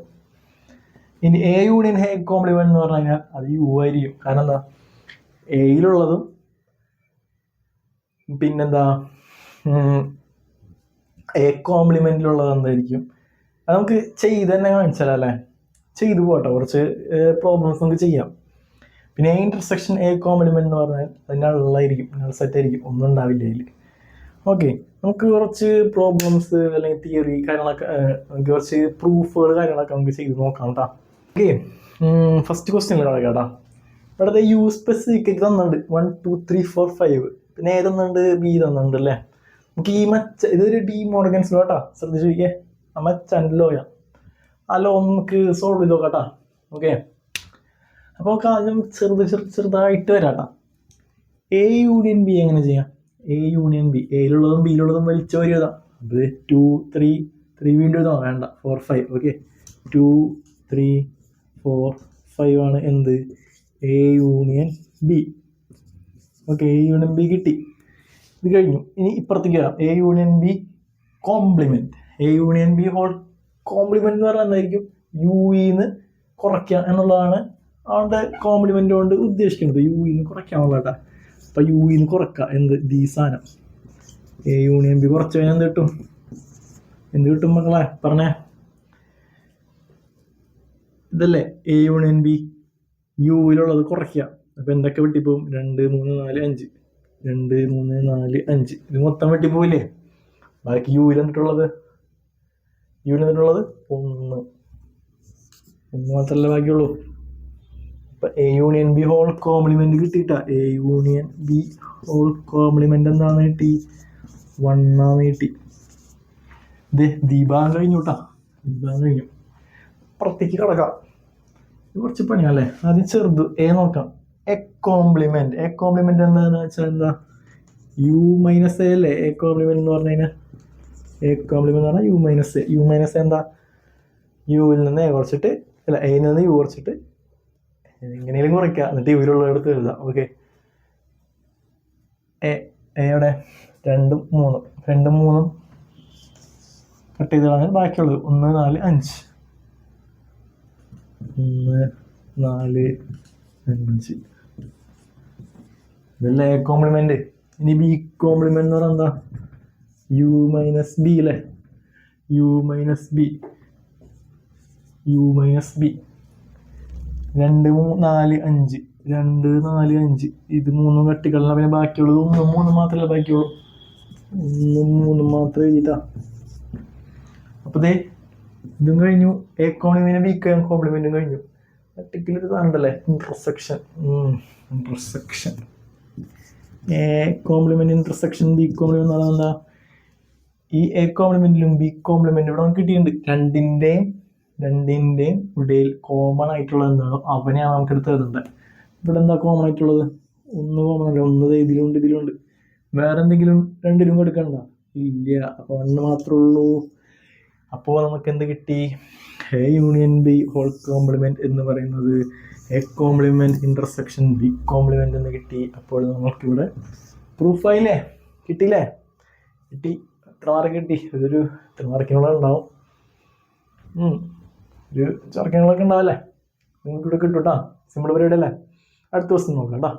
ഇനി എ യൂണിയൻ എ കോംപ്ലിമെന്റ് എന്ന് പറഞ്ഞു കഴിഞ്ഞാൽ അത് യു ആയിരിക്കും. കാരണം എന്താ? എയിലുള്ളതും പിന്നെന്താ എ കോംപ്ലിമെന്റിലുള്ളത് എന്തായിരിക്കും? അത് നമുക്ക് ചെയ്ത് തന്നെ കാണിച്ചാലേ, ചെയ്തു പോട്ടെ. കുറച്ച് പ്രോബ്ലംസ് നമുക്ക് ചെയ്യാം. പിന്നെ എ ഇന്റർസെക്ഷൻ എ കോംപ്ലിമെന്റ് എന്ന് പറഞ്ഞാൽ അത് നള്ളായിരിക്കും, നൾ സെറ്റ് ആയിരിക്കും, ഒന്നും ഉണ്ടാവില്ല അതിൽ. ഓക്കെ, നമുക്ക് കുറച്ച് പ്രോബ്ലംസ് അല്ലെങ്കിൽ തിയറി കാര്യങ്ങളൊക്കെ, നമുക്ക് കുറച്ച് പ്രൂഫുകൾ കാര്യങ്ങളൊക്കെ നമുക്ക് ചെയ്ത് നോക്കാം കേട്ടോ. ഓക്കെ, ഫസ്റ്റ് ക്വസ്റ്റ്യൻ കേട്ടാ. ഇവിടെ യു സ്പെസിഫിക് തന്നുണ്ട് 1 2 3 4 5. പിന്നെ ഏ തന്നുണ്ട്? ബി തന്നുണ്ട് അല്ലേ. നമുക്ക് ഈ ഇതൊരു ഡി മോർഗൻസ് ലോ കേട്ടാ, ശ്രദ്ധിച്ചു നോക്കിയേ. ആ മച്ചാൻ്റെ ലോയാ. ആ ലോ നമുക്ക് സോൾവ് ചെയ്ത് നോക്കാട്ടാ. ഓക്കെ, അപ്പോൾ ആദ്യം ചെറുതായിട്ട് വരാട്ടാ. എ യൂണിയൻ ബി എങ്ങനെ ചെയ്യാം? എ യൂണിയൻ ബി, എയിലുള്ളതും ബിയിലുള്ളതും വലിച്ചു വരി എഴുതാം. അത് 2 3 വീണ്ടും എഴുതാം, വേണ്ട 4 5. ഓക്കെ, 2 3 4 5 ആണ് എന്ത്? A union B. Okay, A union B കിട്ടി. ഇത് കഴിഞ്ഞു. ഇനി ഇപ്പുറത്തേക്ക് വരാം. A union B complement. A union B whole complement എന്ന് പറഞ്ഞാൽ എന്തായിരിക്കും? യുന്ന് കുറയ്ക്കുക എന്നുള്ളതാണ് അവൻ്റെ കോംപ്ലിമെന്റ് കൊണ്ട് ഉദ്ദേശിക്കുന്നത്. യുന്ന് കുറയ്ക്കാന്നുള്ളതാ. അപ്പൊ യുന്ന് കുറക്കുക എന്ത്? ദി സാധനം എ യൂണിയൻ ബി കുറച്ച് കഴിഞ്ഞാൽ എന്ത് കിട്ടും മക്കളെ? പറഞ്ഞേ. ഇതല്ലേ എ യൂണിയൻ ബി, യുവിലുള്ളത് കുറയ്ക്കുക. അപ്പൊ എന്തൊക്കെ വെട്ടിപ്പോവും? 2 3 4 5. 2 3 4 5 ഇത് മൊത്തം വെട്ടിപ്പോവില്ലേ? ബാക്കി യുവിൽ എന്നിട്ടുള്ളത് 1 മാത്രമല്ലേ ബാക്കിയുള്ളൂ. അപ്പൊ A union B whole complement കിട്ടിയിട്ടാ. A union B whole complement എന്താന്ന് കിട്ടി? 1 കിട്ടി. ദീപാകം കഴിഞ്ഞു കേട്ടാ, ദീപാകം കഴിഞ്ഞു. പുറത്തേക്ക് കിടക്കാം. കുറച്ച് പണിയല്ലേ. ആദ്യം ചെറുത് എ നോക്കാം. എ കോംപ്ലിമെന്റ് എന്താന്ന് വെച്ചാൽ എന്താ? യു മൈനസ് എ അല്ലേ എ കോംപ്ലിമെന്റ് എന്ന് പറഞ്ഞു കഴിഞ്ഞാൽ? എ കോംപ്ലിമെന്റ് എന്ന് പറഞ്ഞാൽ യു മൈനസ് എന്താ? യുവിൽ നിന്ന് എ കുറച്ചിട്ട്, അല്ല എയിൽ നിന്ന് യു കുറച്ചിട്ട് എങ്ങനെയും കുറയ്ക്കുക, എന്നിട്ട് യുവിലുള്ള എടുത്ത് എഴുതാം. ഓക്കെ, എയുടെ 2 3 കട്ട് ചെയ്ത് കളഞ്ഞാൽ ബാക്കിയുള്ളത് 1 4 5. 1 4 5 ഇതല്ലേ എ കോംപ്ലിമെന്റ്. ഇനി ബി കോംപ്ലിമെന്റ് എന്ന് പറഞ്ഞാൽ എന്താ? യു മൈനസ് ബി അല്ലേ. U minus B 2 4 5. 2 4 5 ഇത് 3 കട്ടികളാണ്. പിന്നെ ബാക്കിയുള്ളത് 1 3 മാത്രമല്ലേ ബാക്കിയുള്ളൂ. 1 3 മാത്രമേ എഴുതാ. അപ്പൊ ഇതും കഴിഞ്ഞു. എ കോംപ്ലിമെന്റ് ബി കോംപ്ലിമെന്റും കഴിഞ്ഞു. കട്ടിക്കലൊരു സാധനമുണ്ടല്ലേ, intersection. A complement intersection B complement എന്ന് പറഞ്ഞാൽ എന്താ? ഈ എ കോംപ്ലിമെന്റിലും ബി കോംപ്ലിമെന്റും ഇവിടെ നമുക്ക് കിട്ടിയിട്ടുണ്ട്. രണ്ടിന്റെയും ഇടയിൽ കോമൺ ആയിട്ടുള്ളത് എന്താണോ അവനെയാണ് നമുക്ക് എടുത്ത് എഴുതേണ്ടത്. ഇവിടെ എന്താ കോമൺ ആയിട്ടുള്ളത്? 1 കോമൺ അല്ല. 1 ഇതിലുണ്ട്. വേറെ എന്തെങ്കിലും രണ്ടിലും എടുക്കണ്ട? ഇല്ല. അപ്പൊ 1 മാത്രമേ ഉള്ളൂ. അപ്പോൾ നമുക്ക് എന്ത് കിട്ടി? A union B whole complement എന്ന് പറയുന്നത് A complement intersection B complement എന്ന് കിട്ടി. അപ്പോൾ നമുക്കിവിടെ പ്രൂഫായില്ലേ? കിട്ടിയില്ലേ? കിട്ടി. എത്ര മാർക്ക് കിട്ടി? ഇതൊരു 3 മാർക്കിനുള്ള ഉണ്ടാവും. ഒരു ചർക്കങ്ങളൊക്കെ ഉണ്ടാവല്ലേ? നിങ്ങൾക്കിവിടെ കിട്ടും കേട്ടോ. സിമ്പിൾ പരിപാടി അല്ലേ? അടുത്ത ക്വസ്റ്റ്യൻ നോക്കാം കേട്ടോ.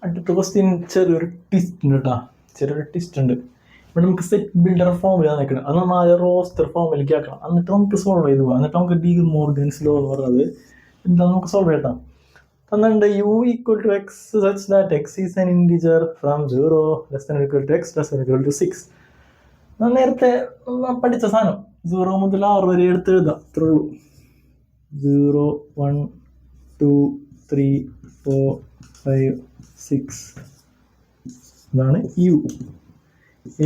അടുത്ത ക്വസ്റ്റ്യൻ ചെറിയൊരു ട്വിസ്റ്റ് ഉണ്ട് കേട്ടോ. ഇവിടെ നമുക്ക് സെറ്റ് ബിൽഡർ ഫോമിൽ നിൽക്കണം. അത് നമ്മൾ ആദ്യം റോസ്റ്റർ ഫോമിലേക്ക് ആക്കണം. എന്നിട്ട് നമുക്ക് സോൾവ് ചെയ്ത് പോകാം. എന്നിട്ട് നമുക്ക് ഡി മോർഗൻസ് ലോ എന്ന് പറയുന്നത് എന്താ നമുക്ക് സോൾവ് ചെയ്യട്ടാം. തന്നിട്ടുണ്ട് U equal to x such that x is an integer from 0 less than equal to x less than equal to 6. നേരത്തെ പഠിച്ച സാധനം 0 മുതൽ 6 വരെ എടുത്ത് എഴുതാം, ഇത്രേ ഉള്ളൂ. 0 1 2 3 4 5 6 ഇതാണ് യു.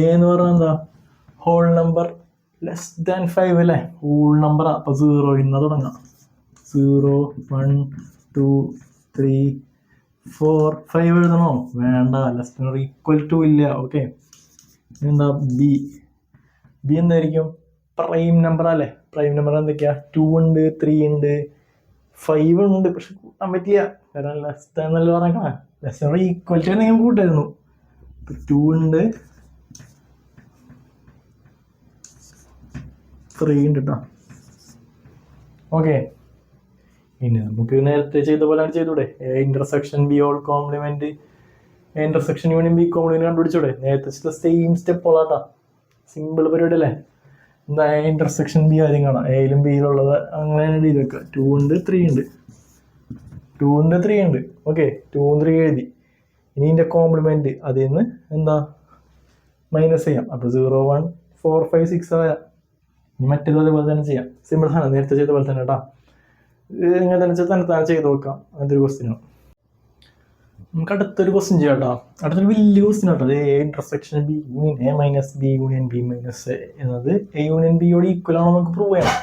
എ എന്ന് പറഞ്ഞാൽ എന്താ? ഹോൾ നമ്പർ ലെസ് ദാൻ 5 അല്ലേ? ഹോൾ നമ്പറാ. അപ്പൊ 0 ഇന്ന് തുടങ്ങാം. 0 1 2 3 4 5 എഴുതണോ? വേണ്ട, ലെസ് ദാൻ ഈക്വൽ ടു ഇല്ല. ഓക്കെ, എന്താ? ബി. ബി എന്തായിരിക്കും? പ്രൈം നമ്പർ അല്ലേ? പ്രൈം നമ്പർ എന്തൊക്കെയാ? 2 ഉണ്ട്, 3 ഉണ്ട്, 5 ഉണ്ട്. പക്ഷെ കൂട്ടാൻ പറ്റില്ല, കാരണം ലെസ് ദാൻ എന്നല്ല പറഞ്ഞേക്കാം. ലെസ് ദാൻ ഈക്വൽ ടു നിങ്ങൾ കൂട്ടായിരുന്നു. 2 ഉണ്ട്, 3 ഉണ്ട് കേട്ടോ. ഓക്കെ, ഇനി നമുക്ക് നേരത്തെ ചെയ്ത പോലെ ചെയ്തൂടെ? A intersection B whole complement, A intersection union B complement കണ്ടുപിടിച്ചൂടെ? നേരത്തെ സെയിം സ്റ്റെപ്പുള്ളതാ. സിമ്പിൾ പരിപാടി അല്ലേ? എന്താ? എ ഇന്റർസെക്ഷൻ ബി ആദ്യം കാണാം. എയിലും ബിയിലുള്ളത് അങ്ങനെ എഴുതി വെക്കുക. 2 ഉണ്ട്, 3 ഉണ്ട്, 2 ഉണ്ട്, 3 ഉണ്ട്. ഓക്കെ, 2 3 എഴുതി. ഇനി ഇതിന്റെ കോംപ്ലിമെന്റ് അതിൽ നിന്ന് എന്താ മൈനസ് ചെയ്യാം. അപ്പൊ 0 1 4 5 6 വരാം. ഇനി മറ്റേത് അതേപോലെ തന്നെ ചെയ്യാം. സിമ്പിൾ ആണ്, നേരത്തെ ചെയ്ത പോലെ തന്നെ കേട്ടോ. ഇങ്ങനെ തന്നെ ചെയ്ത് നോക്കാം. അങ്ങനത്തെ ഒരു ക്വസ്റ്റ്യനാണ്. നമുക്ക് അടുത്തൊരു ക്വസ്റ്റ്യൻ ചെയ്യാം കേട്ടോ. അടുത്തൊരു വലിയ ക്വസ്റ്റ്യൻ കേട്ടോ. A intersection B union A minus B union B minus A എന്നത് എ യൂണിയൻ ബിയോട് ഈക്വൽ ആണോ നമുക്ക് പ്രൂവ് ചെയ്യണം.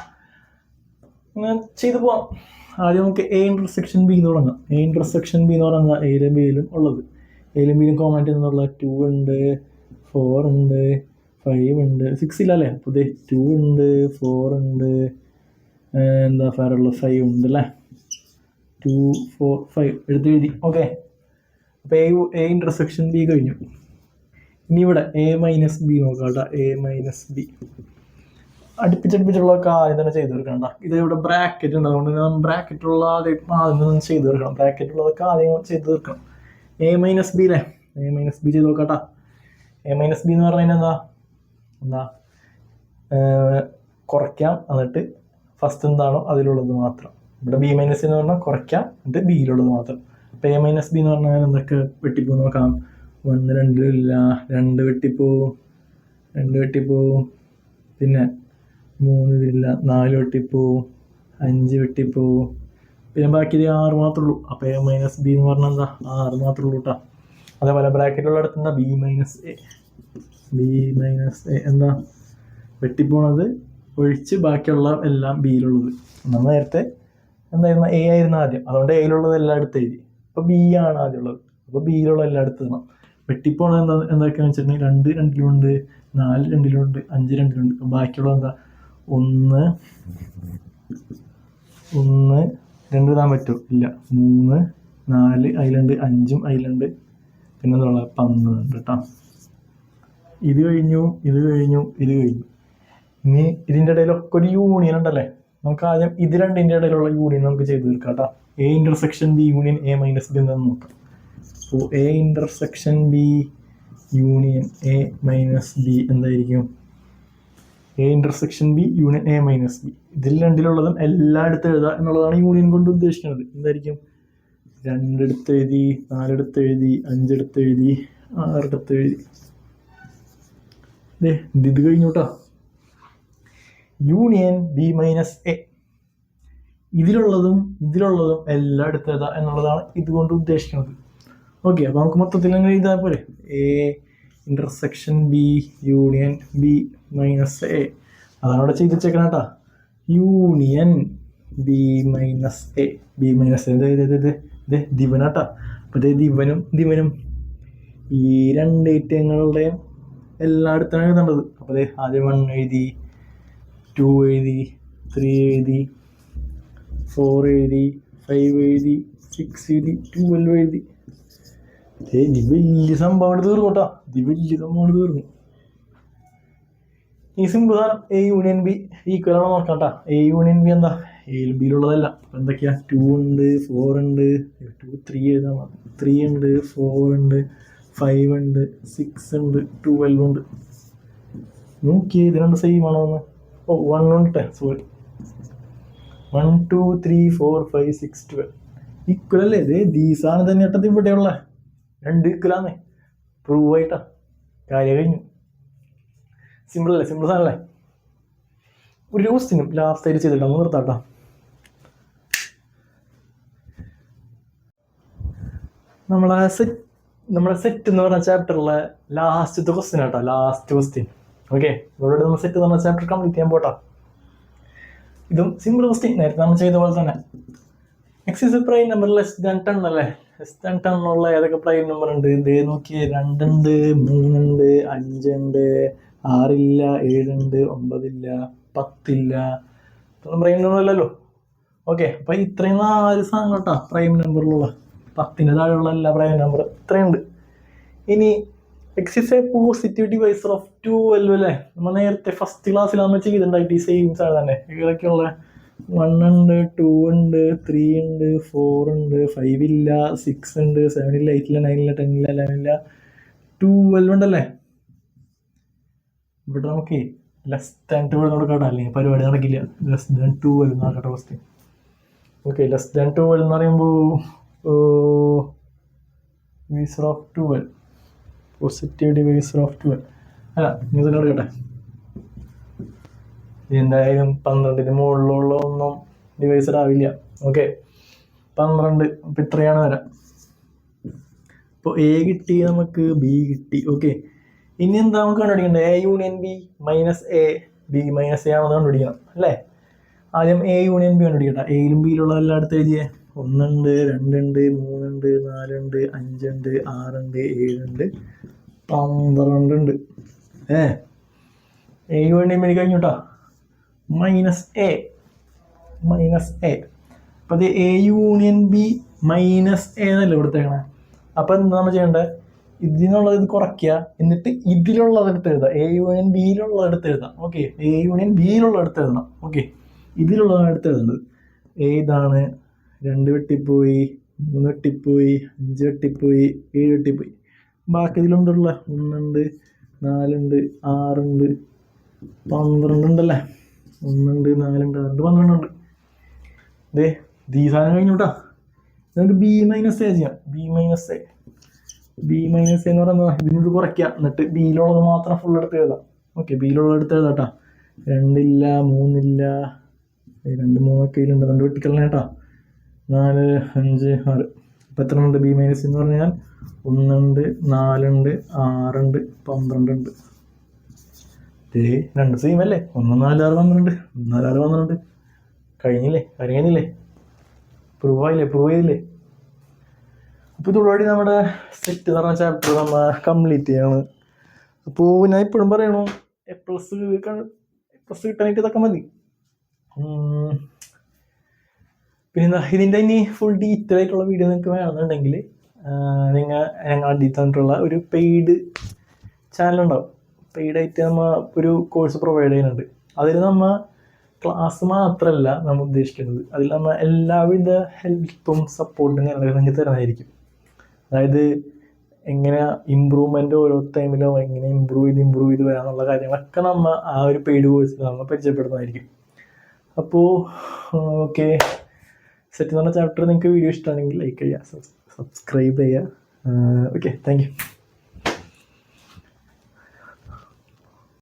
അങ്ങനെ ചെയ്തു പോവാം. ആദ്യം നമുക്ക് എ ഇന്റർസെക്ഷൻ ബി എന്ന് തുടങ്ങാം. എ ഇന്റർസെക്ഷൻ ബി എന്ന് പറഞ്ഞാൽ എയിലും ബിയിലും ഉള്ളത്. എയിലും ബിയിലും കോമൺ എന്നുള്ള 2 ഉണ്ട്, 4 ഉണ്ട്, 5 ഉണ്ട്, 6 ഇല്ല അല്ലേ? അപ്പോൾ 2 ഉണ്ട്, 4 ഉണ്ട്, എന്താ ഫയറുള്ള 5 ഉണ്ട് അല്ലേ? 2 4 5 എഴുതി. ഓക്കെ, അപ്പോൾ എ ഇന്റർസെക്ഷൻ ബി കഴിഞ്ഞു. ഇനി ഇവിടെ എ മൈനസ് ബി നോക്കാം കേട്ടോ. എ മൈനസ് ബി അടുപ്പിച്ചടുപ്പിച്ചുള്ളതൊക്കെ ആദ്യം തന്നെ ചെയ്ത് തീർക്കണം. ഇത് ഇവിടെ ബ്രാക്കറ്റ് ഉണ്ട്, അതുകൊണ്ട് നമ്മൾ ബ്രാക്കറ്റുള്ള ആദ്യം ചെയ്ത് തീർക്കണം. ബ്രാക്കറ്റുള്ളതൊക്കെ ആദ്യം ചെയ്ത് തീർക്കണം. എ മൈനസ് ബി അല്ലേ? എ മൈനസ് ബി ചെയ്ത് നോക്കാട്ടാ. എ മൈനസ് ബി എന്ന് പറഞ്ഞു കഴിഞ്ഞാൽ എന്താ? കുറയ്ക്കാം, എന്നിട്ട് ഫസ്റ്റ് എന്താണോ അതിലുള്ളത് മാത്രം. ഇവിടെ ബി മൈനസ് എന്ന് പറഞ്ഞാൽ കുറയ്ക്കാം, എന്നിട്ട് ബിയിലുള്ളത് മാത്രം. അപ്പോൾ എ മൈനസ് ബി എന്ന് പറഞ്ഞാൽ എന്തൊക്കെ വെട്ടിപ്പോവും നോക്കാം. 1 2 ഇല്ല, 2 വെട്ടിപ്പോവും, 2 വെട്ടിപ്പോവും, പിന്നെ 3 ഇതില്ല, 4 വെട്ടിപ്പോവും, 5 വെട്ടിപ്പോവും, പിന്നെ ബാക്കി 6 മാത്രമേ ഉള്ളൂ. അപ്പോൾ എ മൈനസ് ബി എന്ന് പറഞ്ഞാൽ എന്താ? 6 മാത്രമേ ഉള്ളൂ കേട്ടോ. അതേപോലെ ബ്രാക്കറ്റുള്ള അടുത്ത് എന്താ? B minus A. B minus A എന്താ? വെട്ടിപ്പോണത് ഒഴിച്ച് ബാക്കിയുള്ള എല്ലാം ബിയിലുള്ളത്. നമ്മൾ നേരത്തെ എന്തായിരുന്നു? എ ആയിരുന്നു ആദ്യം, അതുകൊണ്ട് എയിലുള്ളത് എല്ലാം എടുത്ത് എഴുതി. അപ്പോൾ ബി ആണ് ആദ്യം ഉള്ളത്, അപ്പോൾ ബിയിലുള്ള എല്ലാം എടുത്ത് തരണം. വെട്ടിപ്പോണത് എന്തൊക്കെയാണെന്ന് വെച്ചിട്ടുണ്ടെങ്കിൽ 2 2 4 2 5 2 ബാക്കിയുള്ളത് എന്താ? 1 2 ഇടാൻ പറ്റുമോ? ഇല്ല. 3 4 അതിലുണ്ട്, 5 അതിലുണ്ട്, പിന്നെ എന്താ 12 കേട്ടോ. ഇത് കഴിഞ്ഞു, ഇത് കഴിഞ്ഞു, ഇത് കഴിഞ്ഞു. ഇനി ഇതിൻ്റെ ഇടയിലൊക്കെ ഒരു യൂണിയൻ ഉണ്ടല്ലേ? നമുക്ക് ആദ്യം ഇത് രണ്ടിൻ്റെ ഇടയിലുള്ള യൂണിയൻ നമുക്ക് ചെയ്ത് തീർക്കാം കേട്ടോ. A intersection B union A minus B എന്താണെന്ന് നോക്കാം. അപ്പോൾ A intersection B union A minus B എന്തായിരിക്കും? A intersection B union A minus B. ഇതിൽ രണ്ടിലുള്ളതും എല്ലായിടത്തും എഴുതുക എന്നുള്ളതാണ് യൂണിയൻ കൊണ്ട് ഉദ്ദേശിക്കുന്നത്. എന്തായിരിക്കും? 2 എടുത്ത് എഴുതി, 4 എടുത്ത് എഴുതി, 5 എടുത്ത് എഴുതി, 6 എടുത്ത് എഴുതി. ഇത് കഴിഞ്ഞു കേട്ടോ. Union B minus A. ഇതിലുള്ളതും എല്ലാം എടുത്ത് എഴുതുക എന്നുള്ളതാണ് ഇതുകൊണ്ട് ഉദ്ദേശിക്കുന്നത്. ഓക്കെ, അപ്പോൾ നമുക്ക് മൊത്തത്തിൽ അങ്ങനെ എഴുതാൻ പോലെ A intersection B union B minus A. അതാണ് അവിടെ ചെയ്ത് വെച്ചേക്കണം കേട്ടോ. Union B minus A. B minus A ദിവനാട്ടാ. അപ്പോൾ ദിവനും ഈ 2 ഐറ്റങ്ങളുടെയും എല്ലായിടത്താണ് എഴുതേണ്ടത്. അപ്പോൾ ആദ്യം 1 എഴുതി, 2 എഴുതി, 3 എഴുതി, 4 എഴുതി, 5 എഴുതി, 6 എഴുതി, 12 എഴുതി. ഇത് വലിയ സംഭവം തീർന്നു കേട്ടോ. തീർന്നു. ഈ സിമ്പിൾ സാധനം എ യൂണിയൻ ബി ഈക്വൽ ആണോ നോക്കാം കേട്ടോ. എ യൂണിയൻ ബി എന്താ? എയിലും ബിയിലുള്ളതല്ല. അപ്പം എന്തൊക്കെയാ? 2 ഉണ്ട്, 4 ഉണ്ട്, 2 3 എഴുതാൻ 3 ഉണ്ട്, 4 ഉണ്ട്, 5 ഉണ്ട്, 6 ഉണ്ട്, 12 ഉണ്ട്. നോക്കിയേ ഇത് രണ്ട് സെയിം ആണോ എന്ന്. 1 ഉണ്ട്, സോറി. 1 2 3 4 5 6 12. ഈക്വൽ അല്ലേ? ഇത് ദീസാണ് തന്നെ ഏട്ടത് ഇവിടെയുള്ള 2 ഈക്വലാന്നേ. പ്രൂവ് ആയിട്ടാ, കാര്യം കഴിഞ്ഞു. സിമ്പിൾ അല്ലേ? സിമ്പിൾ സാധനല്ലേ? ഒരു ക്വസ്റ്റിനും ലാസ്റ്റ് ആയിട്ട് ചെയ്തിട്ട് ഒന്ന് നിർത്താട്ടോ. നമ്മളെ സെറ്റ് എന്ന് പറഞ്ഞ ചാപ്റ്ററിലെ ലാസ്റ്റത്തെ ക്വസ്റ്റ്യൻ ആട്ടോ, ലാസ്റ്റ് ക്വസ്റ്റ്യൻ. ഓക്കെ, ഇവിടെ നമ്മൾ സെറ്റ് എന്ന് പറഞ്ഞ ചാപ്റ്റർ കംപ്ലീറ്റ് ചെയ്യാൻ പോട്ടാ. ഇതും സിമ്പിൾ ക്വസ്റ്റ്യൻ, നേരത്തെ നമ്മൾ ചെയ്ത പോലെ തന്നെ. X is A prime number less than 10 അല്ലേ? ലെസ് ദാൻ 10 ഉള്ള ഏതൊക്കെ പ്രൈം നമ്പർ ഉണ്ട്? ഇതേ നോക്കിയേ, 2 ഉണ്ട്, 3 ഉണ്ട്, 5 ഉണ്ട്, 6 ഇല്ല, 7 ഉണ്ട്, 9 ഇല്ല, 10 ഇല്ല. ഇതൊന്നും പ്രൈം നമ്പർ അല്ലല്ലോ. ഓക്കെ, അപ്പൊ ഇത്രയും 4 സാധനം കേട്ടോ പ്രൈം നമ്പറിലുള്ള. 10 താഴെയുള്ള എല്ലാ പ്രൈം നമ്പർ ഇത്രയുണ്ട്. ഇനി X is a positive divisor of 12 അല്ലേ? നമ്മൾ നേരത്തെ ഫസ്റ്റ് ക്ലാസ്സിൽ നമ്മൾ ചെയ്തിട്ടുണ്ടായിട്ട് ഈ സെയിം സാധനം തന്നെ. ഏതൊക്കെയുള്ള 1 ഉണ്ട്, 2 ഉണ്ട്, 3 ഉണ്ട്, 4 ഉണ്ട്, 5 ഇല്ല, 6 ഉണ്ട്, 7 ഇല്ല, 8 ഇല്ല, 9 ഇല്ല, 10 ഇല്ല, 11 ഇല്ല, 12 ഉണ്ടല്ലേ? ഇവിടെ നമുക്ക് ലെസ് ദാൻ 12 കൊടുക്കട്ടെ, അല്ലെങ്കിൽ പരിപാടി നടക്കില്ല. ലെസ് ദാൻ 12 നടക്കട്ടെ ഫസ്റ്റ്. ഓക്കെ, ലെസ് ദാൻ 12 എന്ന് പറയുമ്പോൾ divisor of 12, positive divisor of 12 അല്ല, ഇത് കൊടുക്കട്ടെ. എന്തായാലും 12ന് മുകളിലുള്ള ഒന്നും ഡിവൈസർ ആവില്ല. ഓക്കെ, 12. അപ്പം ഇത്രയാണ് വരാം. അപ്പോൾ എ കിട്ടി, നമുക്ക് ബി കിട്ടി. ഓക്കെ, ഇനി എന്താ നമുക്ക് കണ്ടുപിടിക്കേണ്ടത്? A union B minus A, B minus A ആണെന്ന് കണ്ടുപിടിക്കണം അല്ലേ? ആദ്യം എ യൂണിയൻ ബി കണ്ടുപിടിക്കട്ടെ. എയിലും ബിയിലുള്ള എല്ലാം അടുത്ത് എഴുതിയേ. 1 ഉണ്ട്, 2 ഉണ്ട്, 3 ഉണ്ട്, 4 ഉണ്ട്, 5 ഉണ്ട്, 6 ഉണ്ട്, 7 ഉണ്ട്, 12 ഉണ്ട്. എ യൂണിയൻ ബി കഴിഞ്ഞു കേട്ടോ. Minus A. അപ്പം അത് A union B minus A എന്നല്ലേ കൊടുത്തേക്കണേ. അപ്പം എന്താ നമ്മൾ ചെയ്യേണ്ടത്? ഇതിനുള്ളത് ഇത് കുറയ്ക്കുക, എന്നിട്ട് ഇതിലുള്ളത് എടുത്ത് എഴുതാം. എ യൂണിയൻ ബിയിലുള്ളത് എടുത്ത് എഴുതാം. ഓക്കെ, എ യൂണിയൻ ബിയിലുള്ള എടുത്ത് എഴുതണം. ഓക്കെ, ഇതിലുള്ളതാണ് എടുത്ത് എഴുതുന്നത്. ഏതാണ്? 2 വെട്ടിപ്പോയി, 3 വെട്ടിപ്പോയി, 5 വെട്ടിപ്പോയി, 7 വെട്ടിപ്പോയി. ബാക്കി ഇതിലുണ്ടുള്ള 1 ഉണ്ട്, 4 ഉണ്ട്, 6 ഉണ്ട്, 12 ഉണ്ടല്ലേ? 1 ഉണ്ട്, 4 ഉണ്ട്, 6 ഉണ്ട്, 12 ഉണ്ട്. ദേ ഈ സാധനം കഴിഞ്ഞു കേട്ടോ. നമുക്ക് ബി മൈനസ് എ ചെയ്യാം. ബി മൈനസ് എ എന്ന് പറയുന്നത് ഇതിനോട് കുറയ്ക്കുക, എന്നിട്ട് ബിയിലുള്ളത് മാത്രം ഫുൾ എടുത്ത് എഴുതാം. ഓക്കെ, ബിയിലുള്ളത് എടുത്ത് എഴുതാം കേട്ടോ. 2 ഇല്ല, 3 ഇല്ല, 2, 3 ഒക്കെ ഇതിലുണ്ട്. 2 വെട്ടിക്കളഞ്ഞ കേട്ടോ. 4, 5, 6. ഇപ്പം എത്ര ഉണ്ട്? ബി മൈനസ് എന്ന് പറഞ്ഞാൽ 1 ഉണ്ട്, 4 ഉണ്ട്, 6 ഉണ്ട്, 12 ഉണ്ട്. 2 സെയിം അല്ലേ? 1, 4, 6, 12. 4, 6, 12 കഴിഞ്ഞില്ലേ? അറിയാനില്ലേ? പ്രൂവ് ചെയ്തില്ലേ? അപ്പോൾ ഇതോടുകൂടി നമ്മുടെ സെറ്റ് എന്ന് പറഞ്ഞ ചാപ്റ്റർ നമ്മൾ കംപ്ലീറ്റ് ചെയ്യാണ്. അപ്പോൾ ഞാൻ ഇപ്പോഴും പറയണു, എ പ്ലസ് കിട്ടാനായിട്ട് ഇതൊക്കെ മതി. പിന്നെ ഇതിൻ്റെ ഇനി ഫുൾ ഡീറ്റെയിൽ ആയിട്ടുള്ള വീഡിയോ നിങ്ങൾക്ക് വേണമെന്നുണ്ടെങ്കിൽ ഞങ്ങൾ അടിയിൽ തന്നിട്ടുള്ള ഒരു പെയ്ഡ് ചാനലുണ്ടാവും. പെയ്ഡായിട്ട് നമ്മൾ ഒരു കോഴ്സ് പ്രൊവൈഡ് ചെയ്യുന്നുണ്ട്. അതിൽ നമ്മൾ ക്ലാസ് മാത്രമല്ല നമ്മൾ ഉദ്ദേശിക്കുന്നത്, അതിൽ നമ്മൾ എല്ലാവിധ ഹെൽപ്പും സപ്പോർട്ടും നിങ്ങൾക്ക് തരുന്നതായിരിക്കും. അതായത് എങ്ങനെ ഇമ്പ്രൂവ്മെൻറ്റ് ഓരോ ടൈമിലോ എങ്ങനെ ഇമ്പ്രൂവ് ചെയ്ത് വരാമെന്നുള്ള കാര്യങ്ങളൊക്കെ നമ്മൾ ആ ഒരു പെയ്ഡ് കോഴ്സിൽ നമ്മൾ പരിചയപ്പെടുന്നതായിരിക്കും. അപ്പോൾ ഓക്കെ, സെറ്റ് എന്ന് പറഞ്ഞ ചാപ്റ്റർ നിങ്ങൾക്ക് വീഡിയോ ഇഷ്ടമാണെങ്കിൽ ലൈക്ക് ചെയ്യുക, സബ്സ്ക്രൈബ് ചെയ്യുക. Okay, thank you.